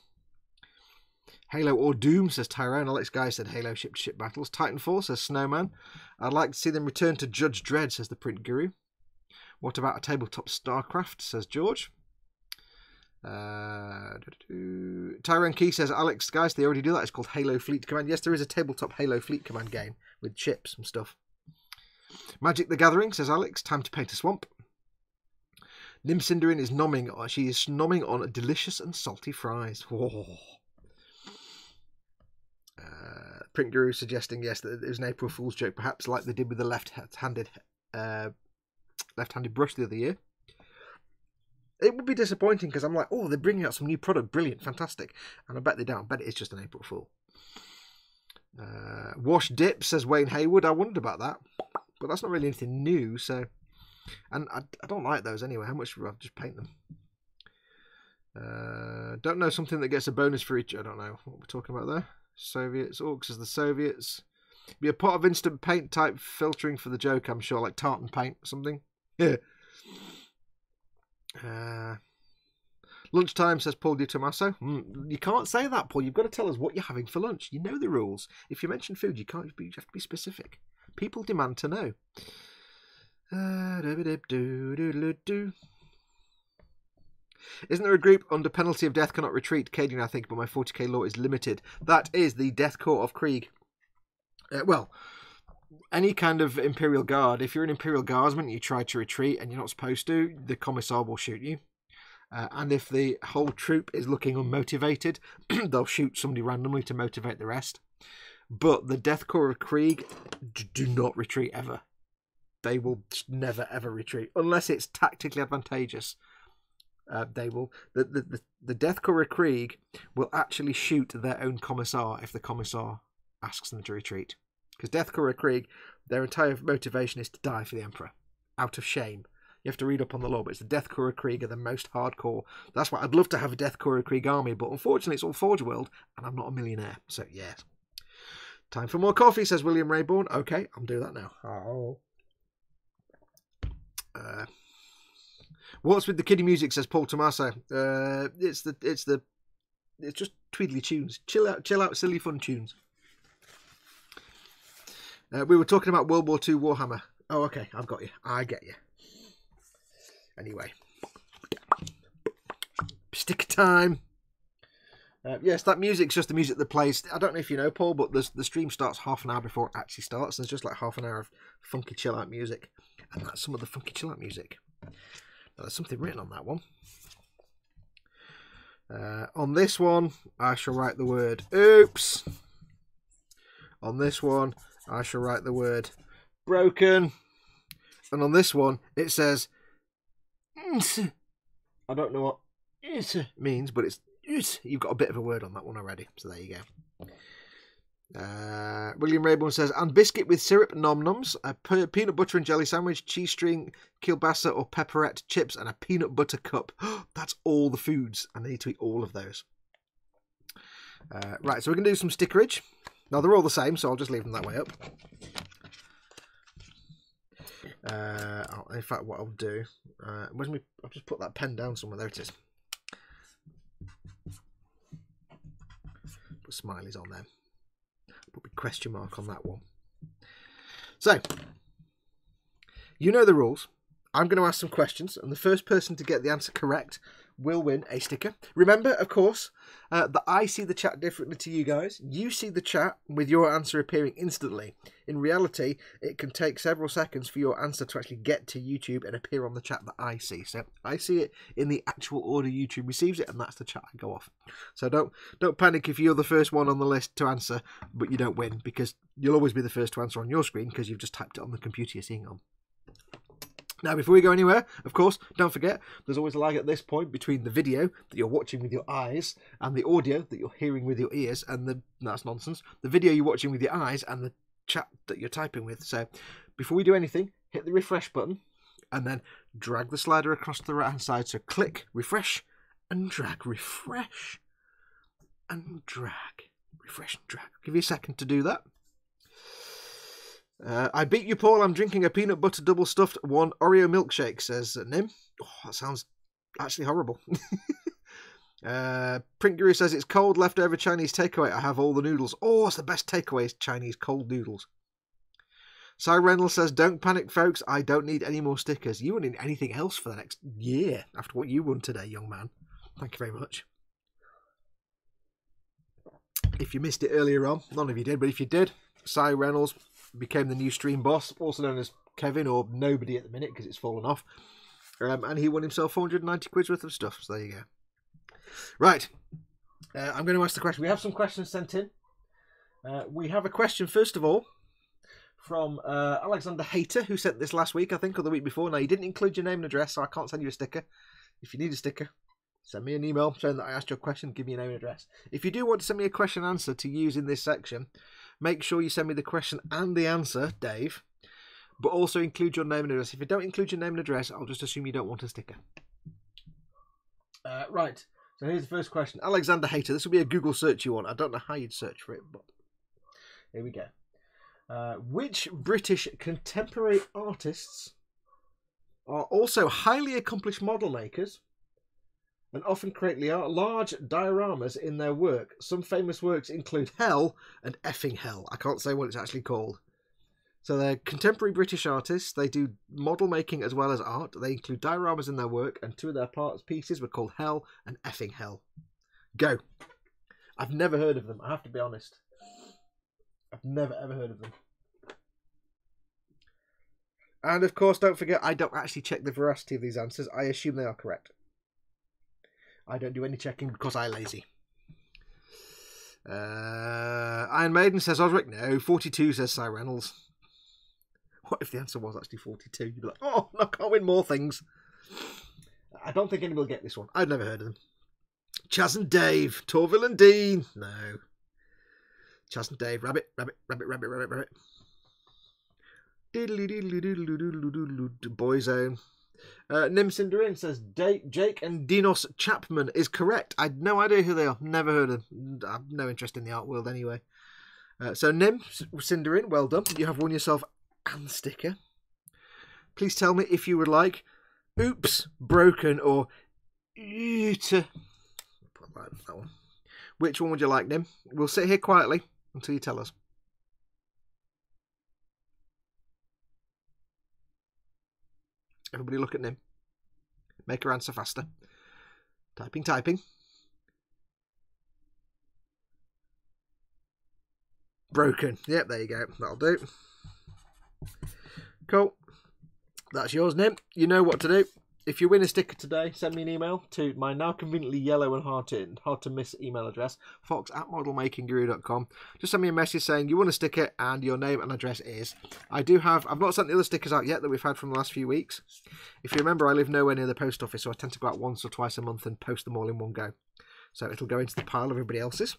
Halo or Doom, says Tyrone. Alex Guy said Halo ship-to-ship battles. Titanfall, says Snowman. I'd like to see them return to Judge Dredd, says the Print Guru. What about a tabletop StarCraft, says George. Tyrone Key says, Alex, guys, they already do that. It's called Halo Fleet Command. Yes, there is a tabletop Halo Fleet Command game with chips and stuff. Magic the Gathering, says Alex. Time to paint a swamp. Nim Cinderin is nomming. She is nomming on delicious and salty fries. Oh. Print Guru suggesting, yes, that it was an April Fool's joke, perhaps like they did with the left-handed brush the other year. It would be disappointing because I'm like, oh, they're bringing out some new product. Brilliant, fantastic. And I bet they don't. I bet it is just an April Fool. Wash Dip, says Wayne Haywood. I wondered about that. But that's not really anything new, so... And I don't like those anyway. How much would I just paint them? Don't know something that gets a bonus for each... I don't know what we're talking about there. Soviets. Orcs as the Soviets. Be a pot of instant paint type filtering for the joke, I'm sure. Like tartan paint or something. Yeah. Lunchtime, says Paul Di Tommaso. You can't say that, Paul. You've got to tell us what you're having for lunch. You know the rules. If you mention food, you have to be specific. People demand to know. Isn't there a group under penalty of death cannot retreat? Cadian, I think, but my 40k law is limited. That is the Death Court of Krieg. Well, any kind of Imperial Guard, if you're an Imperial Guardsman and you try to retreat and you're not supposed to, the Commissar will shoot you. And if the whole troop is looking unmotivated, they'll shoot somebody randomly to motivate the rest. But the Death Court of Krieg do not retreat ever. They will never ever retreat unless it's tactically advantageous. They will. The Death Court of Krieg will actually shoot their own Commissar if the Commissar asks them to retreat. Because Death Court of Krieg, their entire motivation is to die for the Emperor out of shame. You have to read up on the law, but it's the Death Court of Krieg are the most hardcore. That's why I'd love to have a Death Court of Krieg army, but unfortunately it's all Forge World, and I'm not a millionaire. So, yes. Time for more coffee, says William Rayborn. Okay, I'll do that now. Oh. What's with the kiddie music, says Paul Tommaso. It's just tweedly tunes. Chill out, silly fun tunes. We were talking about World War II Warhammer. Oh, okay, I've got you. I get you. Anyway. Sticker time. Yes, that music's just the music that plays. I don't know if you know, Paul, but the stream starts half an hour before it actually starts. There's just like half an hour of funky chill out music. And that's some of the funky chill out music. Now, there's something written on that one. On this one, I shall write the word oops. On this one, I shall write the word broken. And on this one, it says I don't know what means, but it's you've got a bit of a word on that one already. So there you go. William Rayburn says, and biscuit with syrup, nom-noms, a peanut butter and jelly sandwich, cheese string, kielbasa or pepperette, chips, and a peanut butter cup. That's all the foods. I need to eat all of those. Right, so we're going to do some stickerage. Now, they're all the same, so I'll just leave them that way up. In fact, what I'll do... I'll just put that pen down somewhere. There it is. Put smileys on there. Put a question mark on that one. So, you know the rules. I'm going to ask some questions, and the first person to get the answer correct will win a sticker. Remember, of course, that I see the chat differently to you guys. You see the chat with your answer appearing instantly. In reality, it can take several seconds for your answer to actually get to YouTube and appear on the chat that I see. So I see it in the actual order YouTube receives it, and that's the chat I go off. So don't panic if you're the first one on the list to answer, but you don't win, because you'll always be the first to answer on your screen because you've just typed it on the computer you're seeing on. Now, before we go anywhere, of course, don't forget, there's always a lag at this point between the video that you're watching with your eyes and the audio that you're hearing with your ears, and that's nonsense. The video you're watching with your eyes and the chat that you're typing with. So, before we do anything, hit the refresh button and then drag the slider across to the right-hand side. So, click, refresh, and drag, refresh, and drag, refresh, and drag. I'll give you a second to do that. I beat you, Paul. I'm drinking a peanut butter double stuffed one Oreo milkshake, says Nim. Oh, that sounds actually horrible. Print Guru says it's cold leftover Chinese takeaway. I have all the noodles. Oh, it's the best takeaway is Chinese cold noodles. Cy Reynolds says, don't panic, folks. I don't need any more stickers. You won't need anything else for the next year after what you won today, young man. Thank you very much. If you missed it earlier on, none of you did, but if you did, Cy Reynolds became the new stream boss, also known as Kevin, or nobody at the minute because it's fallen off. And he won himself 490 quid worth of stuff. So there you go. Right. I'm going to ask the question. We have some questions sent in. We have a question, first of all, from Alexander Hater, who sent this last week, I think, or the week before. Now, you didn't include your name and address, so I can't send you a sticker. If you need a sticker, send me an email saying that I asked you a question, give me your name and address. If you do want to send me a question and answer to use in this section, make sure you send me the question and the answer, Dave, but also include your name and address. If you don't include your name and address, I'll just assume you don't want a sticker. Right, so here's the first question. Alexander Hater, this will be a Google search you want. I don't know how you'd search for it, but here we go. Which British contemporary artists are also highly accomplished model makers and often create large dioramas in their work? Some famous works include Hell and Effing Hell. I can't say what it's actually called. So they're contemporary British artists. They do model making as well as art. They include dioramas in their work, and two of their pieces were called Hell and Effing Hell. Go. I've never heard of them, I have to be honest. I've never ever heard of them. And of course, don't forget, I don't actually check the veracity of these answers. I assume they are correct. I don't do any checking because I'm lazy. Iron Maiden says Osric. No. 42 says Cy Reynolds. What if the answer was actually 42? You'd be like, oh, I can't win more things. I don't think anybody will get this one. I've never heard of them. Chaz and Dave. Torville and Dean. No. Chaz and Dave. Rabbit, rabbit, rabbit, rabbit, rabbit, rabbit. Boyzone. Nim Cinderin says Jake and Dinos Chapman is correct. I had no idea who they are. Never heard of them. I have no interest in the art world anyway. So Nim Cinderin, well done. You have won yourself a sticker. Please tell me if you would like Oops, Broken or Put that one. Which one would you like, Nim? We'll sit here quietly until you tell us. Everybody look at Nim. Make her answer faster. Typing, typing. Broken. Yep, there you go. That'll do. Cool. That's yours, Nim. You know what to do. If you win a sticker today, send me an email to my now conveniently yellow and hard to miss email address, fox@modelmakingguru.com. Just send me a message saying you won a sticker and your name and address is. I've not sent the other stickers out yet that we've had from the last few weeks. If you remember, I live nowhere near the post office, so I tend to go out once or twice a month and post them all in one go. So it'll go into the pile of everybody else's.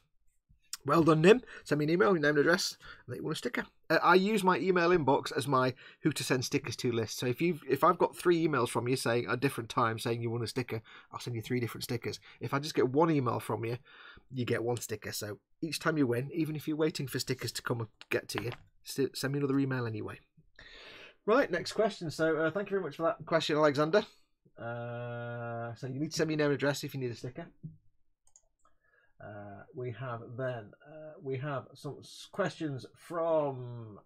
Well done, Nim. Send me an email, your name and address, and that you want a sticker. I use my email inbox as my who to send stickers to list. So if I've got 3 emails from you saying at different times saying you want a sticker, I'll send you 3 different stickers. If I just get 1 email from you, you get 1 sticker. So each time you win, even if you're waiting for stickers to come and get to you, send me another email anyway. Right, next question. So thank you very much for that question, Alexander. So you need to send me your name and address if you need a sticker. We have some questions from.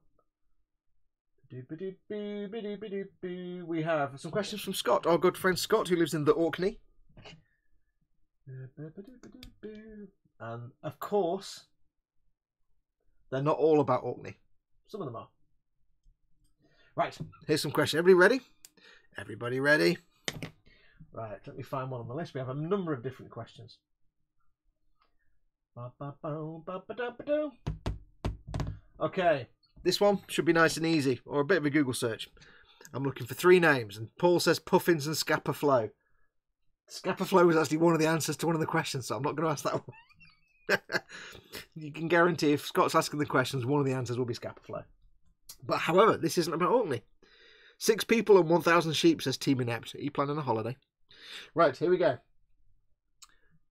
We have some questions from Scott, our good friend Scott, who lives in the Orkney. And of course, they're not all about Orkney. Some of them are. Right, here's some questions. Everybody ready? Everybody ready? Right, let me find one on the list. We have a number of different questions. Okay, this one should be nice and easy, or a bit of a Google search. I'm looking for 3 names, and Paul says Puffins and Scapa Flow. Scapa Flow was actually one of the answers to one of the questions, so I'm not going to ask that one. You can guarantee if Scott's asking the questions, one of the answers will be Scapa Flow. But however, this isn't about Orkney. 6 people and 1,000 sheep, says Team Inept. Are you planning a holiday? Right, here we go.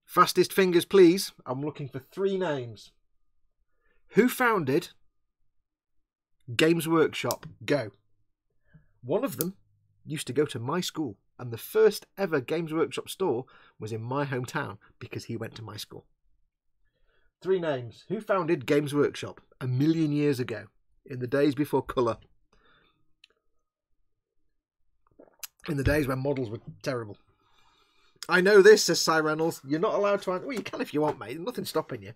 Fastest fingers, please. I'm looking for 3 names. Who founded Games Workshop? Go. One of them used to go to my school, and the first ever Games Workshop store was in my hometown because he went to my school. 3 names. Who founded Games Workshop 1,000,000 years ago, in the days before colour? In the days when models were terrible. I know this, says Cy Reynolds. You're not allowed to answer. Well, you can if you want, mate. Nothing's stopping you.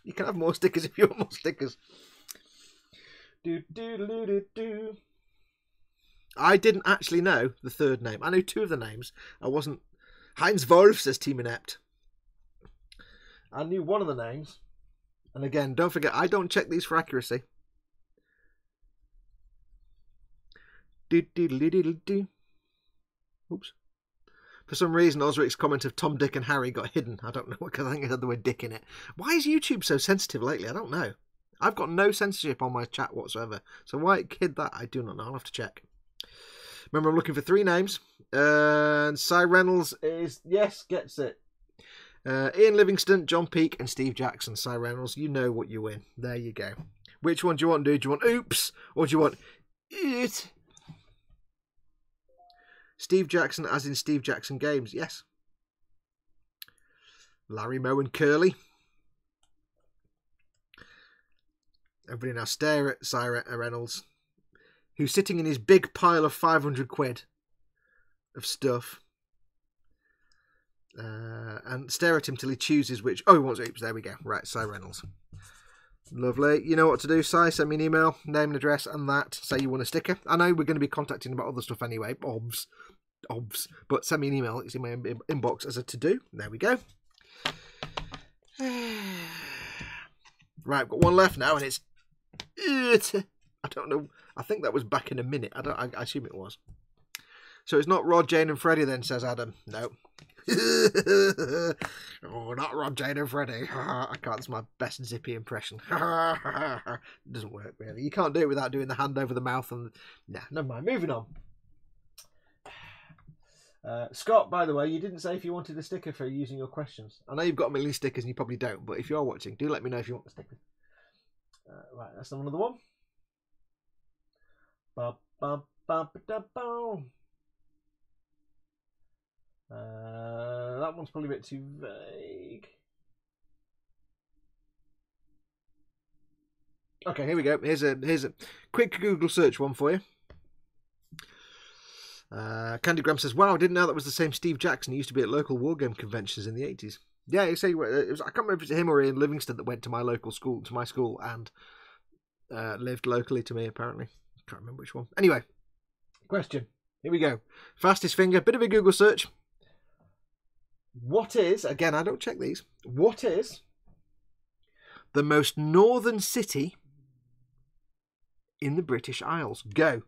You can have more stickers if you want more stickers. I didn't actually know the 3rd name. I knew 2 of the names. I wasn't... Heinz Wolf, says Team Inept. I knew one of the names. And again, don't forget, I don't check these for accuracy. Oops. For some reason, Osric's comment of Tom, Dick and Harry got hidden. I don't know, because I think it had the word Dick in it. Why is YouTube so sensitive lately? I don't know. I've got no censorship on my chat whatsoever. So why it hid that, I do not know. I'll have to check. Remember, I'm looking for 3 names. And Cy Reynolds is, yes, gets it. Ian Livingston, John Peake and Steve Jackson. Cy Reynolds, you know what you win. There you go. Which one do you want to do? Do you want oops or do you want it? Steve Jackson as in Steve Jackson Games, yes. Larry Moe and Curly. Everybody now stare at Cy Reynolds, who's sitting in his big pile of 500 quid of stuff. And stare at him till he chooses which. Oh, he wants oops. There we go. Right, Cy Reynolds. Lovely. You know what to do, Cy. Send me an email, name and address, and that. Say you want a sticker. I know we're going to be contacting about other stuff anyway. Obs. But send me an email. It's in my inbox as a to-do. There we go. Right, I've got one left now, and it's it. I don't know. I think that was back in a minute. I assume it was. So it's not Rod, Jane, and Freddie then, says Adam. No. Oh, not Rob, Jane and Freddy. I can't. It's my best Zippy impression. It doesn't work, really. You can't do it without doing the hand over the mouth. And nah, never mind. Moving on. Scott, by the way, you didn't say if you wanted a sticker for using your questions. I know you've got a million stickers and you probably don't, but if you are watching, do let me know if you want the sticker. Right, that's another one. Ba, ba, ba, ba, da, ba. That one's probably a bit too vague. Okay, here we go. Here's a quick Google search one for you. Candygram says, "Wow, I didn't know that was the same Steve Jackson. He used to be at local wargame conventions in the 80s." Yeah, you say it was. I can't remember if it's him or Ian Livingston that went to my local school, to my school, and lived locally to me. Apparently, can't remember which one. Anyway, question. Here we go. Fastest finger. Bit of a Google search. What is, again, I don't check these, what is the most northern city in the British Isles? Go.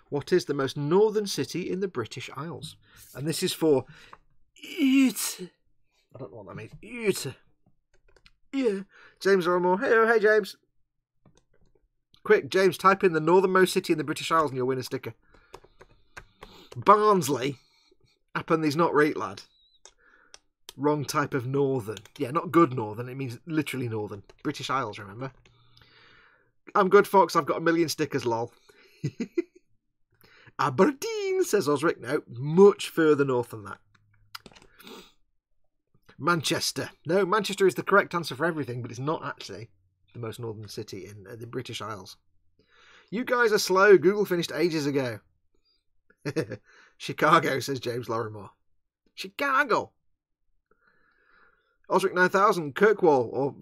What is the most northern city in the British Isles? And this is for it. I don't know what that means. It. Yeah. James Ormore. Hey, James. Quick, James, type in the northernmost city in the British Isles and you'll win a sticker. Barnsley. Happen he's not right, lad. Wrong type of northern. Yeah, not good northern. It means literally northern. British Isles, remember? I'm good, Fox. I've got a million stickers, lol. Aberdeen, says Osric. No, much further north than that. Manchester. No, Manchester is the correct answer for everything, but it's not actually the most northern city in the British Isles. You guys are slow. Google finished ages ago. Chicago, says James Lorrimore. Chicago. Osric 9000, Kirkwall, or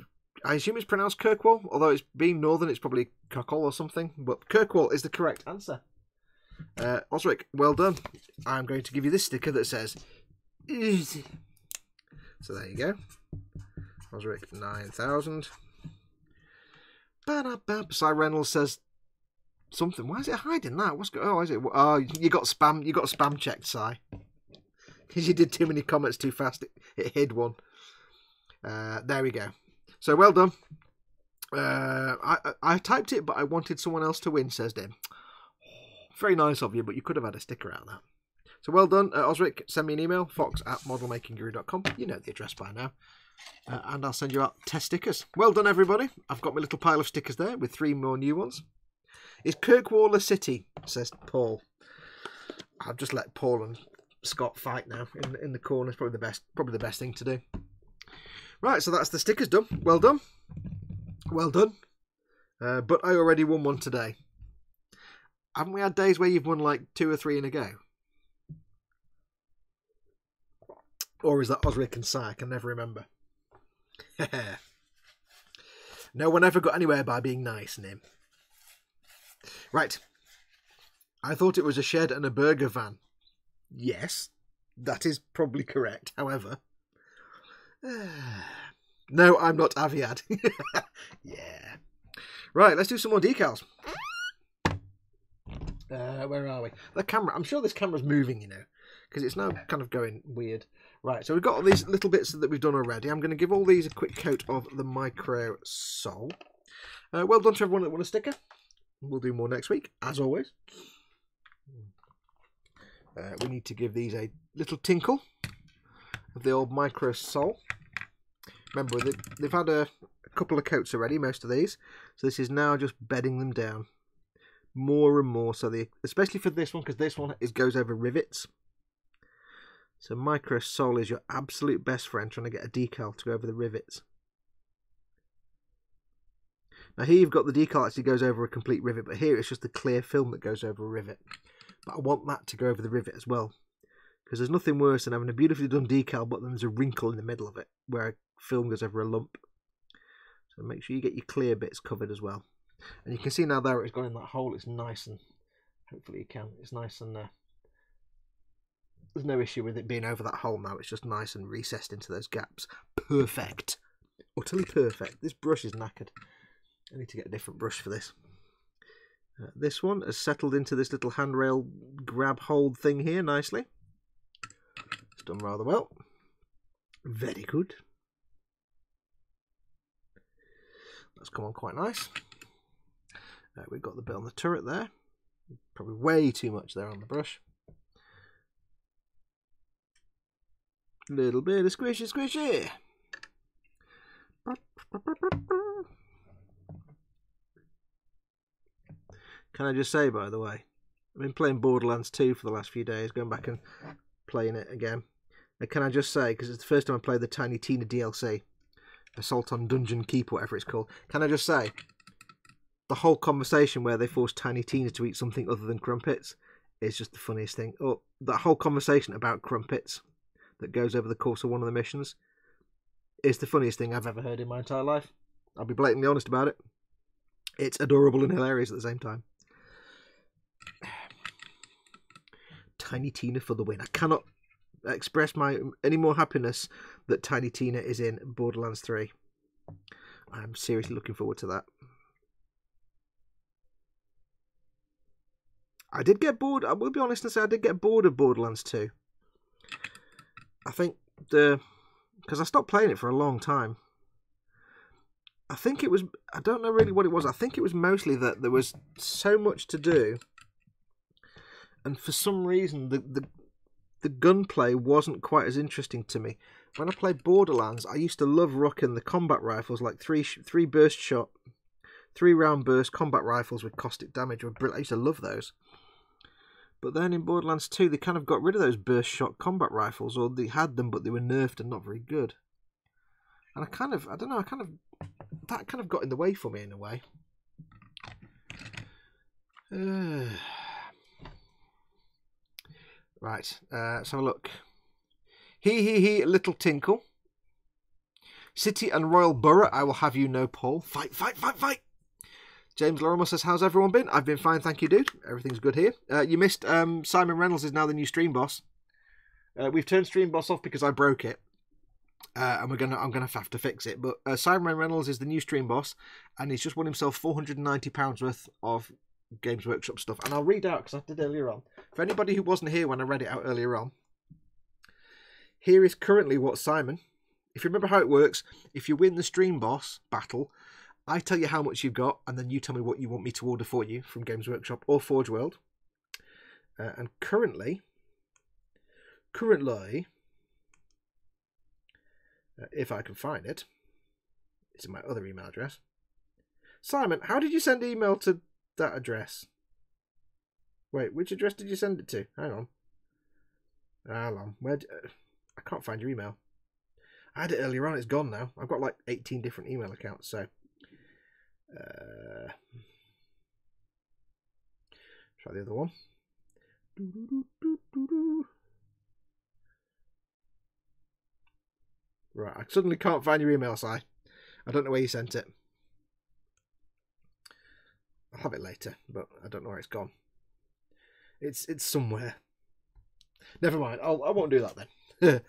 I assume it's pronounced Kirkwall, although it's being northern, it's probably Kirkwall or something, but Kirkwall is the correct answer. Osric, well done. I'm going to give you this sticker that says easy. So there you go. Osric 9000. Cy Reynolds says something. Why is it hiding that? What's going? Oh, is it? Oh, you got spam. You got spam checked, Cy. Because you did too many comments too fast. It hid one. There we go. So well done. I typed it, but I wanted someone else to win. Says Dim. Very nice of you, but you could have had a sticker out of that. So well done, Osric. Send me an email, fox@modelmakingguru.com. You know the address by now. And I'll send you out test stickers. Well done, everybody. I've got my little pile of stickers there with 3 more new ones. Is Kirkwall a city? Says Paul. I've just let Paul and Scott fight now in the corner. It's probably the best thing to do. Right, so that's the stickers done. Well done. Well done. But I already won one today. Haven't we had days where you've won like 2 or 3 in a go? Or is that Osric and Cy? I can never remember. No one ever got anywhere by being nice, Nim. Right. I thought it was a shed and a burger van. Yes, that is probably correct. However, no, I'm not Aviad. Yeah. Right, let's do some more decals. Where are we? The camera. I'm sure this camera's moving, you know. because it's now kind of going weird. Right, so we've got all these little bits that we've done already. I'm going to give all these a quick coat of the micro sole. Well done to everyone that won a sticker. We'll do more next week, as always. We need to give these a little tinkle of the old micro sole. Remember, they've had a couple of coats already, most of these. So this is now just bedding them down more and more. So especially for this one, because this one goes over rivets. So micro sole is your absolute best friend trying to get a decal to go over the rivets. Now here you've got the decal actually goes over a complete rivet, but here it's just the clear film that goes over a rivet. But I want that to go over the rivet as well, because there's nothing worse than having a beautifully done decal, but then there's a wrinkle in the middle of it where film goes over a lump. So make sure you get your clear bits covered as well. And you can see now there it's gone in that hole. It's nice, and hopefully you can. It's nice, and there's no issue with it being over that hole now. It's just nice and recessed into those gaps. Perfect. Utterly perfect. This brush is knackered. I need to get a different brush for this. This one has settled into this little handrail grab hold thing here nicely. It's done rather well. Very good. That's come on quite nice. We've got the bit on the turret there. Probably way too much there on the brush. Little bit of squishy squishy. Can I just say, by the way, I've been playing Borderlands 2 for the last few days, going back and playing it again. And can I just say, because it's the first time I played the Tiny Tina DLC, Assault on Dungeon Keep, whatever it's called, can I just say, the whole conversation where they force Tiny Tina to eat something other than crumpets is just the funniest thing. Oh, that whole conversation about crumpets that goes over the course of one of the missions is the funniest thing I've ever heard in my entire life. I'll be blatantly honest about it. It's adorable and hilarious at the same time. Tiny Tina for the win. I cannot express any more happiness that Tiny Tina is in Borderlands 3. I'm seriously looking forward to that. I did get bored. I will be honest and say I did get bored of Borderlands 2. I think because I stopped playing it for a long time. I think it was, I don't know really what it was. I think it was mostly that there was so much to do, and for some reason the gunplay wasn't quite as interesting to me. When I played Borderlands, I used to love rocking the combat rifles, like three burst shot, 3-round burst combat rifles with caustic damage. I used to love those. But then in Borderlands 2, they kind of got rid of those burst shot combat rifles, or they had them, but they were nerfed and not very good. And I don't know, that kind of got in the way for me in a way. Right, let's have a look. He, little tinkle. City and Royal Borough, I will have you know, Paul. Fight, fight, fight, fight. James Lorimer says, how's everyone been? I've been fine, thank you, dude. Everything's good here. You missed Simon Reynolds is now the new stream boss. We've turned stream boss off because I broke it. And I'm gonna have to fix it. But Simon Reynolds is the new stream boss, and he's just won himself £490 worth of Games Workshop stuff. And I'll read out, because I did earlier on. For anybody who wasn't here when I read it out earlier on, here is currently what Simon... If you remember how it works, if you win the stream boss battle, I tell you how much you've got, and then you tell me what you want me to order for you from Games Workshop or Forge World. And currently, if I can find it, it's in my other email address. Simon, how did you send email to that address? Wait, which address did you send it to? Hang on. Hold on. I can't find your email. I had it earlier on. It's gone now. I've got like 18 different email accounts, so... try the other one. Right, I suddenly can't find your email, Si. I don't know where you sent it. I'll have it later, but I don't know where it's gone. It's somewhere. Never mind. I won't do that then.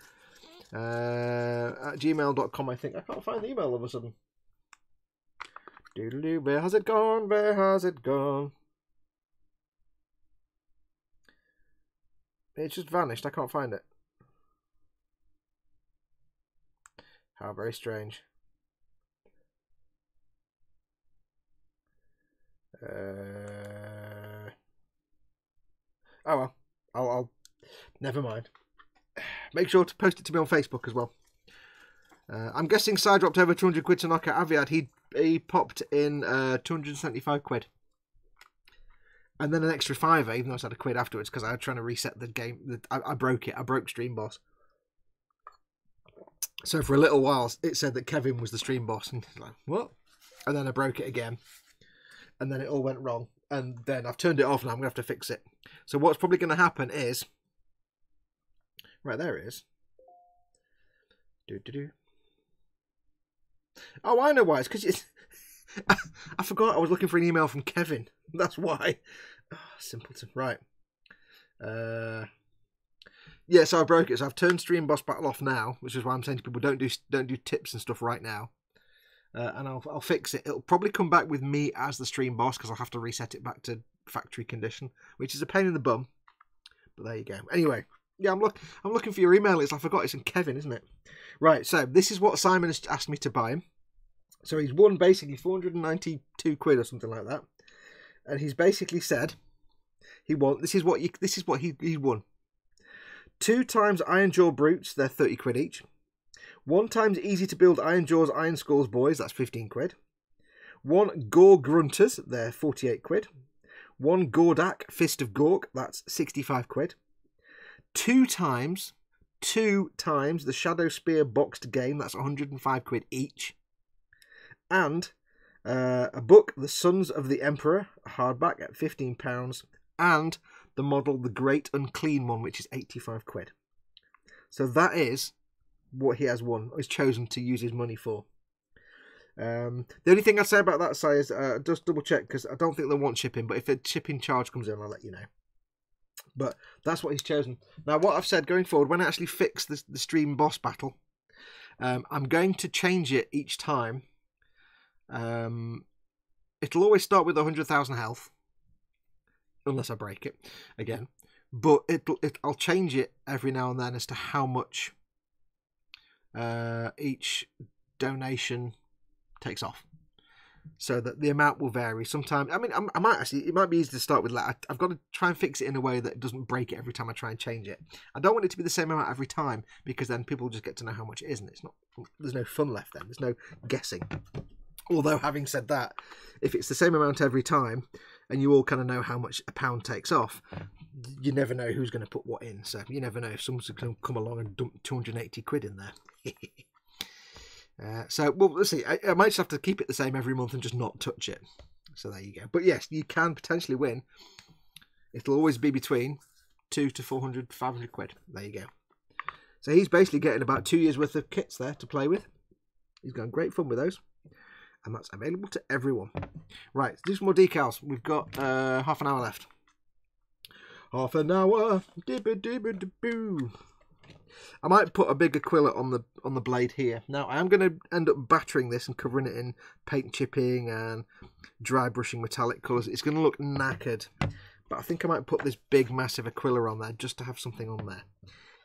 At gmail.com, I think. I can't find the email all of a sudden. Doodaloo, where has it gone? Where has it gone? It's just vanished. I can't find it. How very strange. Oh well. I'll never mind. Make sure to post it to me on Facebook as well. I'm guessing Si dropped over 200 quid to knock out Aviad. He popped in 275 quid. And then an extra fiver, even though I had a quid afterwards, because I was trying to reset the game. I broke it. I broke Stream Boss. So for a little while, it said that Kevin was the Stream Boss. And like, what? And then I broke it again. And then it all went wrong. And then I've turned it off now. I'm going to have to fix it. So what's probably going to happen is... Right, there it is. Oh, I know why. It's because I forgot I was looking for an email from Kevin. That's why. Oh, simpleton. Right. Yeah, so I broke it. So I've turned Stream Boss Battle off now, which is why I'm saying to people don't do tips and stuff right now. And I'll fix it. It'll probably come back with me as the Stream Boss because I'll have to reset it back to factory condition, which is a pain in the bum. But there you go. Anyway, yeah, I'm looking for your email. I forgot it's in Kevin, isn't it? Right. So this is what Simon has asked me to buy him. So he's won basically 492 quid or something like that, and he's basically said he won. This is what he won. 2 times Iron Jaw Brutes, they're 30 quid each. 1 times easy to build Iron Jaws, Iron Skulls Boys, that's 15 quid. 1 Gore Grunters, they're 48 quid. 1 Gordak Fist of Gork, that's 65 quid. 2 times the Shadow Spear boxed game, that's 105 quid each. And a book, The Sons of the Emperor, a hardback at £15, and the model, The Great Unclean One, which is 85 quid. So that is what he has won, or has chosen to use his money for. The only thing I'd say about that, Si, is just double check, because I don't think they want shipping, but if a shipping charge comes in, I'll let you know. But that's what he's chosen. Now, what I've said going forward, when I actually fix the Stream Boss Battle, I'm going to change it each time. It'll always start with 100,000 health, unless I break it again. But I'll change it every now and then as to how much each donation takes off, so that the amount will vary. Sometimes, I mean, I might actually, it might be easy to start with. Like, I've got to try and fix it in a way that it doesn't break it every time I try and change it. I don't want it to be the same amount every time, because then people just get to know how much it is, and it's not. There's no fun left then. There's no guessing. Although, having said that, if it's the same amount every time, and you all kind of know how much a pound takes off, you never know who's going to put what in. So you never know if someone's going to come along and dump 280 quid in there. So, well, let's see. I might just have to keep it the same every month and just not touch it. So there you go. But yes, you can potentially win. It'll always be between 200 to 400, 500 quid. There you go. So he's basically getting about 2 years worth of kits there to play with. He's got great fun with those. And that's available to everyone. Right, let's do some more decals. We've got half an hour left. Half an hour. I might put a bigger quillet on the blade here. Now, I am going to end up battering this and covering it in paint chipping and dry brushing metallic colours. It's going to look knackered. But I think I might put this big, massive Aquila on there just to have something on there.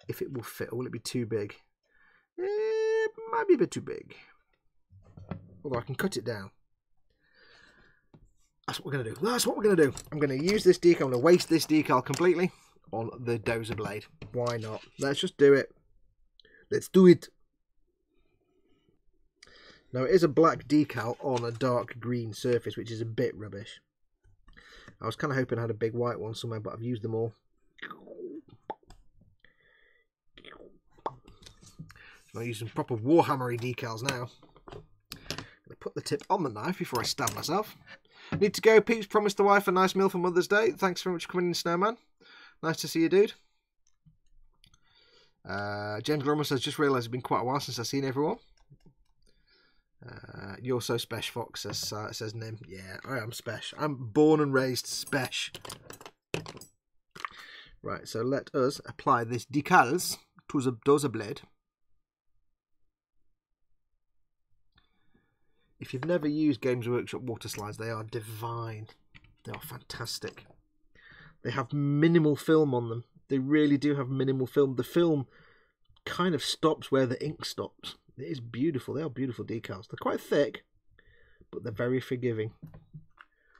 If it will fit, or will it be too big? It might be a bit too big. Although I can cut it down. That's what we're going to do. That's what we're going to do. I'm going to use this decal. I'm going to waste this decal completely on the dozer blade. Why not? Let's just do it. Let's do it. Now, it is a black decal on a dark green surface, which is a bit rubbish. I was kind of hoping I had a big white one somewhere, but I've used them all. I'll use some proper Warhammer decals now. Put the tip on the knife before I stab myself. Need to go, peeps. Promised the wife a nice meal for Mother's Day. Thanks very much for coming in, Snowman. Nice to see you, dude. James Grummer says, just realised it's been quite a while since I've seen everyone. You're so special, Fox, says Nim. Yeah, I am special. I'm born and raised special. Right, so let us apply this decals to the dozer blade. If you've never used Games Workshop water slides, they are divine. They are fantastic. They have minimal film on them, They really do have minimal film. The film kind of stops where the ink stops. It is beautiful. They are beautiful decals. They're quite thick, but they're very forgiving.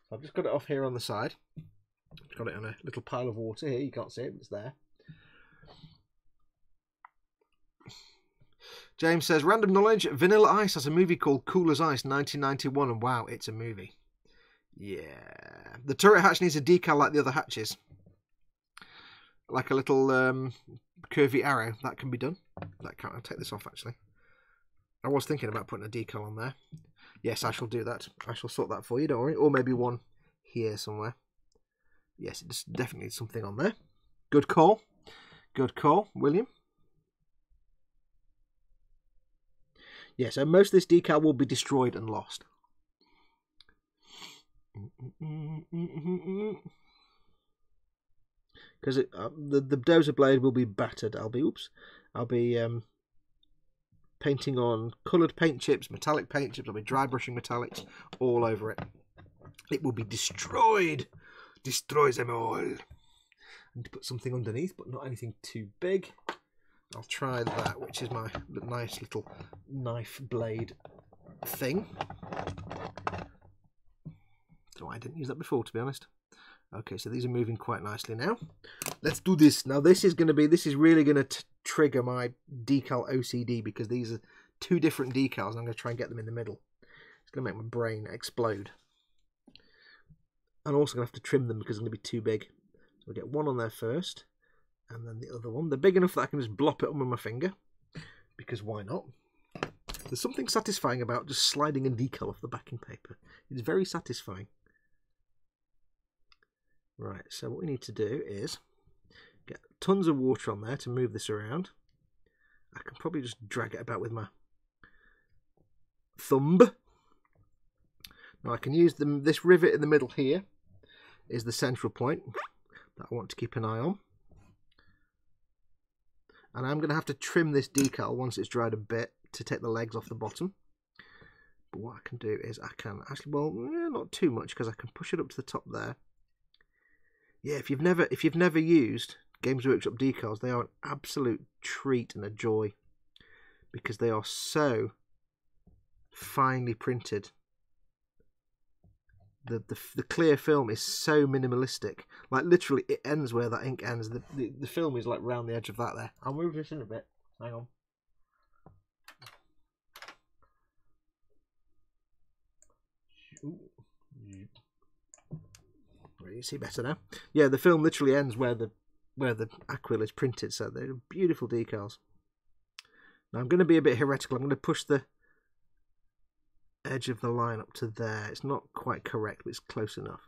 So I've just got it off here on the side. I've got it in a little pile of water here. You can't see it, but it's there. James says, random knowledge, Vanilla Ice has a movie called Cool as Ice 1991, and wow, it's a movie. Yeah. The turret hatch needs a decal like the other hatches. Like a little curvy arrow. That can be done. That can't. I'll take this off, actually. I was thinking about putting a decal on there. Yes, I shall do that. I shall sort that for you, don't worry. Or maybe one here somewhere. Yes, it's definitely something on there. Good call. Good call, William. Yeah, so most of this decal will be destroyed and lost. Because the dozer blade will be battered. I'll be painting on coloured paint chips, metallic paint chips. I'll be dry brushing metallics all over it. It will be destroyed. Destroy them all. I need to put something underneath, but not anything too big. I'll try that, which is my nice little knife blade thing. Oh, I didn't use that before, to be honest. Okay, so these are moving quite nicely now. Let's do this. Now this is really going to trigger my decal OCD, because these are two different decals and I'm going to try and get them in the middle. It's going to make my brain explode. I'm also going to have to trim them because they're going to be too big. So we'll get one on there first, and then the other one. They're big enough that I can just blop it on with my finger, because why not? There's something satisfying about just sliding a decal off the backing paper. It's very satisfying. Right, so what we need to do is get tons of water on there to move this around. I can probably just drag it about with my thumb. Now I can use this rivet in the middle here is the central point that I want to keep an eye on. And I'm going to have to trim this decal once it's dried a bit to take the legs off the bottom. But what I can do is I can actually, well, not too much, because I can push it up to the top there. Yeah, if you've never used Games Workshop decals, they are an absolute treat and a joy, because they are so finely printed. The clear film is so minimalistic. Like literally, it ends where that ink ends. The film is like round the edge of that there. I'll move this in a bit. Hang on. You see better now. Yeah, the film literally ends where the acryl is printed, so they're beautiful decals. Now I'm going to be a bit heretical. I'm going to push the edge of the line up to there. It's not quite correct, but it's close enough.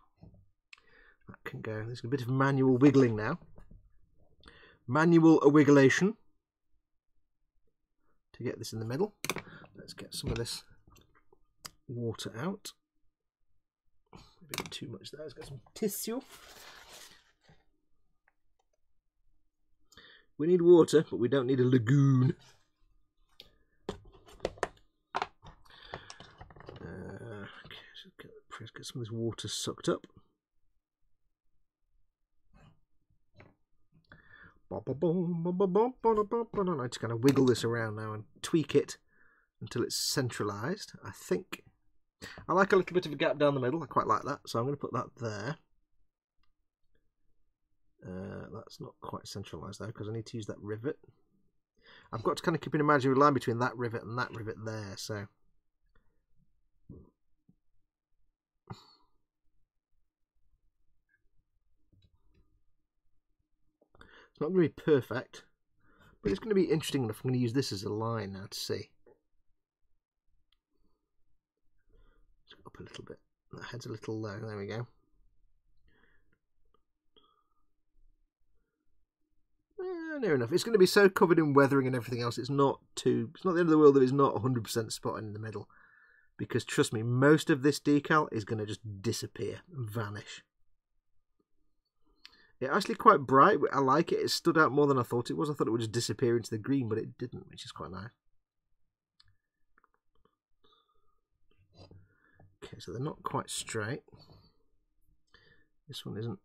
That can go. There's a bit of manual wiggling now. Manual wigglation to get this in the middle. Let's get some of this water out. A bit too much there. Let's get some tissue. We need water, but we don't need a lagoon. Okay, get some of this water sucked up. I need to kind of wiggle this around now and tweak it until it's centralised. I think I like a little bit of a gap down the middle. I quite like that, so I'm going to put that there. That's not quite centralised though, because I need to use that rivet. I've got to kind of keep an imaginary line between that rivet and that rivet there, so it's not going to be perfect, but it's going to be interesting enough. I'm going to use this as a line now to see. Just up a little bit. That head's a little low. There we go. Near enough. It's going to be so covered in weathering and everything else. It's not the end of the world that it's not 100% spotted in the middle, because trust me, most of this decal is going to just disappear and vanish. It's actually quite bright. I like it. It stood out more than I thought it was. I thought it would just disappear into the green, but it didn't, which is quite nice. Okay, so they're not quite straight. This one isn't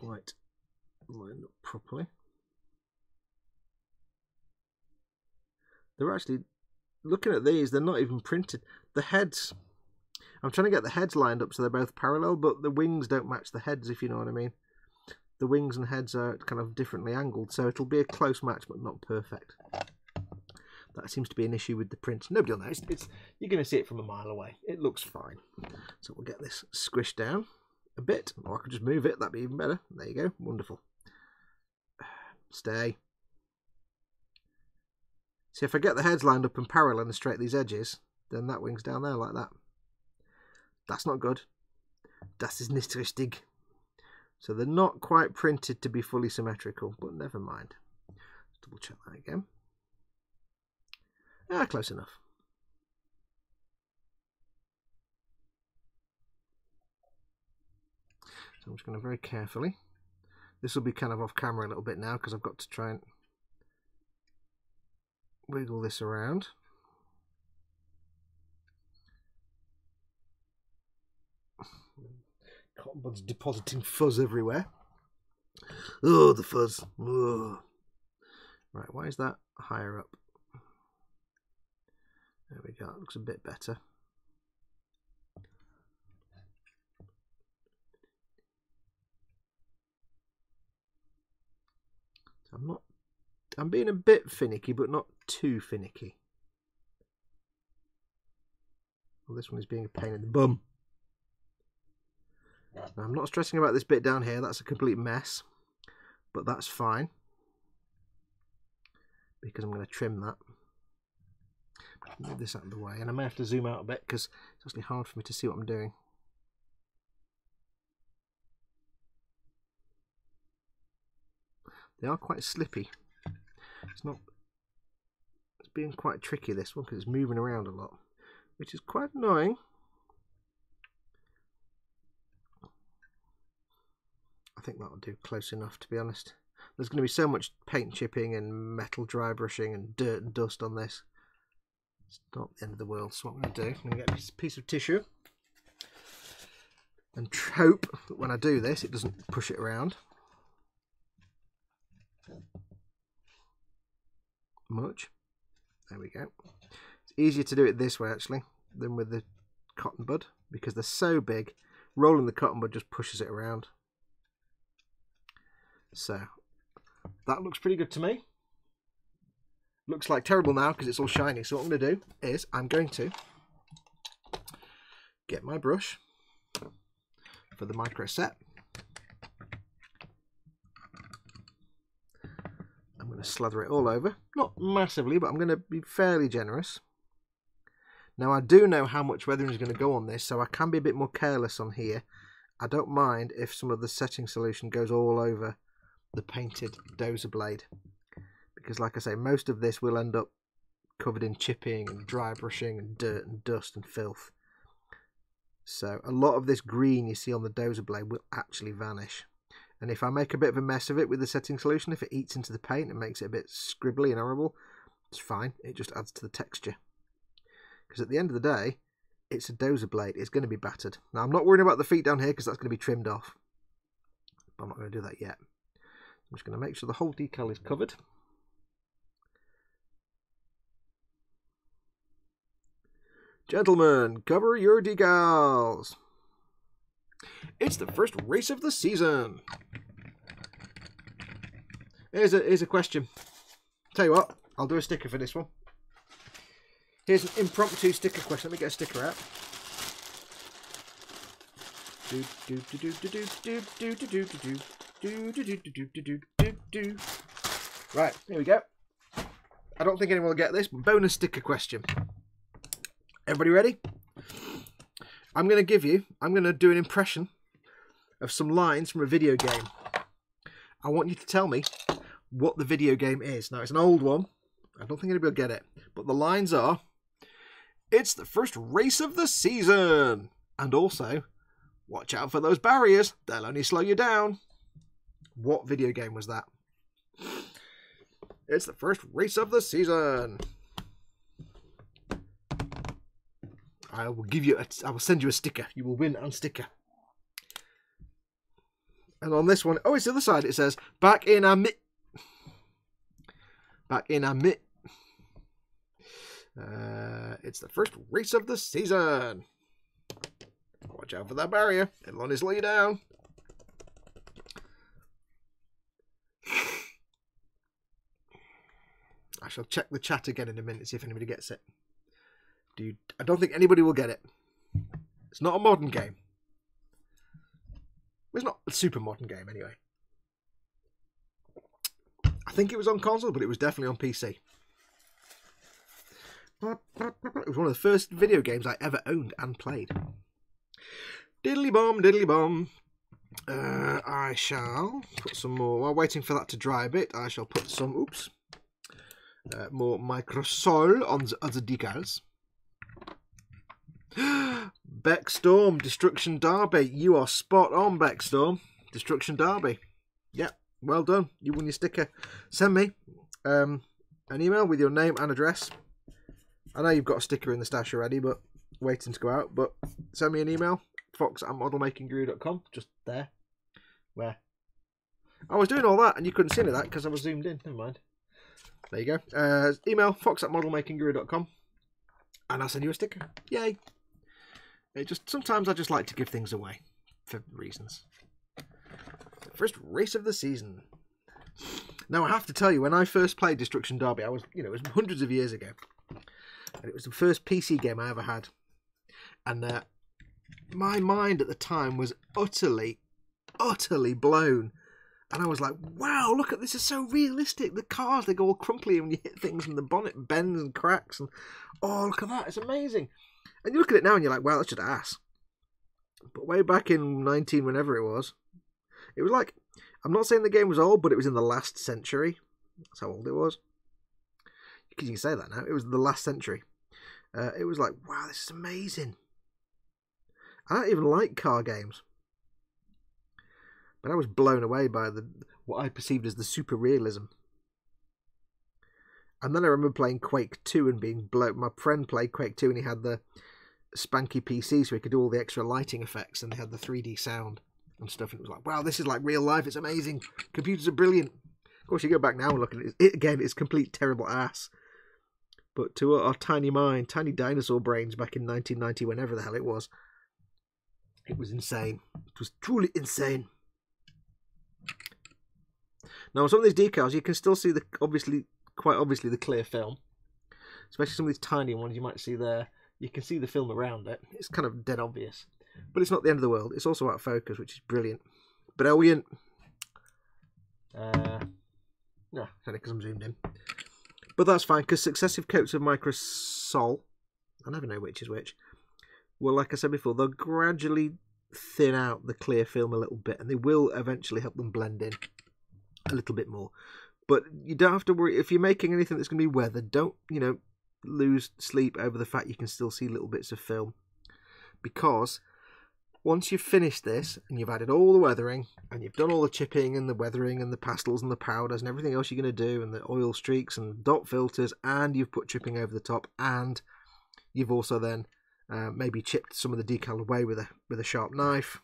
quite lined up properly. They're actually, looking at these, they're not even printed. The heads, I'm trying to get the heads lined up so they're both parallel, but the wings don't match the heads, if you know what I mean. The wings and heads are kind of differently angled, so it'll be a close match, but not perfect. That seems to be an issue with the print. Nobody will know. You're going to see it from a mile away. It looks fine. So we'll get this squished down a bit, or I could just move it. That'd be even better. There you go. Wonderful. Stay. See, if I get the heads lined up and parallel and straight these edges, then that wing's down there like that. That's not good. Das ist nicht richtig. So they're not quite printed to be fully symmetrical, but never mind. Double check that again. Ah, close enough. So I'm just going to very carefully. This will be kind of off camera a little bit now because I've got to try and wiggle this around. Cotton bud's depositing fuzz everywhere. Oh, the fuzz. Oh. Right, why is that higher up? There we go, it looks a bit better. So I'm being a bit finicky, but not too finicky. Well, this one is being a pain in the bum. Now, I'm not stressing about this bit down here, that's a complete mess, but that's fine because I'm going to trim that. Move this out of the way, and I may have to zoom out a bit because it's actually hard for me to see what I'm doing. They are quite slippy. It's being quite tricky, this one, because it's moving around a lot, which is quite annoying. I think that'll do close enough, to be honest. There's going to be so much paint chipping and metal dry brushing and dirt and dust on this. It's not the end of the world. So what I'm going to do, I'm going to get a piece of tissue and hope that when I do this, it doesn't push it around much. There we go. It's easier to do it this way actually than with the cotton bud because they're so big. Rolling the cotton bud just pushes it around. So that looks pretty good to me. Looks like terrible now because it's all shiny. So what I'm going to do is I'm going to get my brush for the micro set. I'm going to slather it all over. Not massively, but I'm going to be fairly generous. Now I do know how much weathering is going to go on this, so I can be a bit more careless on here. I don't mind if some of the setting solution goes all over the painted dozer blade. Because like I say, most of this will end up covered in chipping and dry brushing and dirt and dust and filth. So a lot of this green you see on the dozer blade will actually vanish. And if I make a bit of a mess of it with the setting solution, if it eats into the paint and makes it a bit scribbly and horrible, it's fine. It just adds to the texture. Because at the end of the day, it's a dozer blade. It's going to be battered. Now I'm not worrying about the feet down here because that's going to be trimmed off. But I'm not going to do that yet. I'm just going to make sure the whole decal is covered. Gentlemen, cover your decals. It's the first race of the season. Here's a question. Tell you what, I'll do a sticker for this one. Here's an impromptu sticker question. Let me get a sticker out. Right, here we go. I don't think anyone will get this, but bonus sticker question. Everybody ready? I'm going to do an impression of some lines from a video game. I want you to tell me what the video game is. Now, it's an old one. I don't think anybody will get it. But the lines are, it's the first race of the season. And also, watch out for those barriers. They'll only slow you down. What video game was that? It's the first race of the season. I will give you I will send you a sticker. You will win a sticker. And on this one, oh, it's the other side. It says, back in a minute. Back in a minute. It's the first race of the season. Watch out for that barrier. It'll only slow you down. I shall check the chat again in a minute, see if anybody gets it. Dude, I don't think anybody will get it. It's not a modern game. It's not a super modern game, anyway. I think it was on console, but it was definitely on PC. It was one of the first video games I ever owned and played. Diddly bomb, diddly bomb. I shall put some more. While waiting for that to dry a bit, I shall put some, oops, more microsol on the other decals. Beckstorm, Destruction Derby. You are spot on, Beckstorm. Destruction Derby. Yep, well done. You won your sticker. Send me an email with your name and address. I know you've got a sticker in the stash already, but waiting to go out. But send me an email, fox@modelmakingguru.com. Just there. Where? I was doing all that, and you couldn't see any of that because I was zoomed in. Never mind. There you go. Email, fox@modelmakingguru.com. And I'll send you a sticker. Yay. Sometimes I just like to give things away for reasons. First race of the season. Now I have to tell you, when I first played Destruction Derby, it was hundreds of years ago. And it was the first PC game I ever had. And my mind at the time was utterly, utterly blown. And I was like, wow, look at this, is so realistic. The cars, they go all crumply when you hit things and the bonnet bends and cracks. And oh, look at that, it's amazing. And you look at it now and you're like, wow, that's just ass. But way back in whenever it was like, I'm not saying the game was old, but it was in the last century. That's how old it was. You can say that now. It was the last century. It was like, wow, this is amazing. I don't even like car games. But I was blown away by what I perceived as the super realism. And then I remember playing Quake 2 and being blown. My friend played Quake 2 and he had the spanky PC so he could do all the extra lighting effects and they had the 3D sound and stuff. And it was like, wow, this is like real life. It's amazing. Computers are brilliant. Of course, you go back now and look at it. Again, it's complete terrible ass. But to our tiny mind, tiny dinosaur brains back in 1990, whenever the hell it was insane. It was truly insane. Now, on some of these decals, you can still see quite obviously the clear film. Especially some of these tiny ones you might see there. You can see the film around it. It's kind of dead obvious. But it's not the end of the world. It's also out of focus, which is brilliant. Brilliant. No, only because I'm zoomed in. But that's fine, because successive coats of microsol, I never know which is which, well, like I said before, they'll gradually thin out the clear film a little bit, and they will eventually help them blend in a little bit more. But you don't have to worry. If you're making anything that's going to be weathered, don't, lose sleep over the fact you can still see little bits of film. Because once you've finished this, and you've added all the weathering, and you've done all the chipping and the weathering and the pastels and the powders and everything else you're going to do, and the oil streaks and dot filters, and you've put chipping over the top, and you've also then maybe chipped some of the decal away with a sharp knife,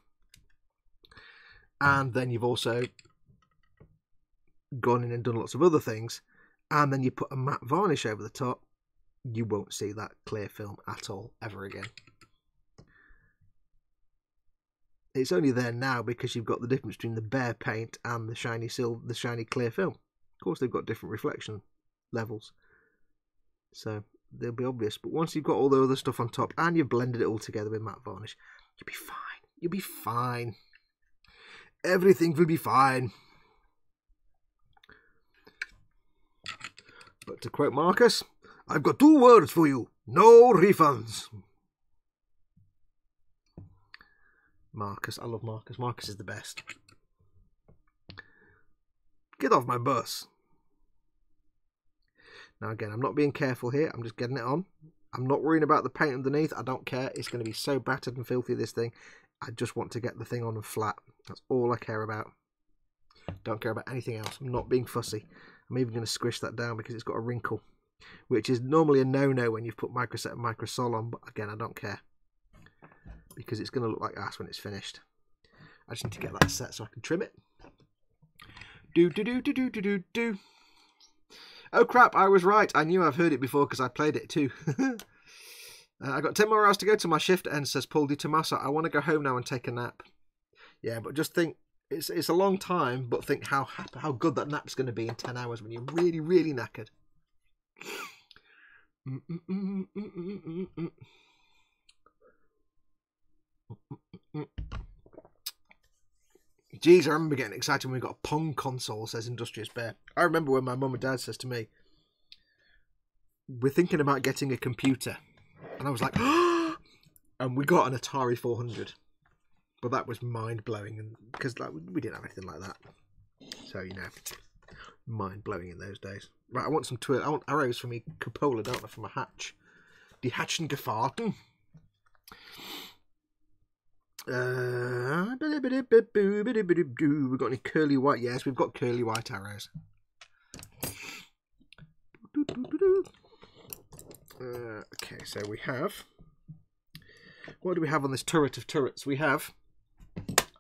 and then you've also gone in and done lots of other things, and then you put a matte varnish over the top, you won't see that clear film at all ever again. It's only there now because you've got the difference between the bare paint and the shiny clear film. Of course, they've got different reflection levels, so they'll be obvious. But once you've got all the other stuff on top and you've blended it all together with matte varnish, you'll be fine. You'll be fine. Everything will be fine. But to quote Marcus, I've got 2 words for you. No refunds. Marcus, I love Marcus. Marcus is the best. Get off my bus. Now again, I'm not being careful here. I'm just getting it on. I'm not worrying about the paint underneath. I don't care. It's going to be so battered and filthy, this thing. I just want to get the thing on and flat. That's all I care about. Don't care about anything else. I'm not being fussy. I'm even going to squish that down because it's got a wrinkle, which is normally a no-no when you've put microset and microsol on. But again, I don't care, because it's going to look like ass when it's finished. I just need to get that set so I can trim it. Do. Oh crap, I was right. I knew I've heard it before because I played it too. I got 10 more hours to go till my shift ends, says Paul Di Tommaso. I want to go home now and take a nap. Yeah, but just think, it's a long time, but think how good that nap's going to be in 10 hours when you're really, really knackered. Jeez, I remember getting excited when we got a Pong console, says Industrious Bear. I remember when my mum and dad says to me, we're thinking about getting a computer. And I was like, and we got an Atari 400. But that was mind-blowing, because like, we didn't have anything like that. So, you know, mind-blowing in those days. Right, I want some I want arrows for me cupola, don't I, for my hatch. Die Hatchen gefahren. We got any curly white? Yes, we've got curly white arrows. Okay, so we have. What do we have on this turret of turrets? We have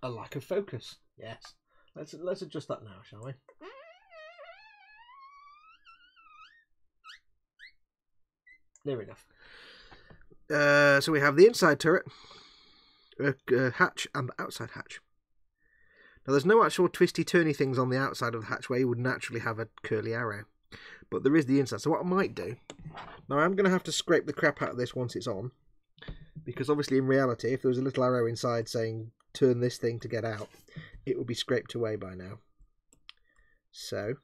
a lack of focus. Yes, let's adjust that now, shall we? Near enough. So we have the inside turret. Hatch and the outside hatch. Now there's no actual twisty turny things on the outside of the hatch where you would naturally have a curly arrow, but there is the inside. So what I might do, now I'm going to have to scrape the crap out of this once it's on, because obviously in reality if there was a little arrow inside saying turn this thing to get out, it would be scraped away by now. So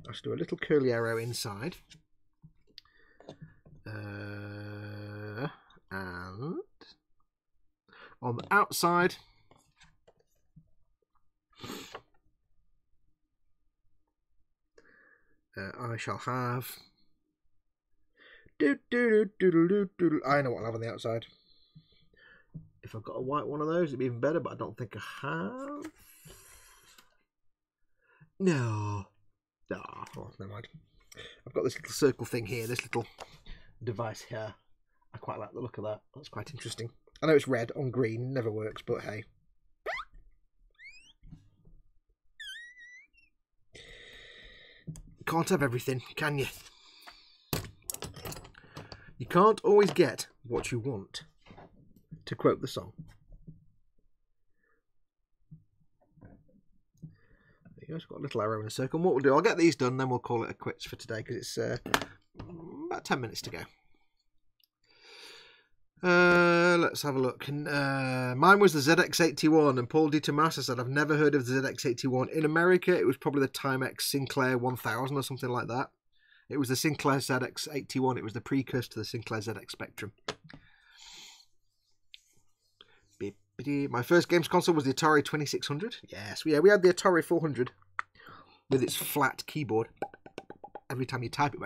I'll just do a little curly arrow inside, and on the outside, I shall have. I know what I'll have on the outside. If I've got a white one of those, it'd be even better, but I don't think I have. No. Oh, well, never mind. I've got this little circle thing here, this little device here. I quite like the look of that. That's quite interesting. I know it's red on green, never works, but hey. Can't have everything, can you? You can't always get what you want, to quote the song. There you go, it's got a little arrow in a circle. And what we'll do, I'll get these done, then we'll call it a quits for today, because it's about 10 minutes to go. Let's have a look. Mine was the ZX81, and Paul Di Tommaso said, I've never heard of the ZX81. In America, it was probably the Timex Sinclair 1000 or something like that. It was the Sinclair ZX81. It was the precursor to the Sinclair ZX Spectrum. My first games console was the Atari 2600. Yes, yeah, we had the Atari 400 with its flat keyboard. Every time you type it,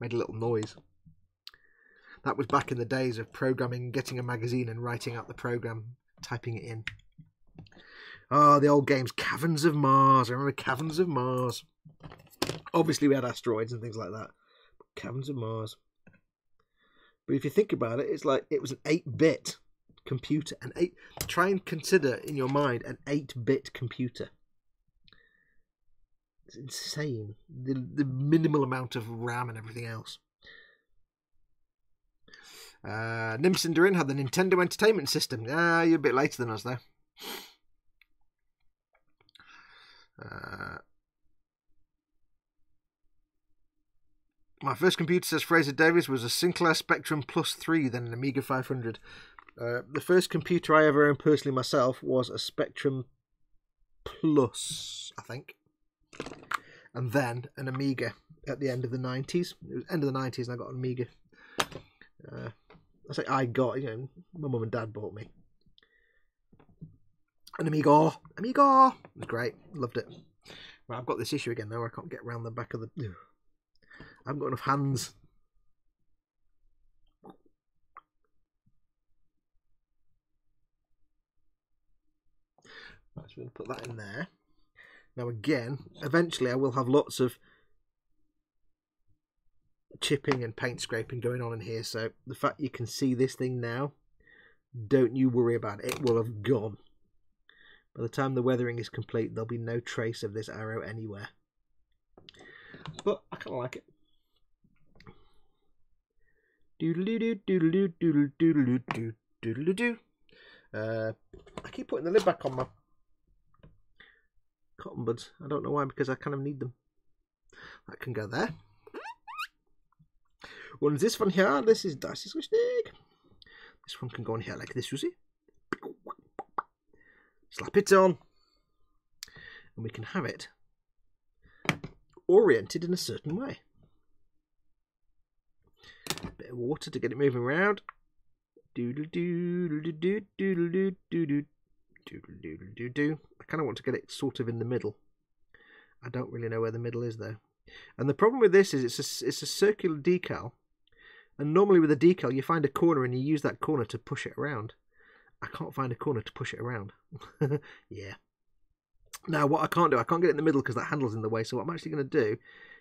made a little noise. That was back in the days of programming, getting a magazine and writing out the program, typing it in. Oh, the old games. Caverns of Mars. I remember Caverns of Mars. Obviously, we had asteroids and things like that. Caverns of Mars. But if you think about it, it's like it was an 8-bit computer. Try and consider in your mind an 8-bit computer. It's insane. The minimal amount of RAM and everything else. Nimcinderin had the Nintendo Entertainment System. You're a bit later than us there. My first computer, says Fraser Davis, was a Sinclair Spectrum Plus 3, then an Amiga 500. The first computer I ever owned personally myself was a Spectrum Plus, I think. And then an Amiga at the end of the 90s. It was end of the 90s and I got an Amiga. I say I got, you know, my mum and dad bought me an Amiga. It was great, loved it. Right, I've got this issue again now. I can't get around the back of the. I haven't got enough hands. Right, so we're going to put that in there. Now again, eventually I will have lots of chipping and paint scraping going on in here, so the fact you can see this thing now, don't you worry about it, it will have gone. By the time the weathering is complete, there'll be no trace of this arrow anywhere. But I kind of like it. Doodle-doo, doodle-doo, doodle-doo, doodle-doo, doodle-doo. I keep putting the lid back on my cotton buds. I don't know why, because I kind of need them. That can go there. One's this one here. This is Dicey Squish Stick. This one can go on here like this, you see. Slap it on. And we can have it oriented in a certain way. Bit of water to get it moving around. Doodle doodle doodle doodle doodle doodle doodle doodle doodle. I kind of want to get it sort of in the middle. I don't really know where the middle is though. And the problem with this is it's a circular decal. And normally with a decal you find a corner and you use that corner to push it around. I can't find a corner to push it around. Yeah. Now what I can't do, I can't get it in the middle because that handle's in the way. So what I'm actually going to do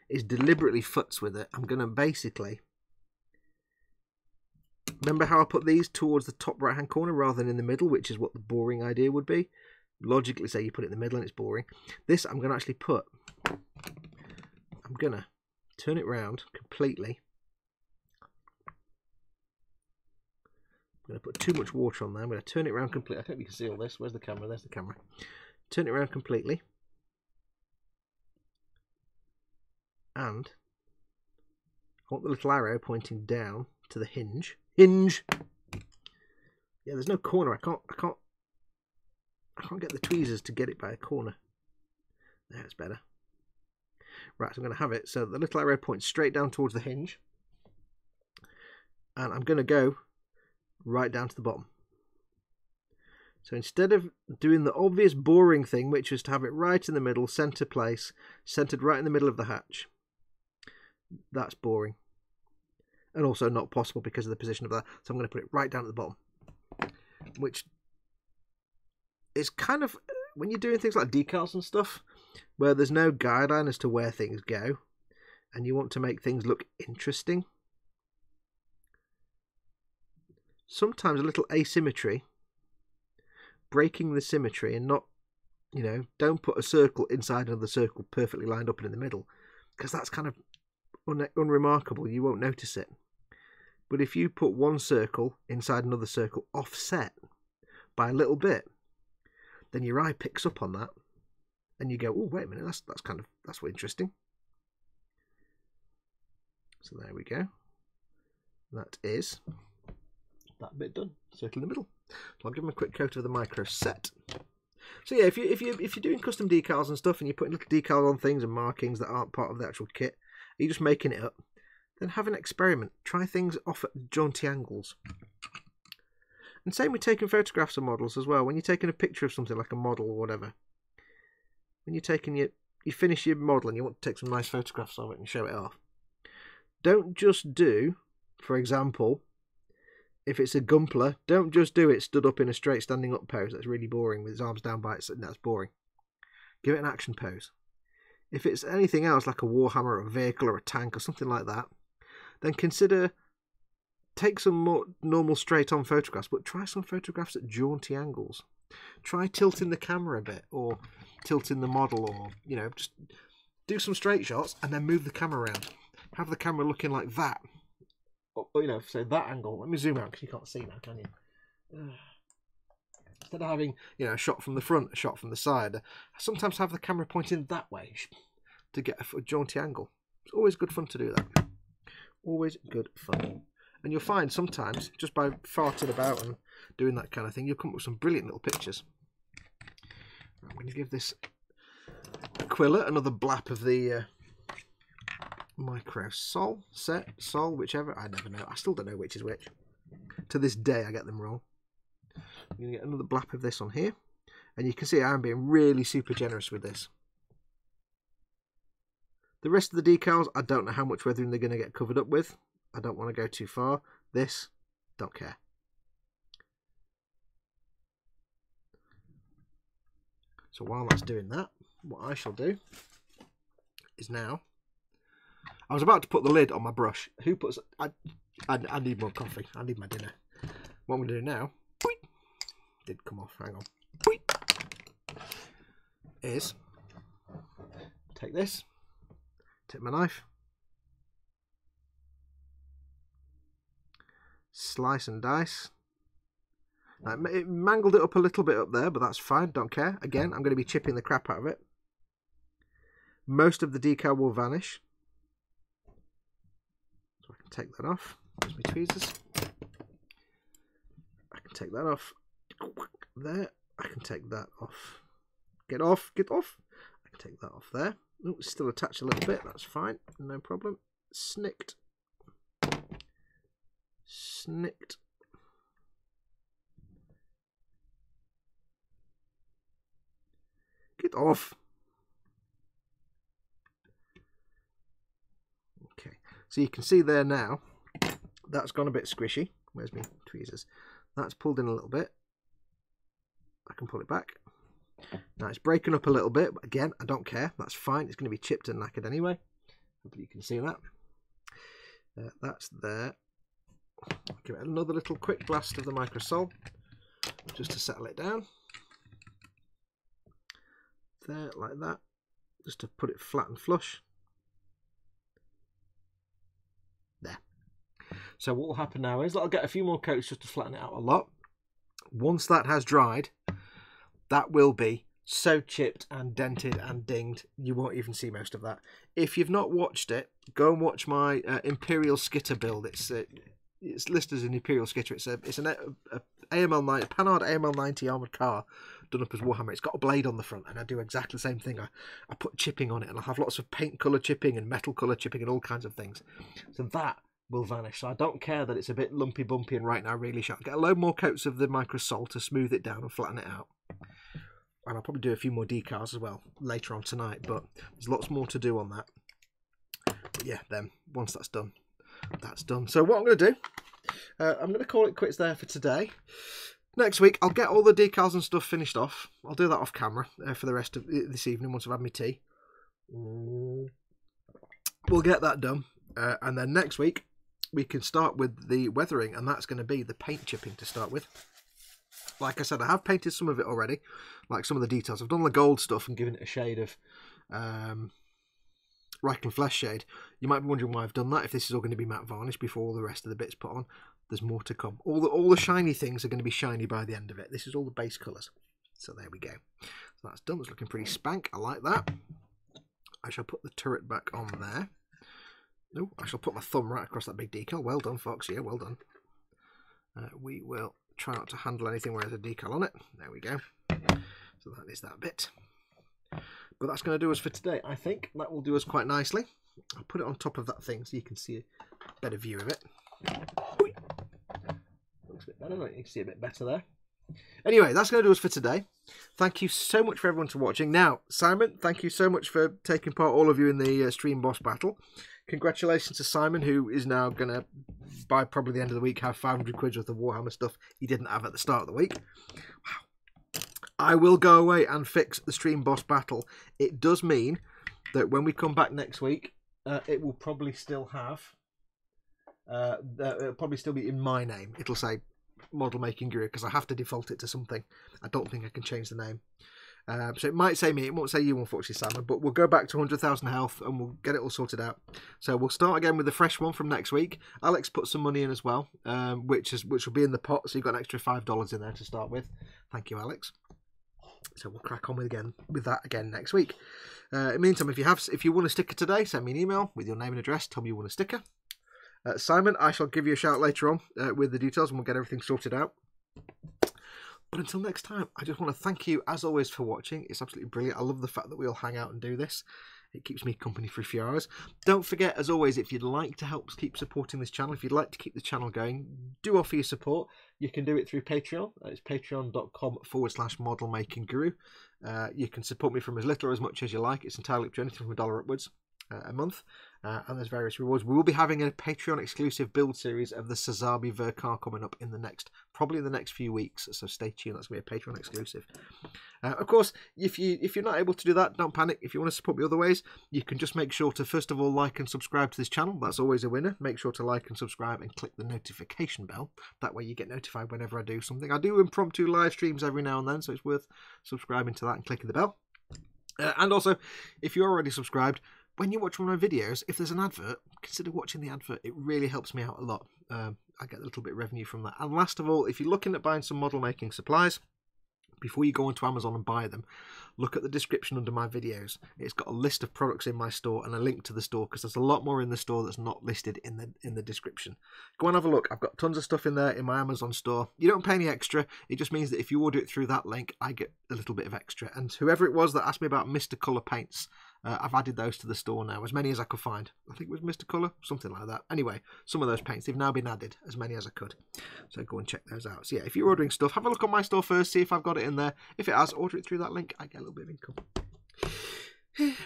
is deliberately futz with it. I'm going to basically... Remember how I put these towards the top right hand corner rather than in the middle, which is what the boring idea would be? Logically say you put it in the middle and it's boring. This I'm going to actually put... I'm going to turn it round completely. I'm going to put too much water on there. I'm going to turn it around completely. I think we can see all this. Where's the camera? There's the camera. Turn it around completely. And I want the little arrow pointing down to the hinge. Hinge! Yeah, there's no corner. I can't get the tweezers to get it by a corner. There, it's better. Right, so I'm going to have it so the little arrow points straight down towards the hinge. And I'm going to go right down to the bottom. So instead of doing the obvious boring thing, which was to have it right in the middle, centre place, centred right in the middle of the hatch, that's boring. And also not possible because of the position of that. So I'm going to put it right down at the bottom. Which is kind of, when you're doing things like decals and stuff, where there's no guideline as to where things go, and you want to make things look interesting, sometimes a little asymmetry, breaking the symmetry and not, you know, don't put a circle inside another circle perfectly lined up and in the middle, because that's kind of unremarkable. You won't notice it. But if you put one circle inside another circle offset by a little bit, then your eye picks up on that and you go, oh, wait a minute, that's interesting. So there we go. That is that bit done. Circle in the middle. So I'll give them a quick coat of the micro set. So yeah, if you're doing custom decals and stuff and you're putting little decals on things and markings that aren't part of the actual kit, you're just making it up, then have an experiment. Try things off at jaunty angles. And same with taking photographs of models as well. When you're taking a picture of something like a model or whatever, when you're taking you finish your model and you want to take some nice photographs of it and show it off, don't just do, for example, if it's a gumpler, don't just do it stood up in a straight standing up pose. That's really boring with his arms down by itself. That's boring. Give it an action pose. If it's anything else like a Warhammer or a vehicle or a tank or something like that, then consider take some more normal straight on photographs, but try some photographs at jaunty angles. Try tilting the camera a bit or tilting the model, or, you know, just do some straight shots and then move the camera around. Have the camera looking like that. Or, you know, say that angle. Let me zoom out because you can't see now, can you? Instead of having, you know, a shot from the front, a shot from the side, I sometimes have the camera pointing that way to get a jaunty angle. It's always good fun to do that. Always good fun. And you'll find sometimes, just by farting about and doing that kind of thing, you'll come up with some brilliant little pictures. I'm going to give this Aquila another blap of the micro sol, whichever. I never know. I still don't know which is which. To this day, I get them wrong. I'm going to get another blap of this on here. And you can see I'm being really super generous with this. The rest of the decals, I don't know how much weathering they're going to get covered up with. I don't want to go too far. This, don't care. So while that's doing that, what I shall do is now... I was about to put the lid on my brush. Who puts... I need more coffee. I need my dinner. What I'm going to do now... Did come off. Hang on. is take this, take my knife, slice and dice. Now, it mangled it up a little bit up there, but that's fine, don't care. Again, I'm going to be chipping the crap out of it. Most of the decal will vanish. So I can take that off. There's my tweezers. I can take that off. There. I can take that off. Get off, get off. I can take that off there. Oh, it's still attached a little bit. That's fine. No problem. Snicked. Snicked. Get off. Okay, so you can see there now, that's gone a bit squishy. Where's my tweezers? That's pulled in a little bit. I can pull it back. Now it's breaking up a little bit, but again, I don't care. That's fine. It's going to be chipped and knackered anyway. Hopefully you can see that. That's there. Give it another little quick blast of the microsol, just to settle it down. There, like that, just to put it flat and flush. There. So what will happen now is I'll get a few more coats just to flatten it out a lot. Once that has dried, that will be so chipped and dented and dinged you won't even see most of that. If you've not watched it, go and watch my Imperial Skitter build. It's listed as an Imperial Skitter. It's an AML9, Panhard AML 90 armoured car done up as Warhammer. It's got a blade on the front, and I do exactly the same thing. I put chipping on it, and I have lots of paint colour chipping and metal colour chipping and all kinds of things. So that will vanish. So I don't care that it's a bit lumpy bumpy and right now really sharp. Get a load more coats of the microsol to smooth it down and flatten it out. And I'll probably do a few more decals as well later on tonight, but there's lots more to do on that. But yeah, then once that's done, that's done. So what I'm going to do, I'm going to call it quits there for today. Next week, I'll get all the decals and stuff finished off. I'll do that off camera for the rest of this evening once I've had my tea. We'll get that done. And then next week, we can start with the weathering, and that's going to be the paint chipping to start with. Like I said, I have painted some of it already, like some of the details. I've done the gold stuff and given it a shade of Reichland Flesh shade. You might be wondering why I've done that, if this is all going to be matte varnish before all the rest of the bits put on. There's more to come. All the shiny things are going to be shiny by the end of it. This is all the base colours. So there we go. So that's done. It's looking pretty spank. I like that. I shall put the turret back on there. No, I shall put my thumb right across that big decal. Well done, Fox. Yeah, well done. We will try not to handle anything where there's a decal on it. There we go. So that is that bit. But that's going to do us for today. I think that will do us quite nicely. I'll put it on top of that thing so you can see a better view of it. Looks a bit better, don't you? You can see a bit better there. Anyway, that's going to do us for today. Thank you so much for everyone for watching. Now, Simon, thank you so much for taking part, all of you, in the stream boss battle. Congratulations to Simon, who is now going to, by probably the end of the week, have 500 quid worth of Warhammer stuff he didn't have at the start of the week. Wow. I will go away and fix the stream boss battle. It does mean that when we come back next week, it will probably still have, it'll probably still be in my name. It'll say Model Making Guru, because I have to default it to something. I don't think I can change the name. So it might say me, it won't say you, unfortunately, Simon, but we'll go back to 100,000 health and we'll get it all sorted out. So we'll start again with the fresh one from next week. Alex put some money in as well, which will be in the pot, so you've got an extra $5 in there to start with. Thank you, Alex. So we'll crack on with that again next week. In the meantime, if you want a sticker today, send me an email with your name and address. Tell me you want a sticker. Simon, I shall give you a shout later on with the details, and we'll get everything sorted out. But until next time, I just want to thank you, as always, for watching. It's absolutely brilliant. I love the fact that we all hang out and do this. It keeps me company for a few hours. Don't forget, as always, if you'd like to help keep supporting this channel, if you'd like to keep the channel going, do offer your support. You can do it through Patreon. It's patreon.com/modelmakingguru. You can support me from as little or as much as you like. It's entirely up to you, anything from $1 upwards a month. And there's various rewards. We will be having a Patreon exclusive build series of the Sazabi Verkar coming up in probably in the next few weeks, so stay tuned. That's going to be a Patreon exclusive. Of course, if you're not able to do that, don't panic. If you want to support me other ways, you can just make sure to first of all like and subscribe to this channel. That's always a winner. Make sure to like and subscribe and click the notification bell. That way you get notified whenever I do something. I do impromptu live streams every now and then, so it's worth subscribing to that and clicking the bell. And also, if you're already subscribed, when you watch one of my videos, if there's an advert, consider watching the advert. It really helps me out a lot. I get a little bit of revenue from that. And last of all, if you're looking at buying some model making supplies, before you go onto Amazon and buy them, look at the description under my videos. It's got a list of products in my store and a link to the store, because there's a lot more in the store that's not listed in the description. Go and have a look. I've got tons of stuff in there in my Amazon store. You don't pay any extra. It just means that if you order it through that link, I get a little bit of extra. And whoever it was that asked me about Mr. Colour paints, I've added those to the store now, as many as I could find. I think it was Mr. Colour, something like that. Anyway, some of those paints, they've now been added, as many as I could. So go and check those out. So yeah, if you're ordering stuff, have a look on my store first, see if I've got it in there. If it has, order it through that link. I get a little bit of income.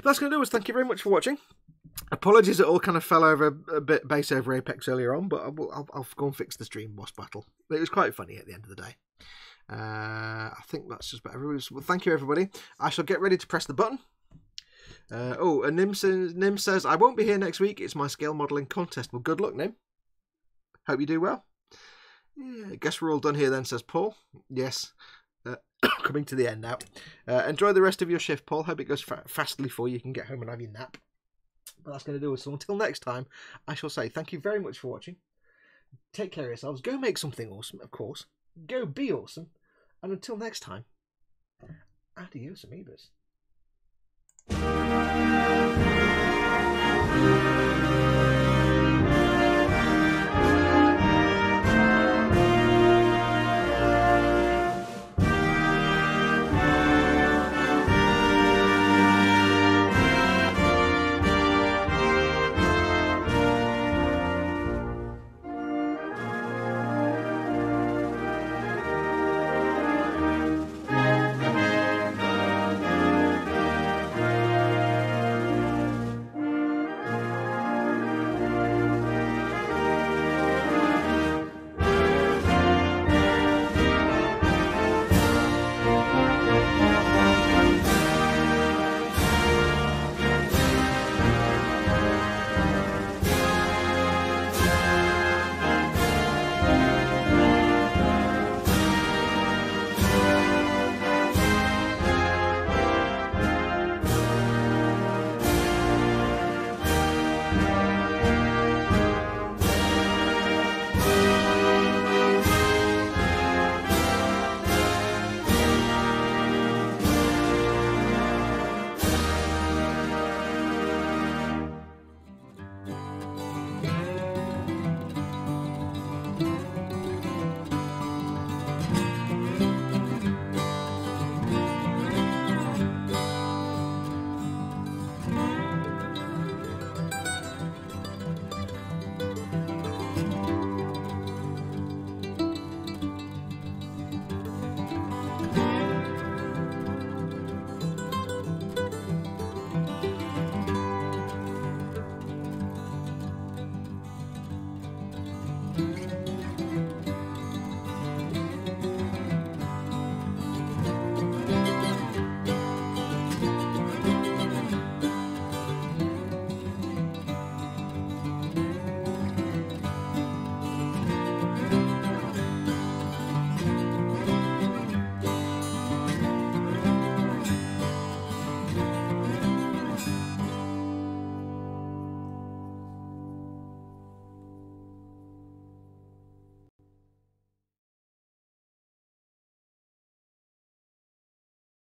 That's going to do us. Thank you very much for watching. Apologies, it all kind of fell over a bit base over Apex earlier on, but I'll go and fix the stream boss battle. It was quite funny at the end of the day. I think that's just about everybody. Well, thank you, everybody. I shall get ready to press the button. And Nim says, I won't be here next week. It's my scale modelling contest. Well, good luck, Nim. Hope you do well. Yeah, guess we're all done here then, says Paul. Yes. Coming to the end now. Enjoy the rest of your shift, Paul. Hope it goes fastly for you. You can get home and have your nap. But that's going to do it. So until next time, I shall say thank you very much for watching. Take care of yourselves. Go make something awesome, of course. Go be awesome. And until next time, adios, amoebas.